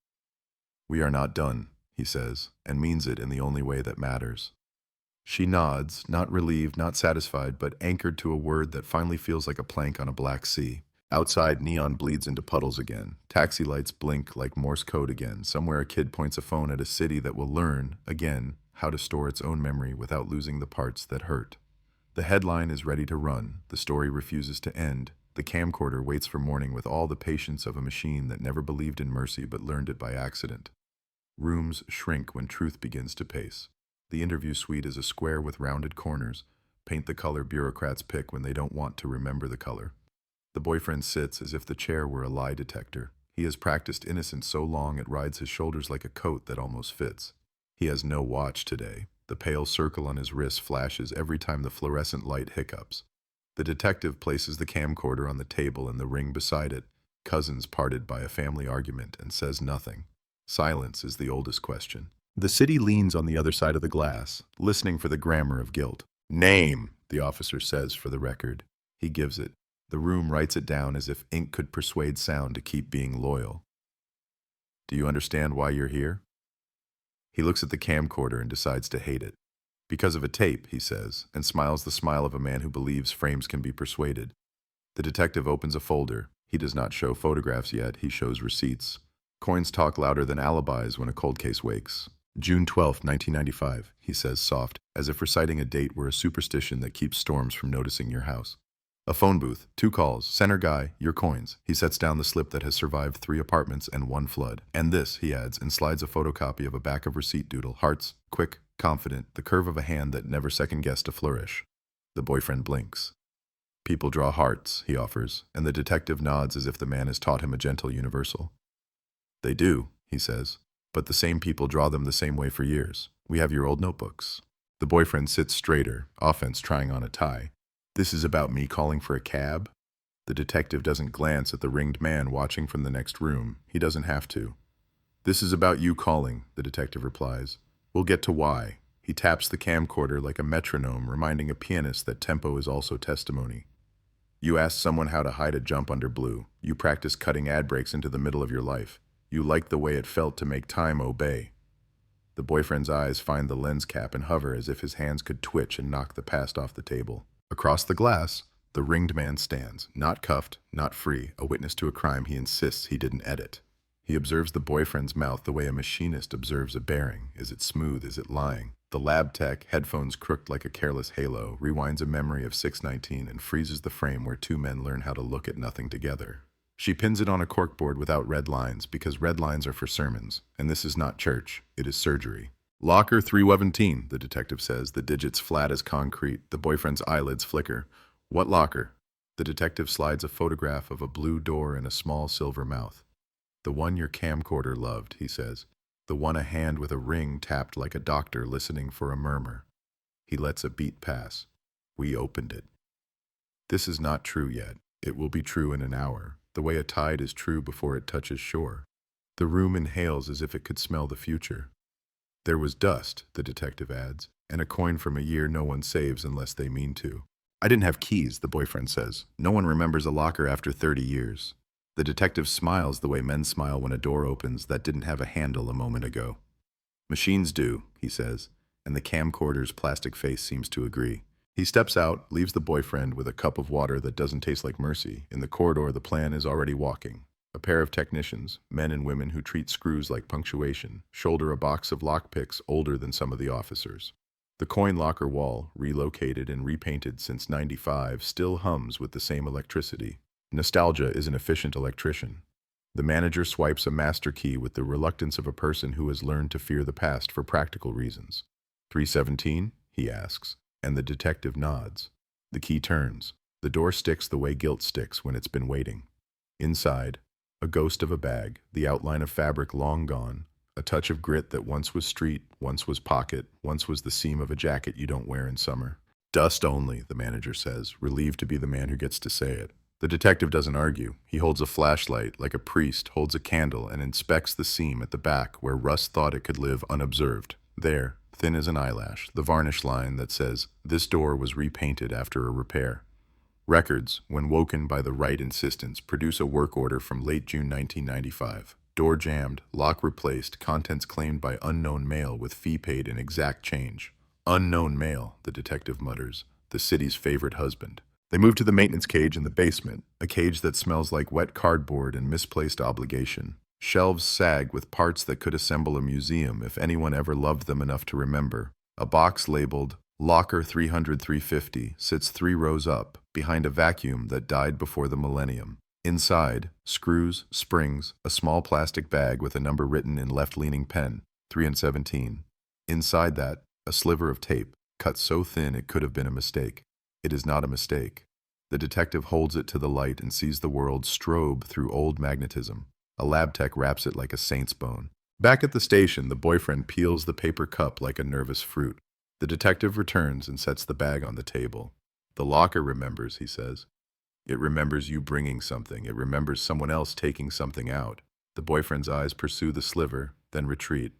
"We are not done," he says, and means it in the only way that matters. She nods, not relieved, not satisfied, but anchored to a word that finally feels like a plank on a black sea. Outside, neon bleeds into puddles again. Taxi lights blink like Morse code again. Somewhere a kid points a phone at a city that will learn, again, how to store its own memory without losing the parts that hurt. The headline is ready to run. The story refuses to end. The camcorder waits for morning with all the patience of a machine that never believed in mercy but learned it by accident. Rooms shrink when truth begins to pace. The interview suite is a square with rounded corners. Paint the color bureaucrats pick when they don't want to remember the color. The boyfriend sits as if the chair were a lie detector. He has practiced innocence so long it rides his shoulders like a coat that almost fits. He has no watch today. The pale circle on his wrist flashes every time the fluorescent light hiccups. The detective places the camcorder on the table and the ring beside it, cousins parted by a family argument, and says nothing. Silence is the oldest question. The city leans on the other side of the glass, listening for the grammar of guilt. "Name," the officer says for the record. He gives it. The room writes it down as if ink could persuade sound to keep being loyal. "Do you understand why you're here?" He looks at the camcorder and decides to hate it. "Because of a tape," he says, and smiles the smile of a man who believes frames can be persuaded. The detective opens a folder. He does not show photographs yet, he shows receipts. Coins talk louder than alibis when a cold case wakes. "June 12th, 1995, he says soft, as if reciting a date were a superstition that keeps storms from noticing your house. A phone booth, 2 calls, center guy, your coins. He sets down the slip that has survived 3 apartments and 1 flood. "And this," he adds, and slides a photocopy of a back of receipt doodle. Hearts, quick, confident, the curve of a hand that never second-guessed a flourish. The boyfriend blinks. "People draw hearts," he offers, and the detective nods as if the man has taught him a gentle universal. "They do," he says, "but the same people draw them the same way for years. We have your old notebooks." The boyfriend sits straighter, offense trying on a tie. "This is about me calling for a cab?" The detective doesn't glance at the ringed man watching from the next room. He doesn't have to. "This is about you calling," the detective replies. "We'll get to why." He taps the camcorder like a metronome, reminding a pianist that tempo is also testimony. "You asked someone how to hide a jump under blue. You practiced cutting ad breaks into the middle of your life. You liked the way it felt to make time obey." The boyfriend's eyes find the lens cap and hover as if his hands could twitch and knock the past off the table. Across the glass, the ringed man stands, not cuffed, not free, a witness to a crime he insists he didn't edit. He observes the boyfriend's mouth the way a machinist observes a bearing. Is it smooth? Is it lying? The lab tech, headphones crooked like a careless halo, rewinds a memory of 619 and freezes the frame where 2 men learn how to look at nothing together. She pins it on a corkboard without red lines, because red lines are for sermons, and this is not church, it is surgery. "Locker 317, the detective says, the digits flat as concrete. The boyfriend's eyelids flicker. "What locker?" The detective slides a photograph of a blue door and a small silver mouth. "The one your camcorder loved," he says. "The one a hand with a ring tapped like a doctor listening for a murmur." He lets a beat pass. "We opened it." This is not true yet. It will be true in an hour, the way a tide is true before it touches shore. The room inhales as if it could smell the future. "There was dust," the detective adds, "and a coin from a year no one saves unless they mean to." "I didn't have keys," the boyfriend says. "No one remembers a locker after 30 years. The detective smiles the way men smile when a door opens that didn't have a handle a moment ago. "Machines do," he says, and the camcorder's plastic face seems to agree. He steps out, leaves the boyfriend with a cup of water that doesn't taste like mercy. In the corridor, the plan is already walking. A pair of technicians, men and women who treat screws like punctuation, shoulder a box of lockpicks older than some of the officers. The coin locker wall, relocated and repainted since '95, still hums with the same electricity. Nostalgia is an efficient electrician. The manager swipes a master key with the reluctance of a person who has learned to fear the past for practical reasons. 317? He asks, and the detective nods. The key turns. The door sticks the way guilt sticks when it's been waiting. Inside, a ghost of a bag, the outline of fabric long gone, a touch of grit that once was street, once was pocket, once was the seam of a jacket you don't wear in summer. "Dust only," the manager says, relieved to be the man who gets to say it. The detective doesn't argue. He holds a flashlight like a priest holds a candle and inspects the seam at the back where Russ thought it could live unobserved. There, thin as an eyelash, the varnish line that says, "This door was repainted after a repair." Records, when woken by the right insistence, produce a work order from late June 1995. Door jammed, lock replaced, contents claimed by unknown male with fee paid in exact change. Unknown male, the detective mutters, the city's favorite husband. They move to the maintenance cage in the basement, a cage that smells like wet cardboard and misplaced obligation. Shelves sag with parts that could assemble a museum if anyone ever loved them enough to remember. A box labeled Locker 300-350 sits 3 rows up, behind a vacuum that died before the millennium. Inside, screws, springs, a small plastic bag with a number written in left-leaning pen, 3 and 17. Inside that, a sliver of tape, cut so thin it could have been a mistake. It is not a mistake. The detective holds it to the light and sees the world strobe through old magnetism. A lab tech wraps it like a saint's bone. Back at the station, the boyfriend peels the paper cup like a nervous fruit. The detective returns and sets the bag on the table. The locker remembers, he says. It remembers you bringing something. It remembers someone else taking something out. The boyfriend's eyes pursue the sliver, then retreat.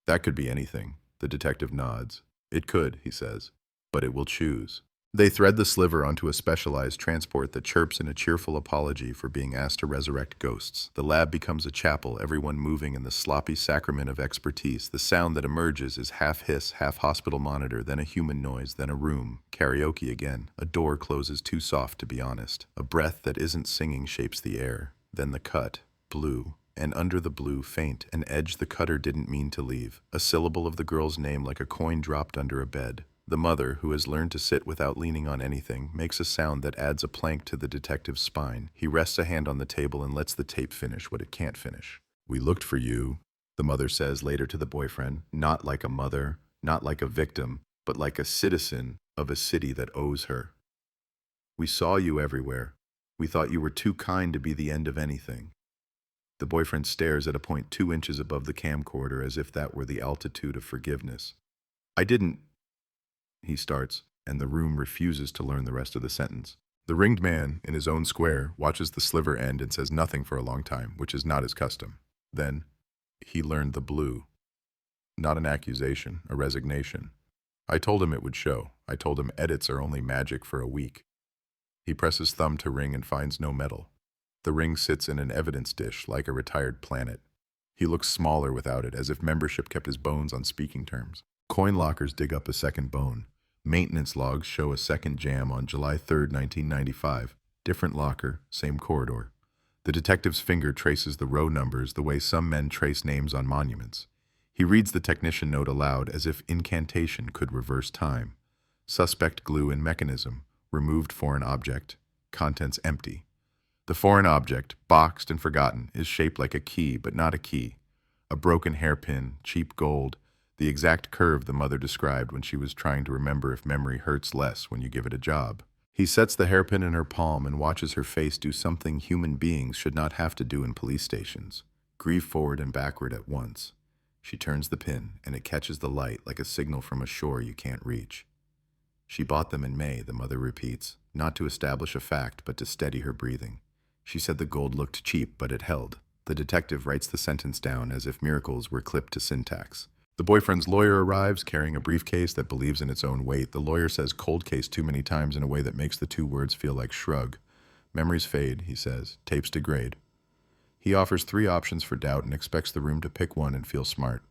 That could be anything. The detective nods. It could, he says, but it will choose. They thread the sliver onto a specialized transport that chirps in a cheerful apology for being asked to resurrect ghosts. The lab becomes a chapel, everyone moving in the sloppy sacrament of expertise. The sound that emerges is half hiss, half hospital monitor, then a human noise, then a room. Karaoke again. A door closes too soft to be honest. A breath that isn't singing shapes the air. Then the cut. Blue. And under the blue, faint, an edge the cutter didn't mean to leave. A syllable of the girl's name like a coin dropped under a bed. The mother, who has learned to sit without leaning on anything, makes a sound that adds a plank to the detective's spine. He rests a hand on the table and lets the tape finish what it can't finish. "We looked for you," the mother says later to the boyfriend, not like a mother, not like a victim, but like a citizen of a city that owes her. "We saw you everywhere. We thought you were too kind to be the end of anything." The boyfriend stares at a point 2 inches above the camcorder as if that were the altitude of forgiveness. "I didn't," he starts, and the room refuses to learn the rest of the sentence. The ringed man, in his own square, watches the sliver end and says nothing for a long time, which is not his custom. Then, he learned the blue. Not an accusation, a resignation. "I told him it would show. I told him edits are only magic for a week." He presses thumb to ring and finds no metal. The ring sits in an evidence dish like a retired planet. He looks smaller without it, as if membership kept his bones on speaking terms. Coin lockers dig up a second bone. Maintenance logs show a second jam on July 3rd, 1995. Different locker, same corridor. The detective's finger traces the row numbers the way some men trace names on monuments. He reads the technician note aloud as if incantation could reverse time. Suspect glue in mechanism. Removed foreign object. Contents empty. The foreign object, boxed and forgotten, is shaped like a key, but not a key. A broken hairpin, cheap gold, the exact curve the mother described when she was trying to remember if memory hurts less when you give it a job. He sets the hairpin in her palm and watches her face do something human beings should not have to do in police stations. Grieve forward and backward at once. She turns the pin, and it catches the light like a signal from a shore you can't reach. "She bought them in May," the mother repeats, not to establish a fact, but to steady her breathing. She said the gold looked cheap, but it held. The detective writes the sentence down as if miracles were clipped to syntax. The boyfriend's lawyer arrives carrying a briefcase that believes in its own weight. The lawyer says cold case too many times in a way that makes the 2 words feel like shrug. "Memories fade," he says. "Tapes degrade." He offers 3 options for doubt and expects the room to pick one and feel smart.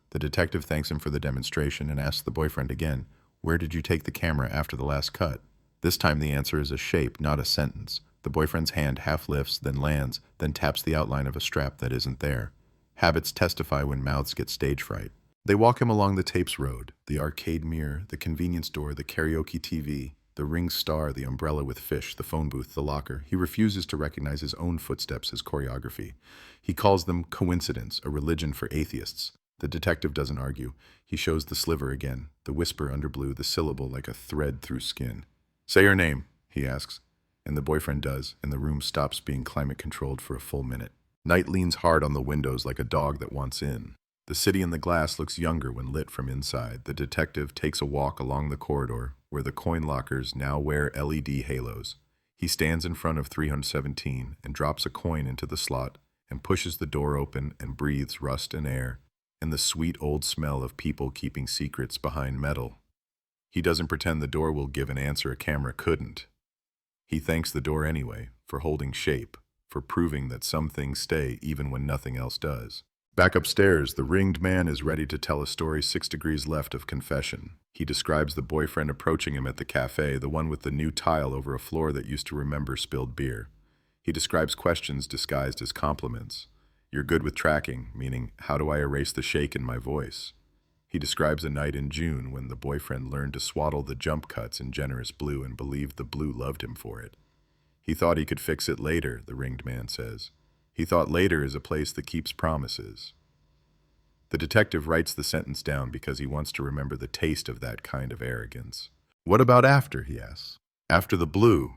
The detective thanks him for the demonstration and asks the boyfriend again, "Where did you take the camera after the last cut?" This time the answer is a shape, not a sentence. The boyfriend's hand half lifts, then lands, then taps the outline of a strap that isn't there. Habits testify when mouths get stage fright. They walk him along the tapes road, the arcade mirror, the convenience store, the karaoke TV, the ring star, the umbrella with fish, the phone booth, the locker. He refuses to recognize his own footsteps as choreography. He calls them coincidence, a religion for atheists. The detective doesn't argue. He shows the sliver again, the whisper under blue, the syllable like a thread through skin. "Say your name," he asks, and the boyfriend does, and the room stops being climate-controlled for a full minute. Night leans hard on the windows like a dog that wants in. The city in the glass looks younger when lit from inside. The detective takes a walk along the corridor, where the coin lockers now wear LED halos. He stands in front of 317 and drops a coin into the slot and pushes the door open and breathes rust and air and the sweet old smell of people keeping secrets behind metal. He doesn't pretend the door will give an answer a camera couldn't. He thanks the door anyway for holding shape, for proving that some things stay even when nothing else does. Back upstairs, the ringed man is ready to tell a story 6 degrees left of confession. He describes the boyfriend approaching him at the cafe, the one with the new tile over a floor that used to remember spilled beer. He describes questions disguised as compliments. You're good with tracking, meaning, how do I erase the shake in my voice? He describes a night in June when the boyfriend learned to swaddle the jump cuts in generous blue and believed the blue loved him for it. He thought he could fix it later, the ringed man says. He thought later is a place that keeps promises. The detective writes the sentence down because he wants to remember the taste of that kind of arrogance. What about after, he asks. After the blue.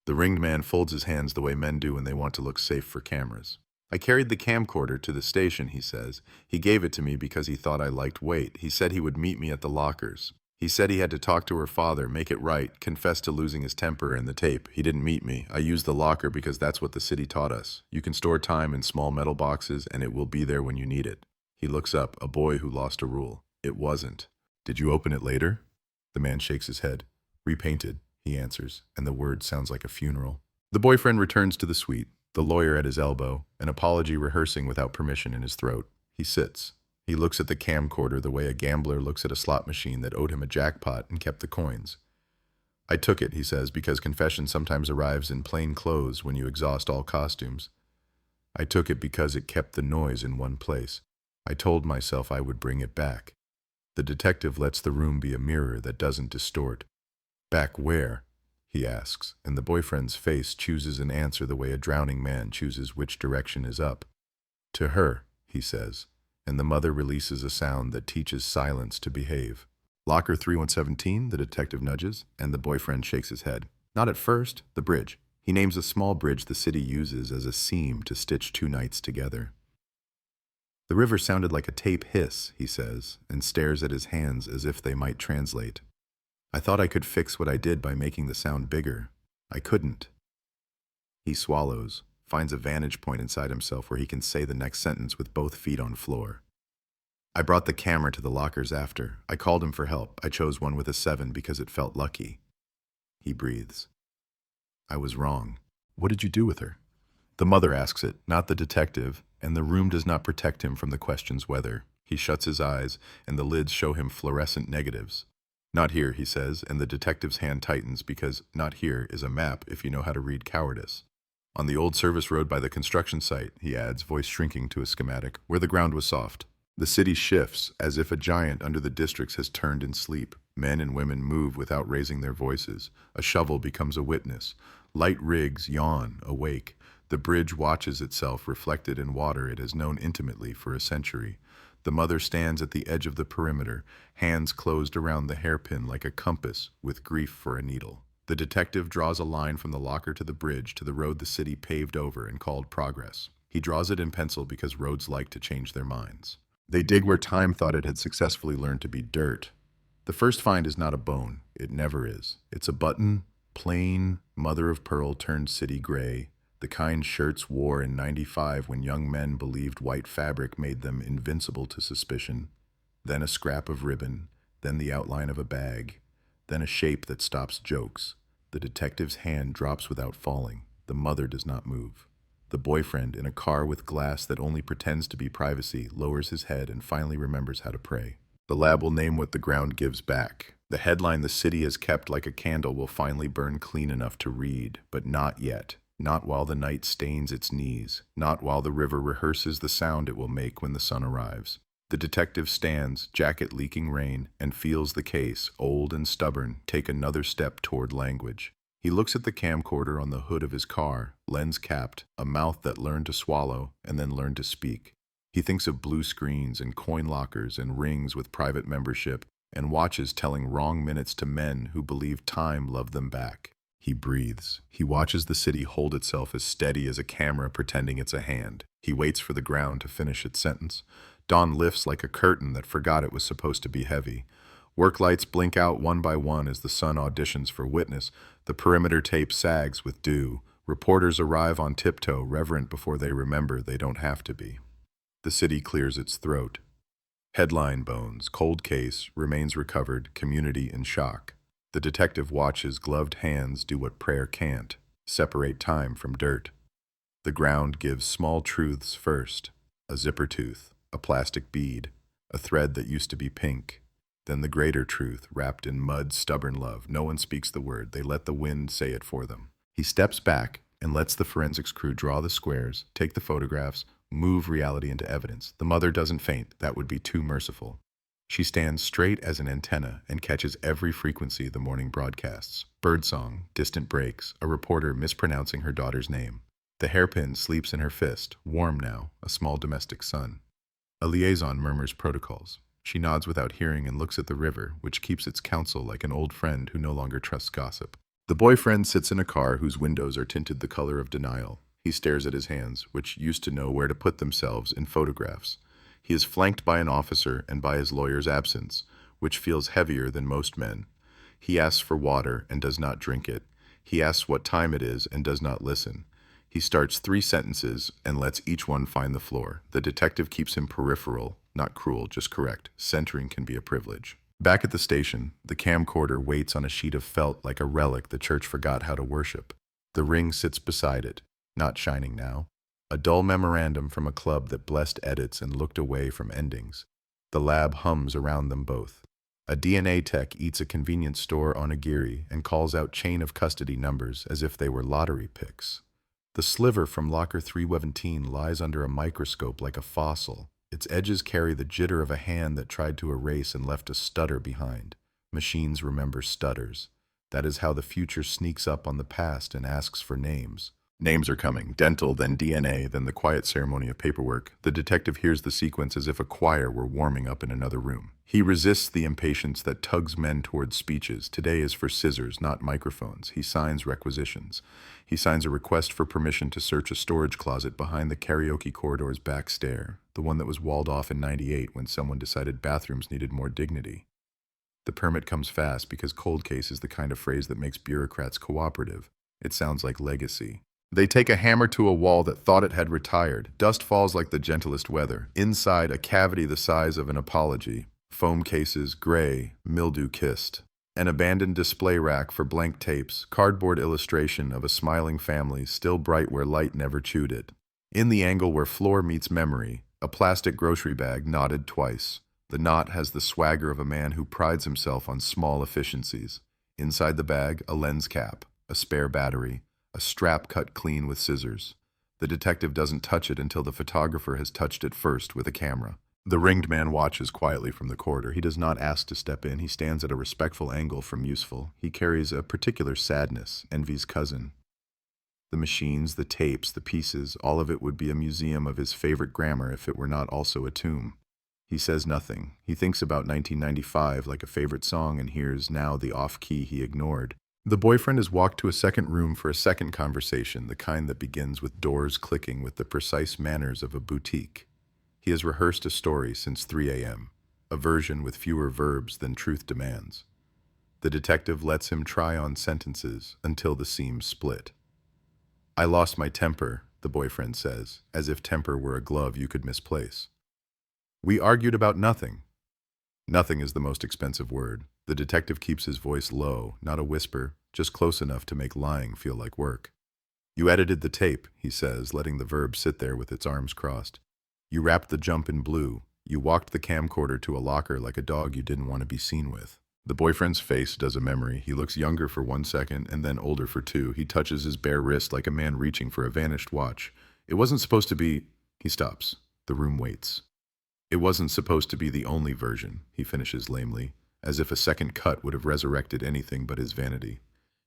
The ringed man folds his hands the way men do when they want to look safe for cameras. I carried the camcorder to the station, he says. He gave it to me because he thought I liked weight. He said he would meet me at the lockers. He said he had to talk to her father, make it right, confess to losing his temper and the tape. He didn't meet me. I used the locker because that's what the city taught us. You can store time in small metal boxes and it will be there when you need it. He looks up, a boy who lost a rule. It wasn't. Did you open it later? The man shakes his head. Repainted, he answers, and the word sounds like a funeral. The boyfriend returns to the suite, the lawyer at his elbow, an apology rehearsing without permission in his throat. He sits. He looks at the camcorder the way a gambler looks at a slot machine that owed him a jackpot and kept the coins. I took it, he says, because confession sometimes arrives in plain clothes when you exhaust all costumes. I took it because it kept the noise in one place. I told myself I would bring it back. The detective lets the room be a mirror that doesn't distort. Back where? He asks, and the boyfriend's face chooses an answer the way a drowning man chooses which direction is up. To her, he says, and the mother releases a sound that teaches silence to behave. Locker 3117, the detective nudges, and the boyfriend shakes his head. Not at first, the bridge. He names a small bridge the city uses as a seam to stitch two nights together. The river sounded like a tape hiss, he says, and stares at his hands as if they might translate. I thought I could fix what I did by making the sound bigger. I couldn't. He swallows, finds a vantage point inside himself where he can say the next sentence with both feet on floor. I brought the camera to the lockers after. I called him for help. I chose one with a 7 because it felt lucky. He breathes. I was wrong. What did you do with her? The mother asks it, not the detective, and the room does not protect him from the question's weather. He shuts his eyes, and the lids show him fluorescent negatives. Not here, he says, and the detective's hand tightens because not here is a map if you know how to read cowardice. On the old service road by the construction site, he adds, voice shrinking to a schematic, where the ground was soft. The city shifts as if a giant under the districts has turned in sleep. Men and women move without raising their voices. A shovel becomes a witness. Light rigs yawn, awake. The bridge watches itself reflected in water it has known intimately for a century. The mother stands at the edge of the perimeter, hands closed around the hairpin like a compass, with grief for a needle. The detective draws a line from the locker to the bridge to the road the city paved over and called progress. He draws it in pencil because roads like to change their minds. They dig where time thought it had successfully learned to be dirt. The first find is not a bone. It never is. It's a button, plain, mother of pearl turned city gray, the kind shirts wore in '95 when young men believed white fabric made them invincible to suspicion. Then a scrap of ribbon, then the outline of a bag, then a shape that stops jokes. The detective's hand drops without falling. The mother does not move. The boyfriend, in a car with glass that only pretends to be privacy, lowers his head and finally remembers how to pray. The lab will name what the ground gives back. The headline the city has kept like a candle will finally burn clean enough to read, but not yet. Not while the night stains its knees, not while the river rehearses the sound it will make when the sun arrives. The detective stands, jacket leaking rain, and feels the case, old and stubborn, take another step toward language. He looks at the camcorder on the hood of his car, lens capped, a mouth that learned to swallow and then learned to speak. He thinks of blue screens and coin lockers and rings with private membership and watches telling wrong minutes to men who believe time loved them back. He breathes. He watches the city hold itself as steady as a camera pretending it's a hand. He waits for the ground to finish its sentence. Dawn lifts like a curtain that forgot it was supposed to be heavy. Work lights blink out one by one as the sun auditions for witness. The perimeter tape sags with dew. Reporters arrive on tiptoe, reverent before they remember they don't have to be. The city clears its throat. Headline bones, cold case, remains recovered, community in shock. The detective watches gloved hands do what prayer can't, separate time from dirt. The ground gives small truths first, a zipper tooth, a plastic bead, a thread that used to be pink. Then the greater truth, wrapped in mud, stubborn love. No one speaks the word, they let the wind say it for them. He steps back and lets the forensics crew draw the squares, take the photographs, move reality into evidence. The mother doesn't faint, that would be too merciful. She stands straight as an antenna and catches every frequency the morning broadcasts. Birdsong, distant breaks, a reporter mispronouncing her daughter's name. The hairpin sleeps in her fist, warm now, a small domestic sun. A liaison murmurs protocols. She nods without hearing and looks at the river, which keeps its counsel like an old friend who no longer trusts gossip. The boyfriend sits in a car whose windows are tinted the color of denial. He stares at his hands, which used to know where to put themselves in photographs. He is flanked by an officer and by his lawyer's absence, which feels heavier than most men. He asks for water and does not drink it. He asks what time it is and does not listen. He starts 3 sentences and lets each one find the floor. The detective keeps him peripheral, not cruel, just correct. Centering can be a privilege. Back at the station, the camcorder waits on a sheet of felt like a relic the church forgot how to worship. The ring sits beside it, not shining now. A dull memorandum from a club that blessed edits and looked away from endings. The lab hums around them both. A DNA tech eats a convenience store onigiri and calls out chain of custody numbers as if they were lottery picks. The sliver from locker 317 lies under a microscope like a fossil. Its edges carry the jitter of a hand that tried to erase and left a stutter behind. Machines remember stutters. That is how the future sneaks up on the past and asks for names. Names are coming. Dental, then DNA, then the quiet ceremony of paperwork. The detective hears the sequence as if a choir were warming up in another room. He resists the impatience that tugs men towards speeches. Today is for scissors, not microphones. He signs requisitions. He signs a request for permission to search a storage closet behind the karaoke corridor's back stair, the one that was walled off in '98 when someone decided bathrooms needed more dignity. The permit comes fast because cold case is the kind of phrase that makes bureaucrats cooperative. It sounds like legacy. They take a hammer to a wall that thought it had retired. Dust falls like the gentlest weather. Inside, a cavity the size of an apology. Foam cases, gray, mildew-kissed. An abandoned display rack for blank tapes. Cardboard illustration of a smiling family, still bright where light never chewed it. In the angle where floor meets memory, a plastic grocery bag knotted twice. The knot has the swagger of a man who prides himself on small efficiencies. Inside the bag, a lens cap, a spare battery, a strap cut clean with scissors. The detective doesn't touch it until the photographer has touched it first with a camera. The ringed man watches quietly from the corridor. He does not ask to step in. He stands at a respectful angle from useful. He carries a particular sadness, envy's cousin. The machines, the tapes, the pieces, all of it would be a museum of his favorite grammar if it were not also a tomb. He says nothing. He thinks about 1995 like a favorite song and hears now the off-key he ignored. The boyfriend has walked to a second room for a second conversation, the kind that begins with doors clicking with the precise manners of a boutique. He has rehearsed a story since 3 a.m., a version with fewer verbs than truth demands. The detective lets him try on sentences until the seams split. I lost my temper, the boyfriend says, as if temper were a glove you could misplace. We argued about nothing. Nothing is the most expensive word. The detective keeps his voice low, not a whisper, just close enough to make lying feel like work. You edited the tape, he says, letting the verb sit there with its arms crossed. You wrapped the jump in blue. You walked the camcorder to a locker like a dog you didn't want to be seen with. The boyfriend's face does a memory. He looks younger for 1 second and then older for 2. He touches his bare wrist like a man reaching for a vanished watch. It wasn't supposed to be... He stops. The room waits. It wasn't supposed to be the only version, he finishes lamely, as if a second cut would have resurrected anything but his vanity.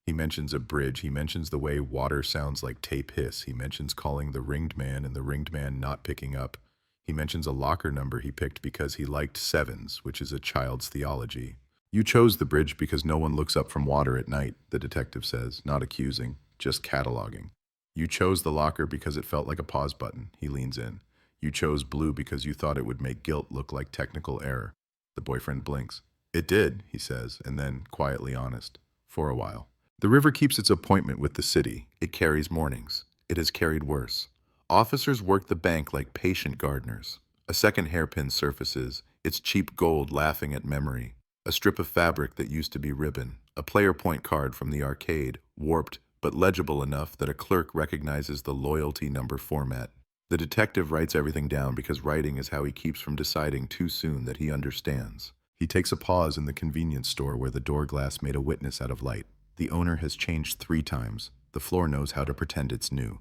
He mentions a bridge. He mentions the way water sounds like tape hiss. He mentions calling the ringed man and the ringed man not picking up. He mentions a locker number he picked because he liked sevens, which is a child's theology. You chose the bridge because no one looks up from water at night, the detective says, not accusing, just cataloging. You chose the locker because it felt like a pause button. He leans in. You chose blue because you thought it would make guilt look like technical error. The boyfriend blinks. It did, he says, and then, quietly honest, for a while. The river keeps its appointment with the city. It carries mornings. It has carried worse. Officers work the bank like patient gardeners. A second hairpin surfaces, its cheap gold laughing at memory. A strip of fabric that used to be ribbon. A player point card from the arcade, warped but legible enough that a clerk recognizes the loyalty number format. The detective writes everything down because writing is how he keeps from deciding too soon that he understands. He takes a pause in the convenience store where the door glass made a witness out of light. The owner has changed 3 times. The floor knows how to pretend it's new.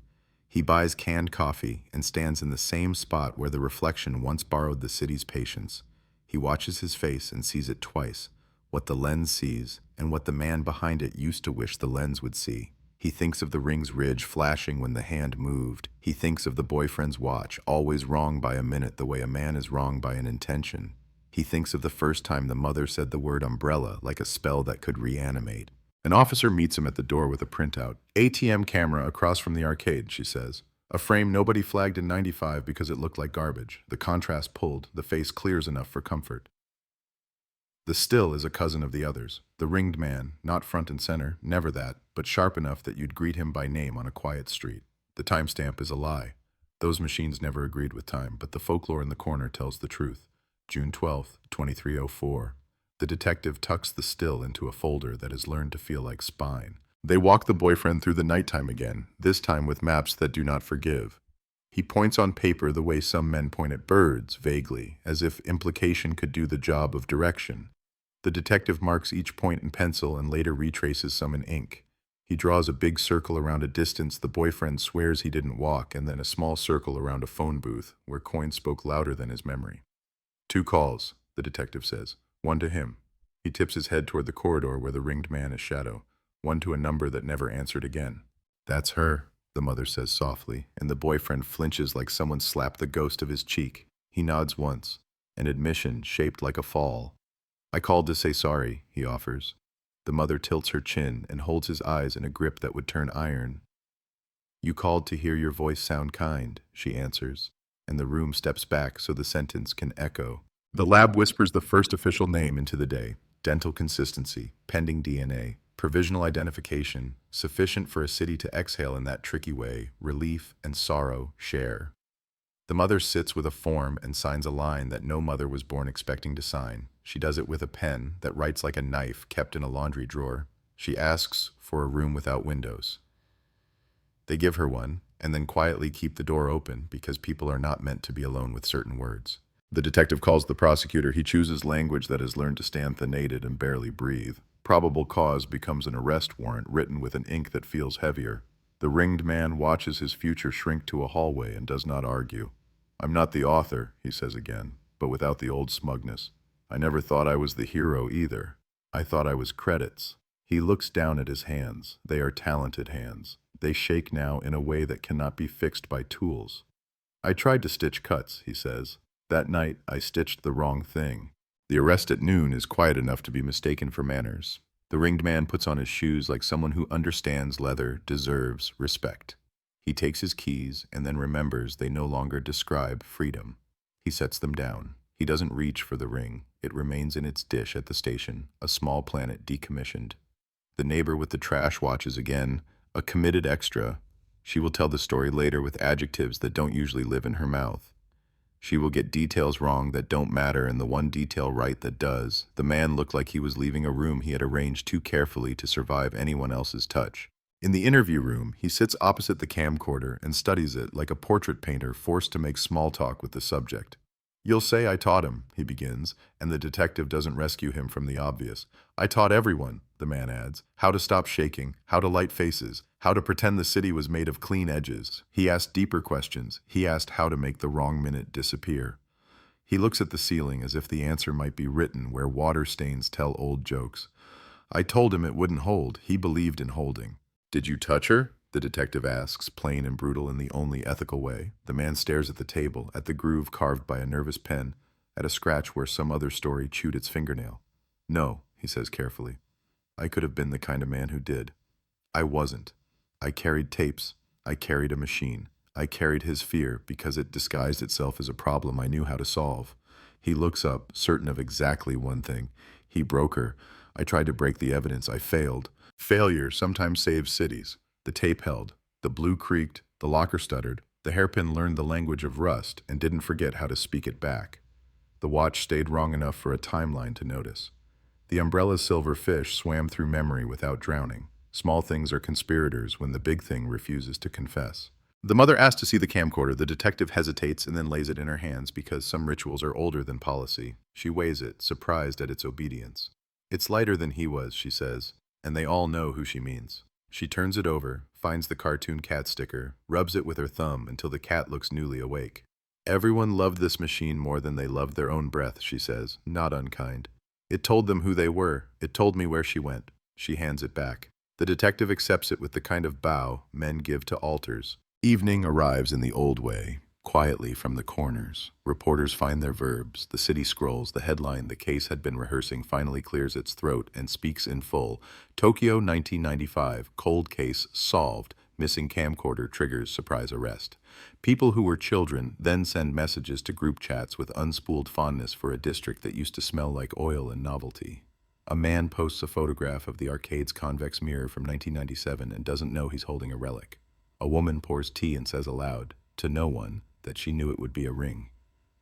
He buys canned coffee and stands in the same spot where the reflection once borrowed the city's patience. He watches his face and sees it twice, what the lens sees and what the man behind it used to wish the lens would see. He thinks of the ring's ridge flashing when the hand moved. He thinks of the boyfriend's watch, always wrong by a minute the way a man is wrong by an intention. He thinks of the first time the mother said the word umbrella like a spell that could reanimate. An officer meets him at the door with a printout. ATM camera across from the arcade, she says. A frame nobody flagged in '95 because it looked like garbage. The contrast pulled, the face clears enough for comfort. The still is a cousin of the others. The ringed man, not front and center, never that, but sharp enough that you'd greet him by name on a quiet street. The timestamp is a lie. Those machines never agreed with time, but the folklore in the corner tells the truth. June 12th, 2304. The detective tucks the still into a folder that has learned to feel like spine. They walk the boyfriend through the nighttime again, this time with maps that do not forgive. He points on paper the way some men point at birds, vaguely, as if implication could do the job of direction. The detective marks each point in pencil and later retraces some in ink. He draws a big circle around a distance the boyfriend swears he didn't walk, and then a small circle around a phone booth, where coins spoke louder than his memory. 2 calls, the detective says. 1 to him. He tips his head toward the corridor where the ringed man is shadow. 1 to a number that never answered again. That's her, the mother says softly, and the boyfriend flinches like someone slapped the ghost of his cheek. He nods once. An admission shaped like a fall. I called to say sorry, he offers. The mother tilts her chin and holds his eyes in a grip that would turn iron. You called to hear your voice sound kind, she answers, and the room steps back so the sentence can echo. The lab whispers the first official name into the day. Dental consistency, pending DNA, provisional identification, sufficient for a city to exhale in that tricky way, relief and sorrow share. The mother sits with a form and signs a line that no mother was born expecting to sign. She does it with a pen that writes like a knife kept in a laundry drawer. She asks for a room without windows. They give her one, and then quietly keep the door open because people are not meant to be alone with certain words. The detective calls the prosecutor. He chooses language that has learned to stand thenated and barely breathe. Probable cause becomes an arrest warrant written with an ink that feels heavier. The ringed man watches his future shrink to a hallway and does not argue. I'm not the author, he says again, but without the old smugness. I never thought I was the hero either. I thought I was credits. He looks down at his hands. They are talented hands. They shake now in a way that cannot be fixed by tools. I tried to stitch cuts, he says. That night, I stitched the wrong thing. The arrest at noon is quiet enough to be mistaken for manners. The ringed man puts on his shoes like someone who understands leather deserves respect. He takes his keys and then remembers they no longer describe freedom. He sets them down. He doesn't reach for the ring. It remains in its dish at the station, a small planet decommissioned. The neighbor with the trash watches again, a committed extra. She will tell the story later with adjectives that don't usually live in her mouth. She will get details wrong that don't matter and the one detail right that does. The man looked like he was leaving a room he had arranged too carefully to survive anyone else's touch. In the interview room, he sits opposite the camcorder and studies it like a portrait painter forced to make small talk with the subject. You'll say I taught him, he begins, and the detective doesn't rescue him from the obvious. I taught everyone, the man adds, how to stop shaking, how to light faces, how to pretend the city was made of clean edges. He asked deeper questions. He asked how to make the wrong minute disappear. He looks at the ceiling as if the answer might be written where water stains tell old jokes. I told him it wouldn't hold. He believed in holding. Did you touch her? The detective asks, plain and brutal in the only ethical way. The man stares at the table, at the groove carved by a nervous pen, at a scratch where some other story chewed its fingernail. No, he says carefully. I could have been the kind of man who did. I wasn't. I carried tapes. I carried a machine. I carried his fear because it disguised itself as a problem I knew how to solve. He looks up, certain of exactly one thing. He broke her. I tried to break the evidence. I failed. Failure sometimes saves cities. The tape held. The blue creaked. The locker stuttered. The hairpin learned the language of rust and didn't forget how to speak it back. The watch stayed wrong enough for a timeline to notice. The umbrella's silver fish swam through memory without drowning. Small things are conspirators when the big thing refuses to confess. The mother asks to see the camcorder. The detective hesitates and then lays it in her hands because some rituals are older than policy. She weighs it, surprised at its obedience. It's lighter than he was, she says, and they all know who she means. She turns it over, finds the cartoon cat sticker, rubs it with her thumb until the cat looks newly awake. Everyone loved this machine more than they loved their own breath, she says, not unkind. It told them who they were. It told me where she went. She hands it back. The detective accepts it with the kind of bow men give to altars. Evening arrives in the old way, quietly from the corners. Reporters find their verbs. The city scrolls. The headline the case had been rehearsing finally clears its throat and speaks in full. Tokyo 1995, cold case solved. Missing camcorder triggers surprise arrest. People who were children then send messages to group chats with unspooled fondness for a district that used to smell like oil and novelty. A man posts a photograph of the arcade's convex mirror from 1997 and doesn't know he's holding a relic. A woman pours tea and says aloud, to no one, that she knew it would be a ring.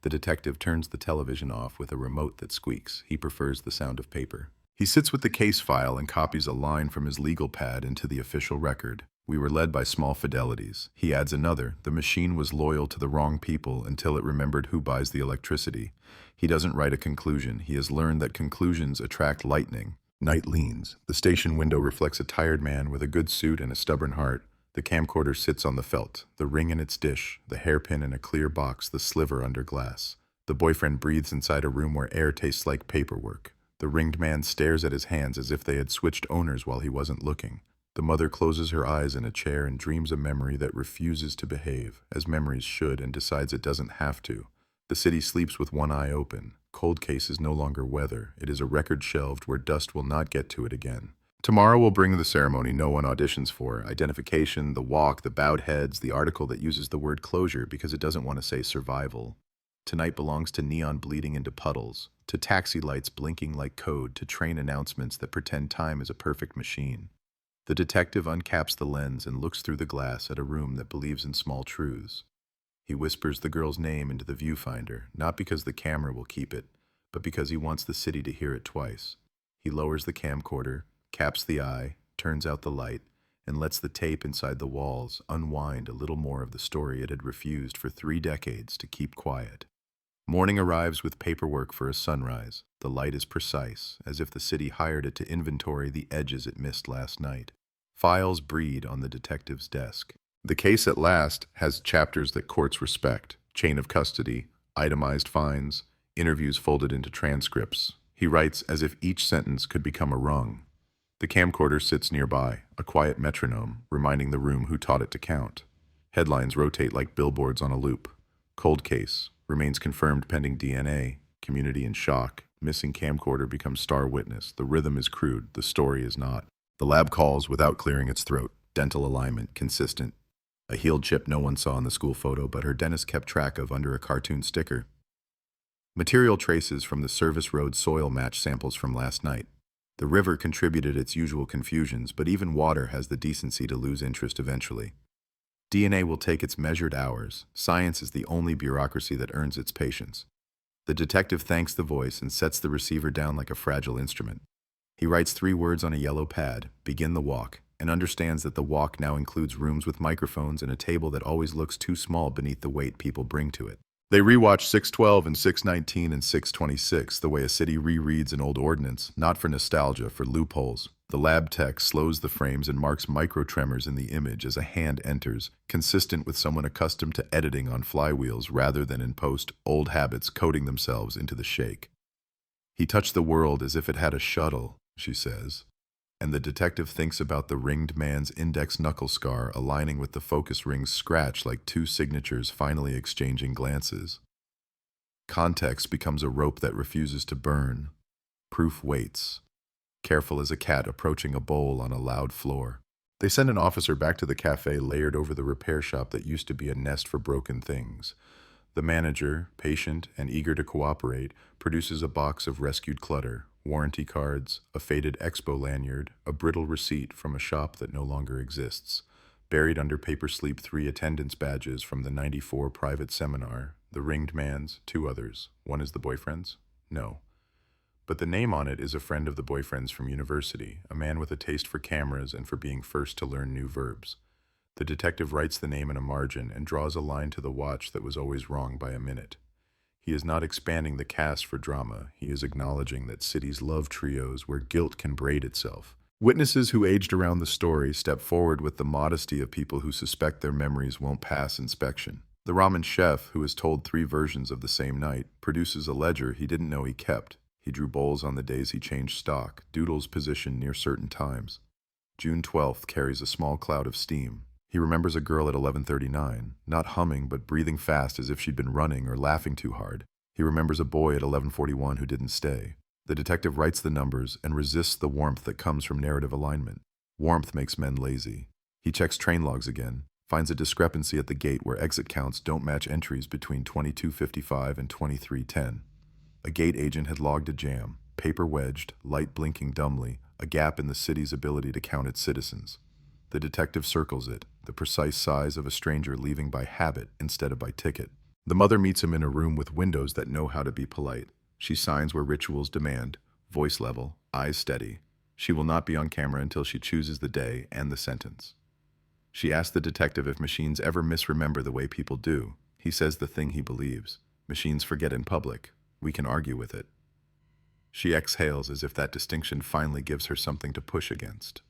The detective turns the television off with a remote that squeaks. He prefers the sound of paper. He sits with the case file and copies a line from his legal pad into the official record. We were led by small fidelities. He adds another. The machine was loyal to the wrong people until it remembered who buys the electricity. He doesn't write a conclusion. He has learned that conclusions attract lightning. Night leans. The station window reflects a tired man with a good suit and a stubborn heart. The camcorder sits on the felt, the ring in its dish, the hairpin in a clear box, the sliver under glass. The boyfriend breathes inside a room where air tastes like paperwork. The ringed man stares at his hands as if they had switched owners while he wasn't looking. The mother closes her eyes in a chair and dreams a memory that refuses to behave, as memories should, and decides it doesn't have to. The city sleeps with one eye open. Cold case is no longer weather. It is a record shelved where dust will not get to it again. Tomorrow will bring the ceremony no one auditions for. Identification, the walk, the bowed heads, the article that uses the word closure because it doesn't want to say survival. Tonight belongs to neon bleeding into puddles, to taxi lights blinking like code, to train announcements that pretend time is a perfect machine. The detective uncaps the lens and looks through the glass at a room that believes in small truths. He whispers the girl's name into the viewfinder, not because the camera will keep it, but because he wants the city to hear it twice. He lowers the camcorder, caps the eye, turns out the light, and lets the tape inside the walls unwind a little more of the story it had refused for 3 decades to keep quiet. Morning arrives with paperwork for a sunrise. The light is precise, as if the city hired it to inventory the edges it missed last night. Files breed on the detective's desk. The case at last has chapters that courts respect: chain of custody, itemized fines, interviews folded into transcripts. He writes as if each sentence could become a rung. The camcorder sits nearby, a quiet metronome, reminding the room who taught it to count. Headlines rotate like billboards on a loop. Cold case, remains confirmed pending DNA, community in shock, missing camcorder becomes star witness. The rhythm is crude, the story is not. The lab calls without clearing its throat. Dental alignment, consistent. A healed chip no one saw in the school photo, but her dentist kept track of under a cartoon sticker. Material traces from the service road soil match samples from last night. The river contributed its usual confusions, but even water has the decency to lose interest eventually. DNA will take its measured hours. Science is the only bureaucracy that earns its patience. The detective thanks the voice and sets the receiver down like a fragile instrument. He writes 3 words on a yellow pad, begin the walk, and understands that the walk now includes rooms with microphones and a table that always looks too small beneath the weight people bring to it. They rewatch 612 and 619 and 626, the way a city rereads an old ordinance, not for nostalgia, for loopholes. The lab tech slows the frames and marks micro-tremors in the image as a hand enters, consistent with someone accustomed to editing on flywheels rather than in post, old habits coding themselves into the shake. He touched the world as if it had a shuttle, she says, and the detective thinks about the ringed man's index knuckle scar aligning with the focus ring's scratch like 2 signatures finally exchanging glances. Context becomes a rope that refuses to burn. Proof waits, careful as a cat approaching a bowl on a loud floor. They send an officer back to the cafe layered over the repair shop that used to be a nest for broken things. The manager, patient and eager to cooperate, produces a box of rescued clutter, warranty cards, a faded expo lanyard, a brittle receipt from a shop that no longer exists. Buried under paper sleep 3 attendance badges from the '94 private seminar, the ringed man's, 2 others. One is the boyfriend's? No. But the name on it is a friend of the boyfriend's from university, a man with a taste for cameras and for being first to learn new verbs. The detective writes the name in a margin and draws a line to the watch that was always wrong by a minute. He is not expanding the cast for drama. He is acknowledging that cities love trios where guilt can braid itself. Witnesses who aged around the story step forward with the modesty of people who suspect their memories won't pass inspection. The ramen chef, who is told 3 versions of the same night, produces a ledger he didn't know he kept. He drew bowls on the days he changed stock, doodles position near certain times. June 12th carries a small cloud of steam. He remembers a girl at 11:39, not humming but breathing fast as if she'd been running or laughing too hard. He remembers a boy at 11:41 who didn't stay. The detective writes the numbers and resists the warmth that comes from narrative alignment. Warmth makes men lazy. He checks train logs again, finds a discrepancy at the gate where exit counts don't match entries between 22:55 and 23:10. A gate agent had logged a jam, paper wedged, light blinking dumbly, a gap in the city's ability to count its citizens. The detective circles it, the precise size of a stranger leaving by habit instead of by ticket. The mother meets him in a room with windows that know how to be polite. She signs where rituals demand, voice level, eyes steady. She will not be on camera until she chooses the day and the sentence. She asks the detective if machines ever misremember the way people do. He says the thing he believes. Machines forget in public. We can argue with it. She exhales as if that distinction finally gives her something to push against.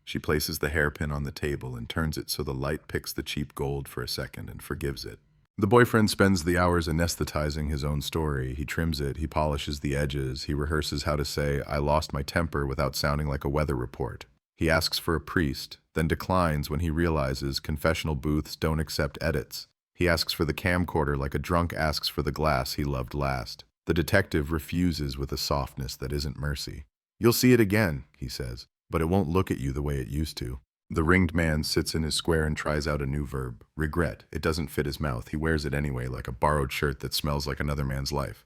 She places the hairpin on the table and turns it so the light picks the cheap gold for a second and forgives it. The boyfriend spends the hours anesthetizing his own story. He trims it, he polishes the edges, he rehearses how to say, "I lost my temper," without sounding like a weather report. He asks for a priest, then declines when he realizes confessional booths don't accept edits. He asks for the camcorder like a drunk asks for the glass he loved last. The detective refuses with a softness that isn't mercy. "You'll see it again," he says, "but it won't look at you the way it used to." The ringed man sits in his square and tries out a new verb, regret. It doesn't fit his mouth. He wears it anyway, like a borrowed shirt that smells like another man's life.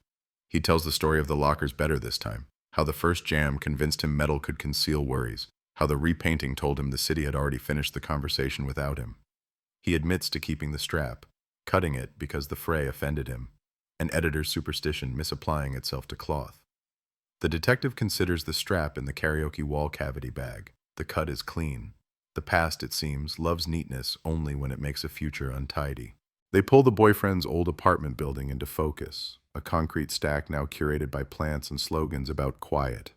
He tells the story of the lockers better this time, how the first jam convinced him metal could conceal worries, how the repainting told him the city had already finished the conversation without him. He admits to keeping the strap, cutting it because the fray offended him, an editor's superstition misapplying itself to cloth. The detective considers the strap in the karaoke wall cavity bag. The cut is clean. The past, it seems, loves neatness only when it makes a future untidy. They pull the boyfriend's old apartment building into focus, a concrete stack now curated by plants and slogans about quiet.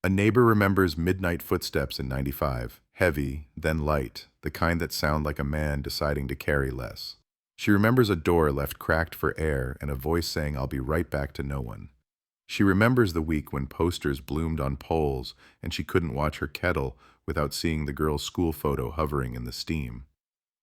A neighbor remembers midnight footsteps in 95, heavy, then light, the kind that sound like a man deciding to carry less. She remembers a door left cracked for air and a voice saying, "I'll be right back to no one." She remembers the week when posters bloomed on poles and she couldn't watch her kettle without seeing the girl's school photo hovering in the steam.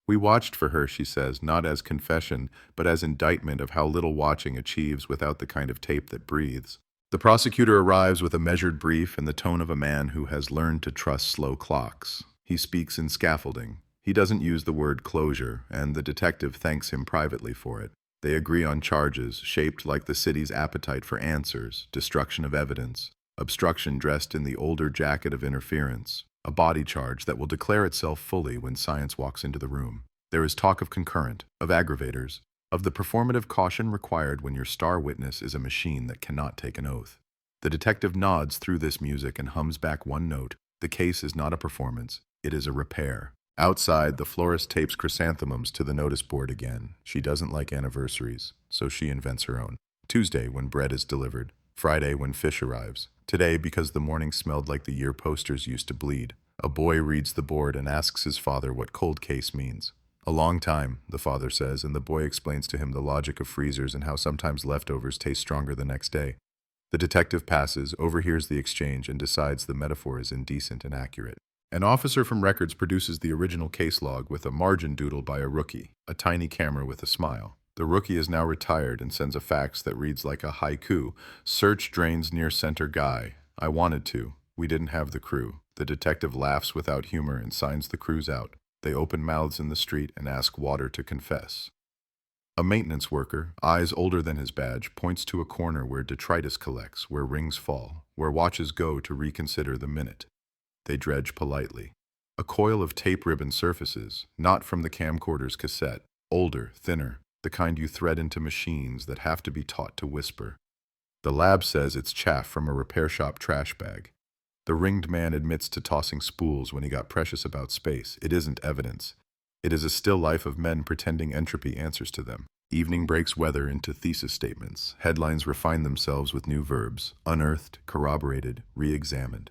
"We watched for her," she says, not as confession, but as indictment of how little watching achieves without the kind of tape that breathes. The prosecutor arrives with a measured brief and the tone of a man who has learned to trust slow clocks. He speaks in scaffolding. He doesn't use the word closure, and the detective thanks him privately for it. They agree on charges, shaped like the city's appetite for answers, destruction of evidence, obstruction dressed in the older jacket of interference, a body charge that will declare itself fully when science walks into the room. There is talk of concurrent, of aggravators, of the performative caution required when your star witness is a machine that cannot take an oath. The detective nods through this music and hums back one note. The case is not a performance, it is a repair. Outside, the florist tapes chrysanthemums to the notice board again. She doesn't like anniversaries, so she invents her own. Tuesday, when bread is delivered. Friday, when fish arrives. Today, because the morning smelled like the year posters used to bleed. A boy reads the board and asks his father what cold case means. "A long time," the father says, and the boy explains to him the logic of freezers and how sometimes leftovers taste stronger the next day. The detective passes, overhears the exchange, and decides the metaphor is indecent and accurate. An officer from records produces the original case log with a margin doodle by a rookie, a tiny camera with a smile. The rookie is now retired and sends a fax that reads like a haiku. "Search drains near center guy. I wanted to. We didn't have the crew." The detective laughs without humor and signs the crews out. They open mouths in the street and ask Water to confess. A maintenance worker, eyes older than his badge, points to a corner where detritus collects, where rings fall, where watches go to reconsider the minute. They dredge politely. A coil of tape ribbon surfaces, not from the camcorder's cassette, older, thinner, the kind you thread into machines that have to be taught to whisper. The lab says it's chaff from a repair shop trash bag. The ringed man admits to tossing spools when he got precious about space. It isn't evidence. It is a still life of men pretending entropy answers to them. Evening breaks weather into thesis statements. Headlines refine themselves with new verbs, unearthed, corroborated, re-examined.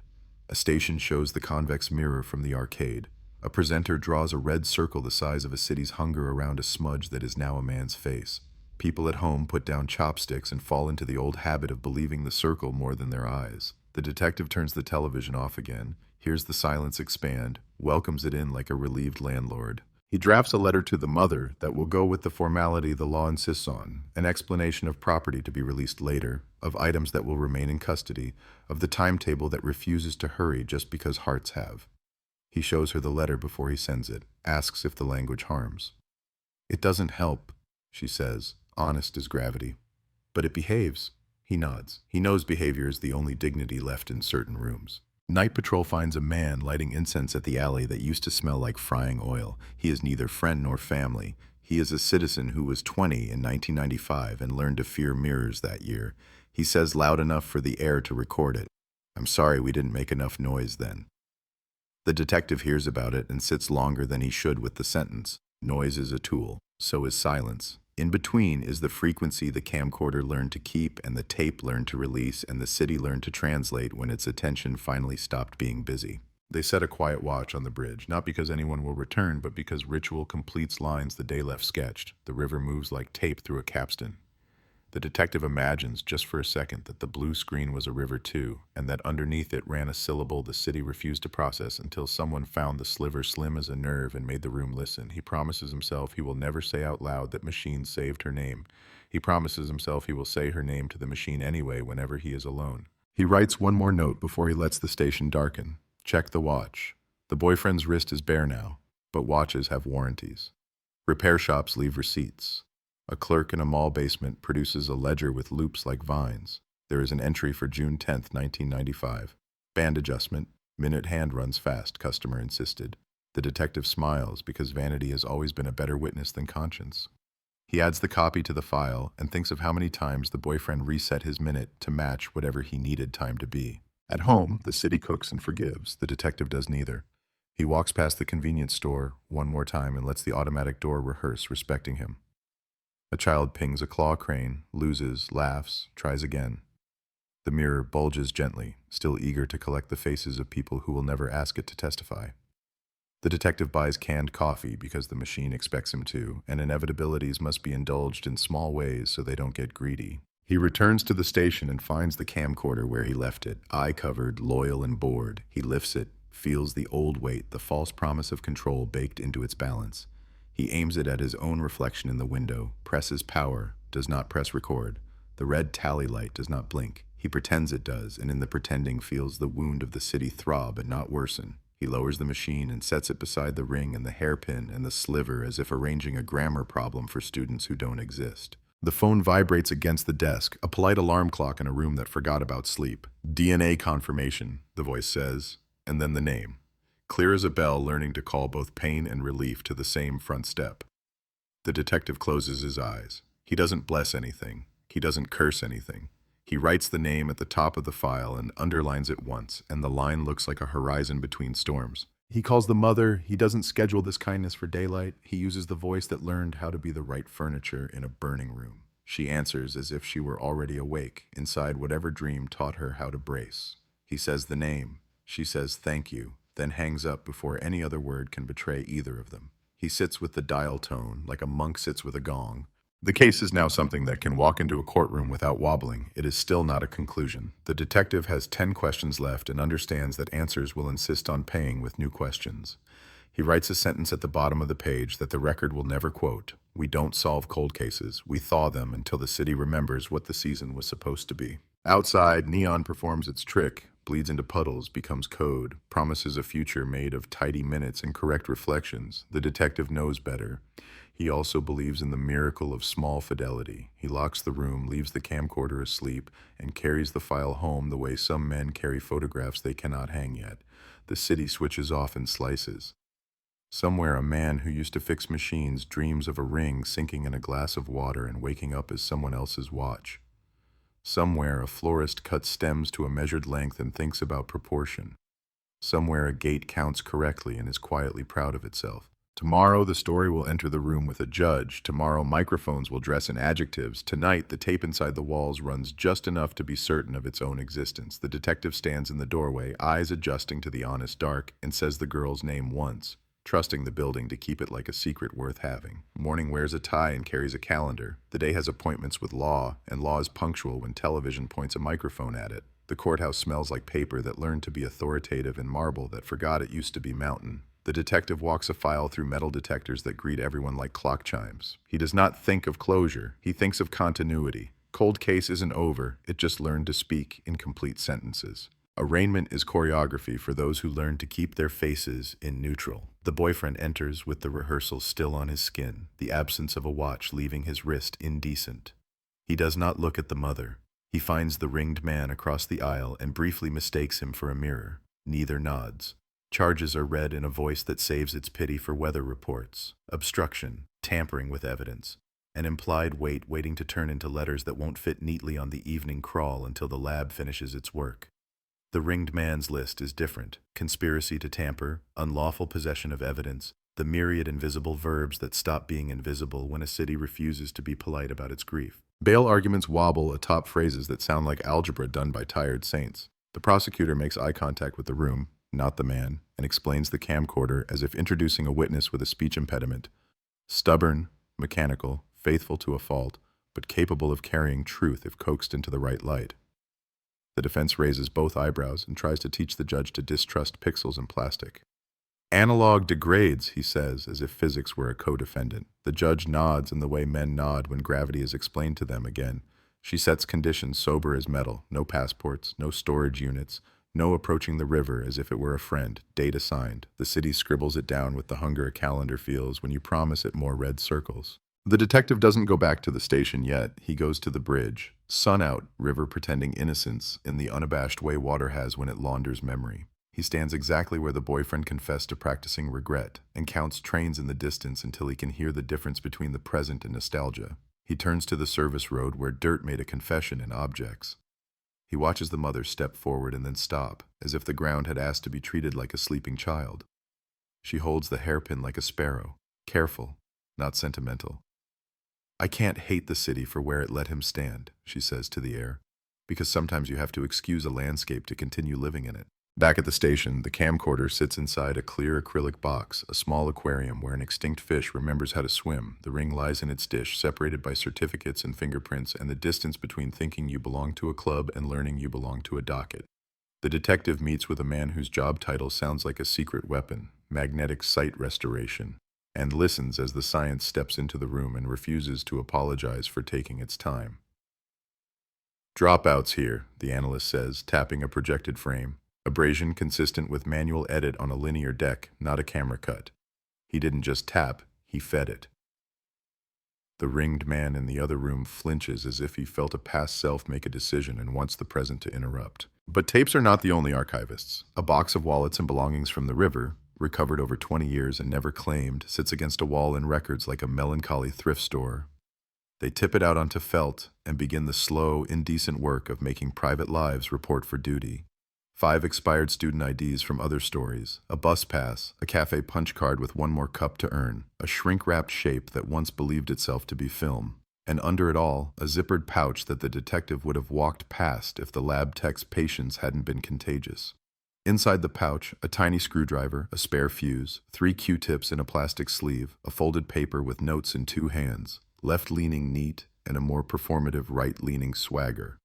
A station shows the convex mirror from the arcade. A presenter draws a red circle the size of a city's hunger around a smudge that is now a man's face. People at home put down chopsticks and fall into the old habit of believing the circle more than their eyes. The detective turns the television off again, hears the silence expand, welcomes it in like a relieved landlord. He drafts a letter to the mother that will go with the formality the law insists on, an explanation of property to be released later, of items that will remain in custody, of the timetable that refuses to hurry just because hearts have. He shows her the letter before he sends it, asks if the language harms. "It doesn't help," she says, honest as gravity. "But it behaves." He nods. He knows behavior is the only dignity left in certain rooms. Night patrol finds a man lighting incense at the alley that used to smell like frying oil. He is neither friend nor family. He is a citizen who was 20 in 1995 and learned to fear mirrors that year. He says loud enough for the air to record it. "I'm sorry we didn't make enough noise then." The detective hears about it and sits longer than he should with the sentence. Noise is a tool. So is silence. In between is the frequency the camcorder learned to keep and the tape learned to release and the city learned to translate when its attention finally stopped being busy. They set a quiet watch on the bridge, not because anyone will return, but because ritual completes lines the day left sketched. The river moves like tape through a capstan. The detective imagines, just for a second, that the blue screen was a river too, and that underneath it ran a syllable the city refused to process until someone found the sliver slim as a nerve and made the room listen. He promises himself he will never say out loud that machine saved her name. He promises himself he will say her name to the machine anyway whenever he is alone. He writes one more note before he lets the station darken. Check the watch. The boyfriend's wrist is bare now, but watches have warranties. Repair shops leave receipts. A clerk in a mall basement produces a ledger with loops like vines. There is an entry for June 10th, 1995. Band adjustment. Minute hand runs fast, customer insisted. The detective smiles because vanity has always been a better witness than conscience. He adds the copy to the file and thinks of how many times the boyfriend reset his minute to match whatever he needed time to be. At home, the city cooks and forgives. The detective does neither. He walks past the convenience store one more time and lets the automatic door rehearse, respecting him. A child pings a claw crane, loses, laughs, tries again. The mirror bulges gently, still eager to collect the faces of people who will never ask it to testify. The detective buys canned coffee because the machine expects him to, and inevitabilities must be indulged in small ways so they don't get greedy. He returns to the station and finds the camcorder where he left it, eye-covered, loyal and bored. He lifts it, feels the old weight, the false promise of control baked into its balance. He aims it at his own reflection in the window, presses power, does not press record. The red tally light does not blink. He pretends it does, and in the pretending feels the wound of the city throb and not worsen. He lowers the machine and sets it beside the ring and the hairpin and the sliver as if arranging a grammar problem for students who don't exist. The phone vibrates against the desk, a polite alarm clock in a room that forgot about sleep. DNA confirmation, the voice says, and then the name. Clear as a bell, learning to call both pain and relief to the same front step. The detective closes his eyes. He doesn't bless anything. He doesn't curse anything. He writes the name at the top of the file and underlines it once, and the line looks like a horizon between storms. He calls the mother. He doesn't schedule this kindness for daylight. He uses the voice that learned how to be the right furniture in a burning room. She answers as if she were already awake, inside whatever dream taught her how to brace. He says the name. She says thank you, then hangs up before any other word can betray either of them. He sits with the dial tone, like a monk sits with a gong. The case is now something that can walk into a courtroom without wobbling. It is still not a conclusion. The detective has 10 questions left and understands that answers will insist on paying with new questions. He writes a sentence at the bottom of the page that the record will never quote. We don't solve cold cases. We thaw them until the city remembers what the season was supposed to be. Outside, neon performs its trick, bleeds into puddles, becomes code, promises a future made of tidy minutes and correct reflections. The detective knows better. He also believes in the miracle of small fidelity. He locks the room, leaves the camcorder asleep, and carries the file home the way some men carry photographs they cannot hang yet. The city switches off in slices. Somewhere, a man who used to fix machines dreams of a ring sinking in a glass of water and waking up as someone else's watch. Somewhere, a florist cuts stems to a measured length and thinks about proportion. Somewhere, a gate counts correctly and is quietly proud of itself. Tomorrow, the story will enter the room with a judge. Tomorrow, microphones will dress in adjectives. Tonight, the tape inside the walls runs just enough to be certain of its own existence. The detective stands in the doorway, eyes adjusting to the honest dark, and says the girl's name once, trusting the building to keep it like a secret worth having. Morning wears a tie and carries a calendar. The day has appointments with law, and law is punctual when television points a microphone at it. The courthouse smells like paper that learned to be authoritative and marble that forgot it used to be mountain. The detective walks a file through metal detectors that greet everyone like clock chimes. He does not think of closure. He thinks of continuity. Cold case isn't over. It just learned to speak in complete sentences. Arraignment is choreography for those who learn to keep their faces in neutral. The boyfriend enters with the rehearsal still on his skin, the absence of a watch leaving his wrist indecent. He does not look at the mother. He finds the ringed man across the aisle and briefly mistakes him for a mirror. Neither nods. Charges are read in a voice that saves its pity for weather reports, obstruction, tampering with evidence, an implied weight waiting to turn into letters that won't fit neatly on the evening crawl until the lab finishes its work. The ringed man's list is different: conspiracy to tamper, unlawful possession of evidence, the myriad invisible verbs that stop being invisible when a city refuses to be polite about its grief. Bail arguments wobble atop phrases that sound like algebra done by tired saints. The prosecutor makes eye contact with the room, not the man, and explains the camcorder as if introducing a witness with a speech impediment. Stubborn, mechanical, faithful to a fault, but capable of carrying truth if coaxed into the right light. The defense raises both eyebrows and tries to teach the judge to distrust pixels and plastic. Analog degrades, he says, as if physics were a co-defendant. The judge nods in the way men nod when gravity is explained to them again. She sets conditions sober as metal: no passports, no storage units, no approaching the river as if it were a friend, date assigned. The city scribbles it down with the hunger a calendar feels when you promise it more red circles. The detective doesn't go back to the station yet. He goes to the bridge. Sun out, river pretending innocence in the unabashed way water has when it launders memory. He stands exactly where the boyfriend confessed to practicing regret and counts trains in the distance until he can hear the difference between the present and nostalgia. He turns to the service road where dirt made a confession in objects. He watches the mother step forward and then stop, as if the ground had asked to be treated like a sleeping child. She holds the hairpin like a sparrow, careful, not sentimental. "I can't hate the city for where it let him stand," she says to the air, "because sometimes you have to excuse a landscape to continue living in it." Back at the station, the camcorder sits inside a clear acrylic box, a small aquarium where an extinct fish remembers how to swim. The ring lies in its dish, separated by certificates and fingerprints and the distance between thinking you belong to a club and learning you belong to a docket. The detective meets with a man whose job title sounds like a secret weapon, magnetic sight restoration, and listens as the science steps into the room and refuses to apologize for taking its time. "Dropouts here," the analyst says, tapping a projected frame. Abrasion consistent with manual edit on a linear deck, not a camera cut. He didn't just tap, he fed it. The ringed man in the other room flinches as if he felt a past self make a decision and wants the present to interrupt. But tapes are not the only archivists. A box of wallets and belongings from the river, recovered over 20 years and never claimed, sits against a wall in records like a melancholy thrift store. They tip it out onto felt and begin the slow, indecent work of making private lives report for duty. 5 expired student IDs from other stories, a bus pass, a cafe punch card with one more cup to earn, a shrink-wrapped shape that once believed itself to be film, and under it all, a zippered pouch that the detective would have walked past if the lab tech's patience hadn't been contagious. Inside the pouch, a tiny screwdriver, a spare fuse, 3 Q-tips in a plastic sleeve, a folded paper with notes in 2 hands, left-leaning neat and a more performative right-leaning swagger.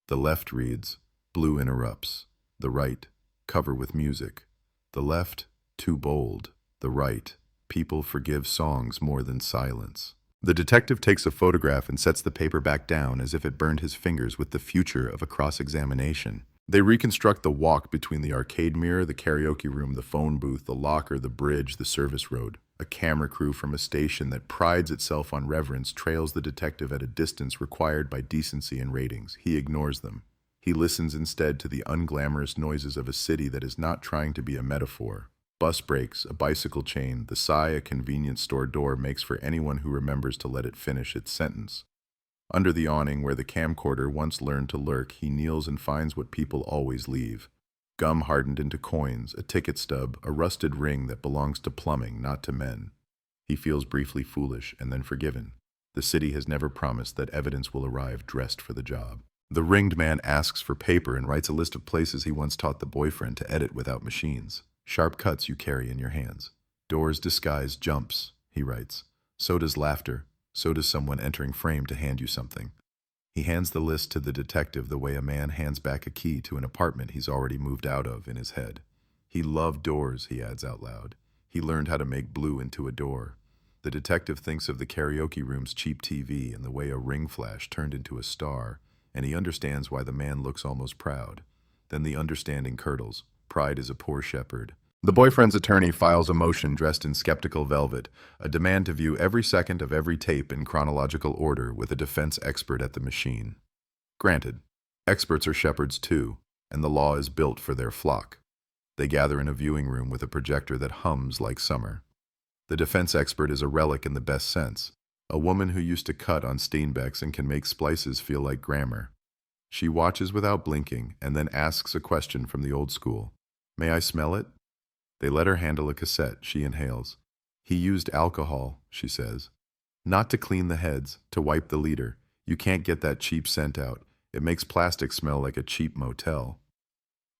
The left reads, "Blue interrupts." The right, "Cover with music." The left, "Too bold." The right, "People forgive songs more than silence." The detective takes a photograph and sets the paper back down as if it burned his fingers with the future of a cross-examination. They reconstruct the walk between the arcade mirror, the karaoke room, the phone booth, the locker, the bridge, the service road. A camera crew from a station that prides itself on reverence trails the detective at a distance required by decency and ratings. He ignores them. He listens instead to the unglamorous noises of a city that is not trying to be a metaphor. Bus brakes, a bicycle chain, the sigh a convenience store door makes for anyone who remembers to let it finish its sentence. Under the awning where the camcorder once learned to lurk, he kneels and finds what people always leave. Gum hardened into coins, a ticket stub, a rusted ring that belongs to plumbing, not to men. He feels briefly foolish and then forgiven. The city has never promised that evidence will arrive dressed for the job. The ringed man asks for paper and writes a list of places he once taught the boyfriend to edit without machines. Sharp cuts you carry in your hands. Doors disguise jumps, he writes. So does laughter. So does someone entering frame to hand you something. He hands the list to the detective the way a man hands back a key to an apartment he's already moved out of in his head. He loved doors, he adds out loud. He learned how to make blue into a door. The detective thinks of the karaoke room's cheap TV and the way a ring flash turned into a star, and he understands why the man looks almost proud. Then the understanding curdles. Pride is a poor shepherd. The boyfriend's attorney files a motion dressed in skeptical velvet, a demand to view every second of every tape in chronological order with a defense expert at the machine. Granted, experts are shepherds too, and the law is built for their flock. They gather in a viewing room with a projector that hums like summer. The defense expert is a relic in the best sense, a woman who used to cut on Steenbecks and can make splices feel like grammar. She watches without blinking and then asks a question from the old school. May I smell it? They let her handle a cassette. She inhales. He used alcohol, she says. Not to clean the heads, to wipe the leader. You can't get that cheap scent out. It makes plastic smell like a cheap motel.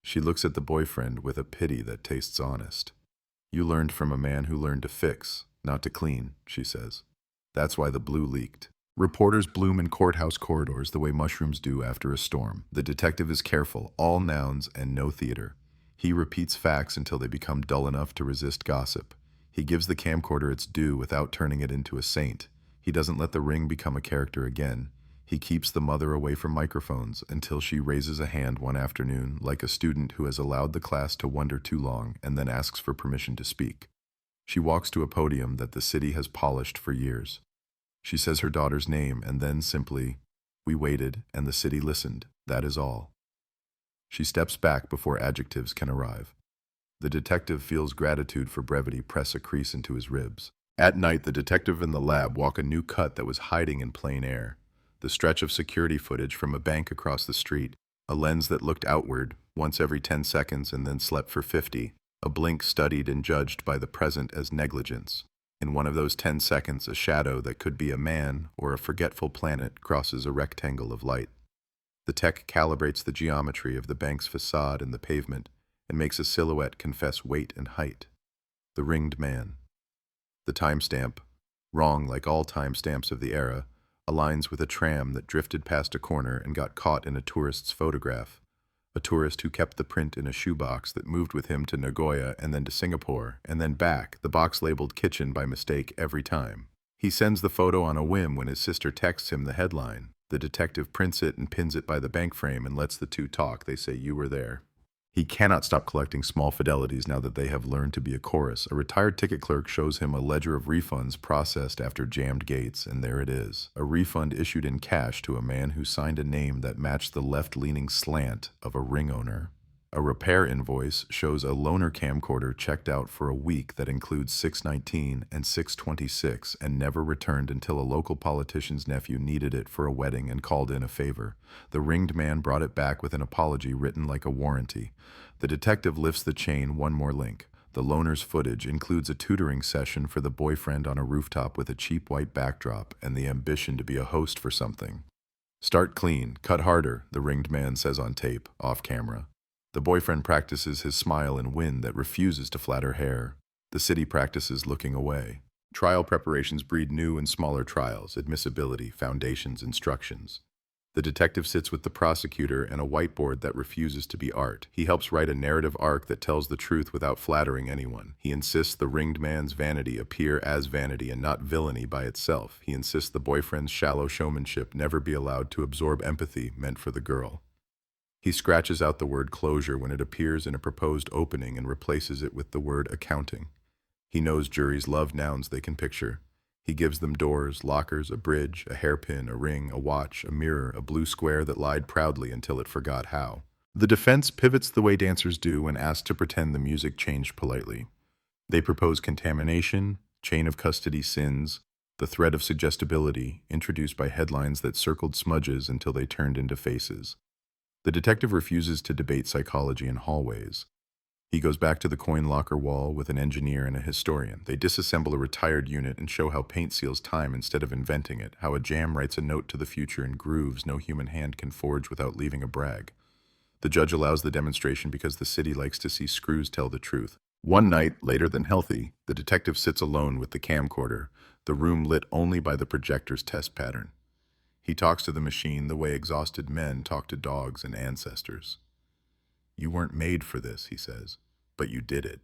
She looks at the boyfriend with a pity that tastes honest. You learned from a man who learned to fix, not to clean, she says. That's why the blue leaked. Reporters bloom in courthouse corridors the way mushrooms do after a storm. The detective is careful, all nouns and no theater. He repeats facts until they become dull enough to resist gossip. He gives the camcorder its due without turning it into a saint. He doesn't let the ring become a character again. He keeps the mother away from microphones until she raises a hand one afternoon, like a student who has allowed the class to wonder too long and then asks for permission to speak. She walks to a podium that the city has polished for years. She says her daughter's name and then simply, we waited and the city listened. That is all. She steps back before adjectives can arrive. The detective feels gratitude for brevity press a crease into his ribs. At night, the detective and the lab walk a new cut that was hiding in plain air. The stretch of security footage from a bank across the street, a lens that looked outward once every 10 seconds and then slept for 50, a blink studied and judged by the present as negligence. In one of those 10 seconds, a shadow that could be a man or a forgetful planet crosses a rectangle of light. The tech calibrates the geometry of the bank's facade and the pavement and makes a silhouette confess weight and height. The ringed man. The timestamp, wrong like all timestamps of the era, aligns with a tram that drifted past a corner and got caught in a tourist's photograph. A tourist who kept the print in a shoebox that moved with him to Nagoya and then to Singapore and then back, the box labeled kitchen by mistake every time. He sends the photo on a whim when his sister texts him the headline. The detective prints it and pins it by the bank frame and lets the two talk. They say, you were there. He cannot stop collecting small fidelities now that they have learned to be a chorus. A retired ticket clerk shows him a ledger of refunds processed after jammed gates, and there it is. A refund issued in cash to a man who signed a name that matched the left-leaning slant of a ring owner. A repair invoice shows a loaner camcorder checked out for a week that includes 619 and 626 and never returned until a local politician's nephew needed it for a wedding and called in a favor. The ringed man brought it back with an apology written like a warranty. The detective lifts the chain one more link. The loaner's footage includes a tutoring session for the boyfriend on a rooftop with a cheap white backdrop and the ambition to be a host for something. Start clean, cut harder, the ringed man says on tape, off camera. The boyfriend practices his smile in wind that refuses to flat her hair. The city practices looking away. Trial preparations breed new and smaller trials, admissibility, foundations, instructions. The detective sits with the prosecutor and a whiteboard that refuses to be art. He helps write a narrative arc that tells the truth without flattering anyone. He insists the ringed man's vanity appear as vanity and not villainy by itself. He insists the boyfriend's shallow showmanship never be allowed to absorb empathy meant for the girl. He scratches out the word closure when it appears in a proposed opening and replaces it with the word accounting. He knows juries love nouns they can picture. He gives them doors, lockers, a bridge, a hairpin, a ring, a watch, a mirror, a blue square that lied proudly until it forgot how. The defense pivots the way dancers do when asked to pretend the music changed politely. They propose contamination, chain of custody sins, the threat of suggestibility, introduced by headlines that circled smudges until they turned into faces. The detective refuses to debate psychology in hallways. He goes back to the coin locker wall with an engineer and a historian. They disassemble a retired unit and show how paint seals time instead of inventing it, how a jam writes a note to the future in grooves no human hand can forge without leaving a brag. The judge allows the demonstration because the city likes to see screws tell the truth. One night, later than healthy, the detective sits alone with the camcorder, the room lit only by the projector's test pattern. He talks to the machine the way exhausted men talk to dogs and ancestors. "You weren't made for this," he says, "but you did it."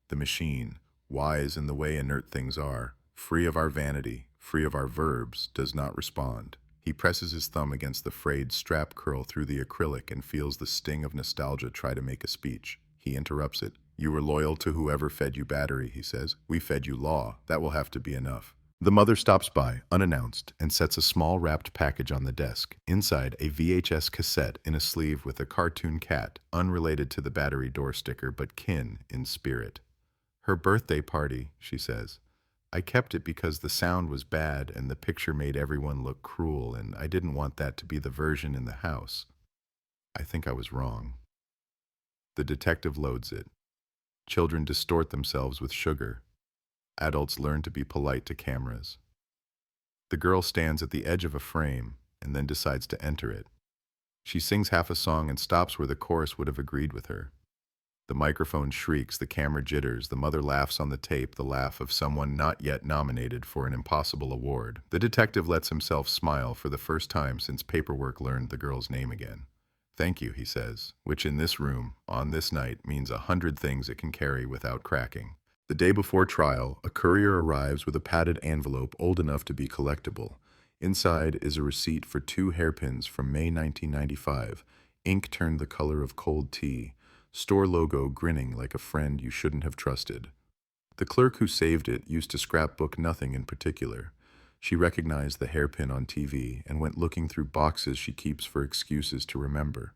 The machine, wise in the way inert things are, free of our vanity, free of our verbs, does not respond. He presses his thumb against the frayed strap curl through the acrylic and feels the sting of nostalgia try to make a speech. He interrupts it. "You were loyal to whoever fed you battery," he says. "We fed you law. That will have to be enough." The mother stops by, unannounced, and sets a small wrapped package on the desk. Inside, a VHS cassette in a sleeve with a cartoon cat, unrelated to the battery door sticker, but kin in spirit. "Her birthday party," she says. "I kept it because the sound was bad and the picture made everyone look cruel, and I didn't want that to be the version in the house. I think I was wrong." The detective loads it. Children distort themselves with sugar. Adults learn to be polite to cameras. The girl stands at the edge of a frame and then decides to enter it. She sings half a song and stops where the chorus would have agreed with her. The microphone shrieks, the camera jitters, the mother laughs on the tape, the laugh of someone not yet nominated for an impossible award. The detective lets himself smile for the first time since paperwork learned the girl's name again. "Thank you," he says, which in this room, on this night, means 100 things it can carry without cracking. The day before trial, a courier arrives with a padded envelope old enough to be collectible. Inside is a receipt for 2 hairpins from May 1995, ink turned the color of cold tea, store logo grinning like a friend you shouldn't have trusted. The clerk who saved it used to scrapbook nothing in particular. She recognized the hairpin on TV and went looking through boxes she keeps for excuses to remember.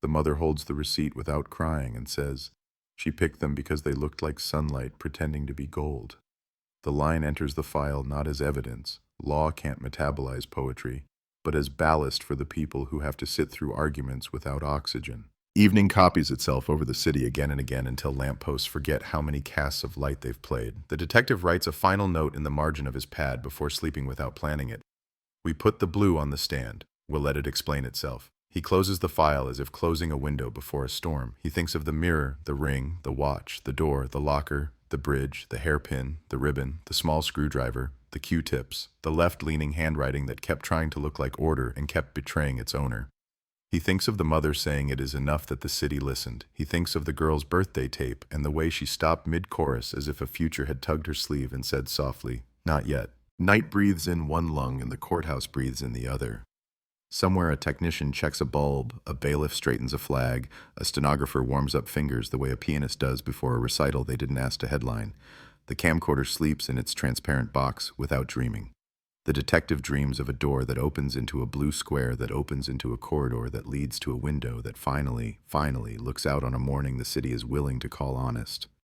The mother holds the receipt without crying and says, she picked them because they looked like sunlight pretending to be gold. The line enters the file not as evidence, law can't metabolize poetry, but as ballast for the people who have to sit through arguments without oxygen. Evening copies itself over the city again and again until lampposts forget how many casts of light they've played. The detective writes a final note in the margin of his pad before sleeping without planning it. "We put the blue on the stand. We'll let it explain itself." He closes the file as if closing a window before a storm. He thinks of the mirror, the ring, the watch, the door, the locker, the bridge, the hairpin, the ribbon, the small screwdriver, the Q-tips, the left-leaning handwriting that kept trying to look like order and kept betraying its owner. He thinks of the mother saying it is enough that the city listened. He thinks of the girl's birthday tape and the way she stopped mid-chorus as if a future had tugged her sleeve and said softly, "Not yet." Night breathes in one lung and the courthouse breathes in the other. Somewhere a technician checks a bulb, a bailiff straightens a flag, a stenographer warms up fingers the way a pianist does before a recital they didn't ask to headline. The camcorder sleeps in its transparent box without dreaming. The detective dreams of a door that opens into a blue square that opens into a corridor that leads to a window that finally looks out on a morning the city is willing to call honest.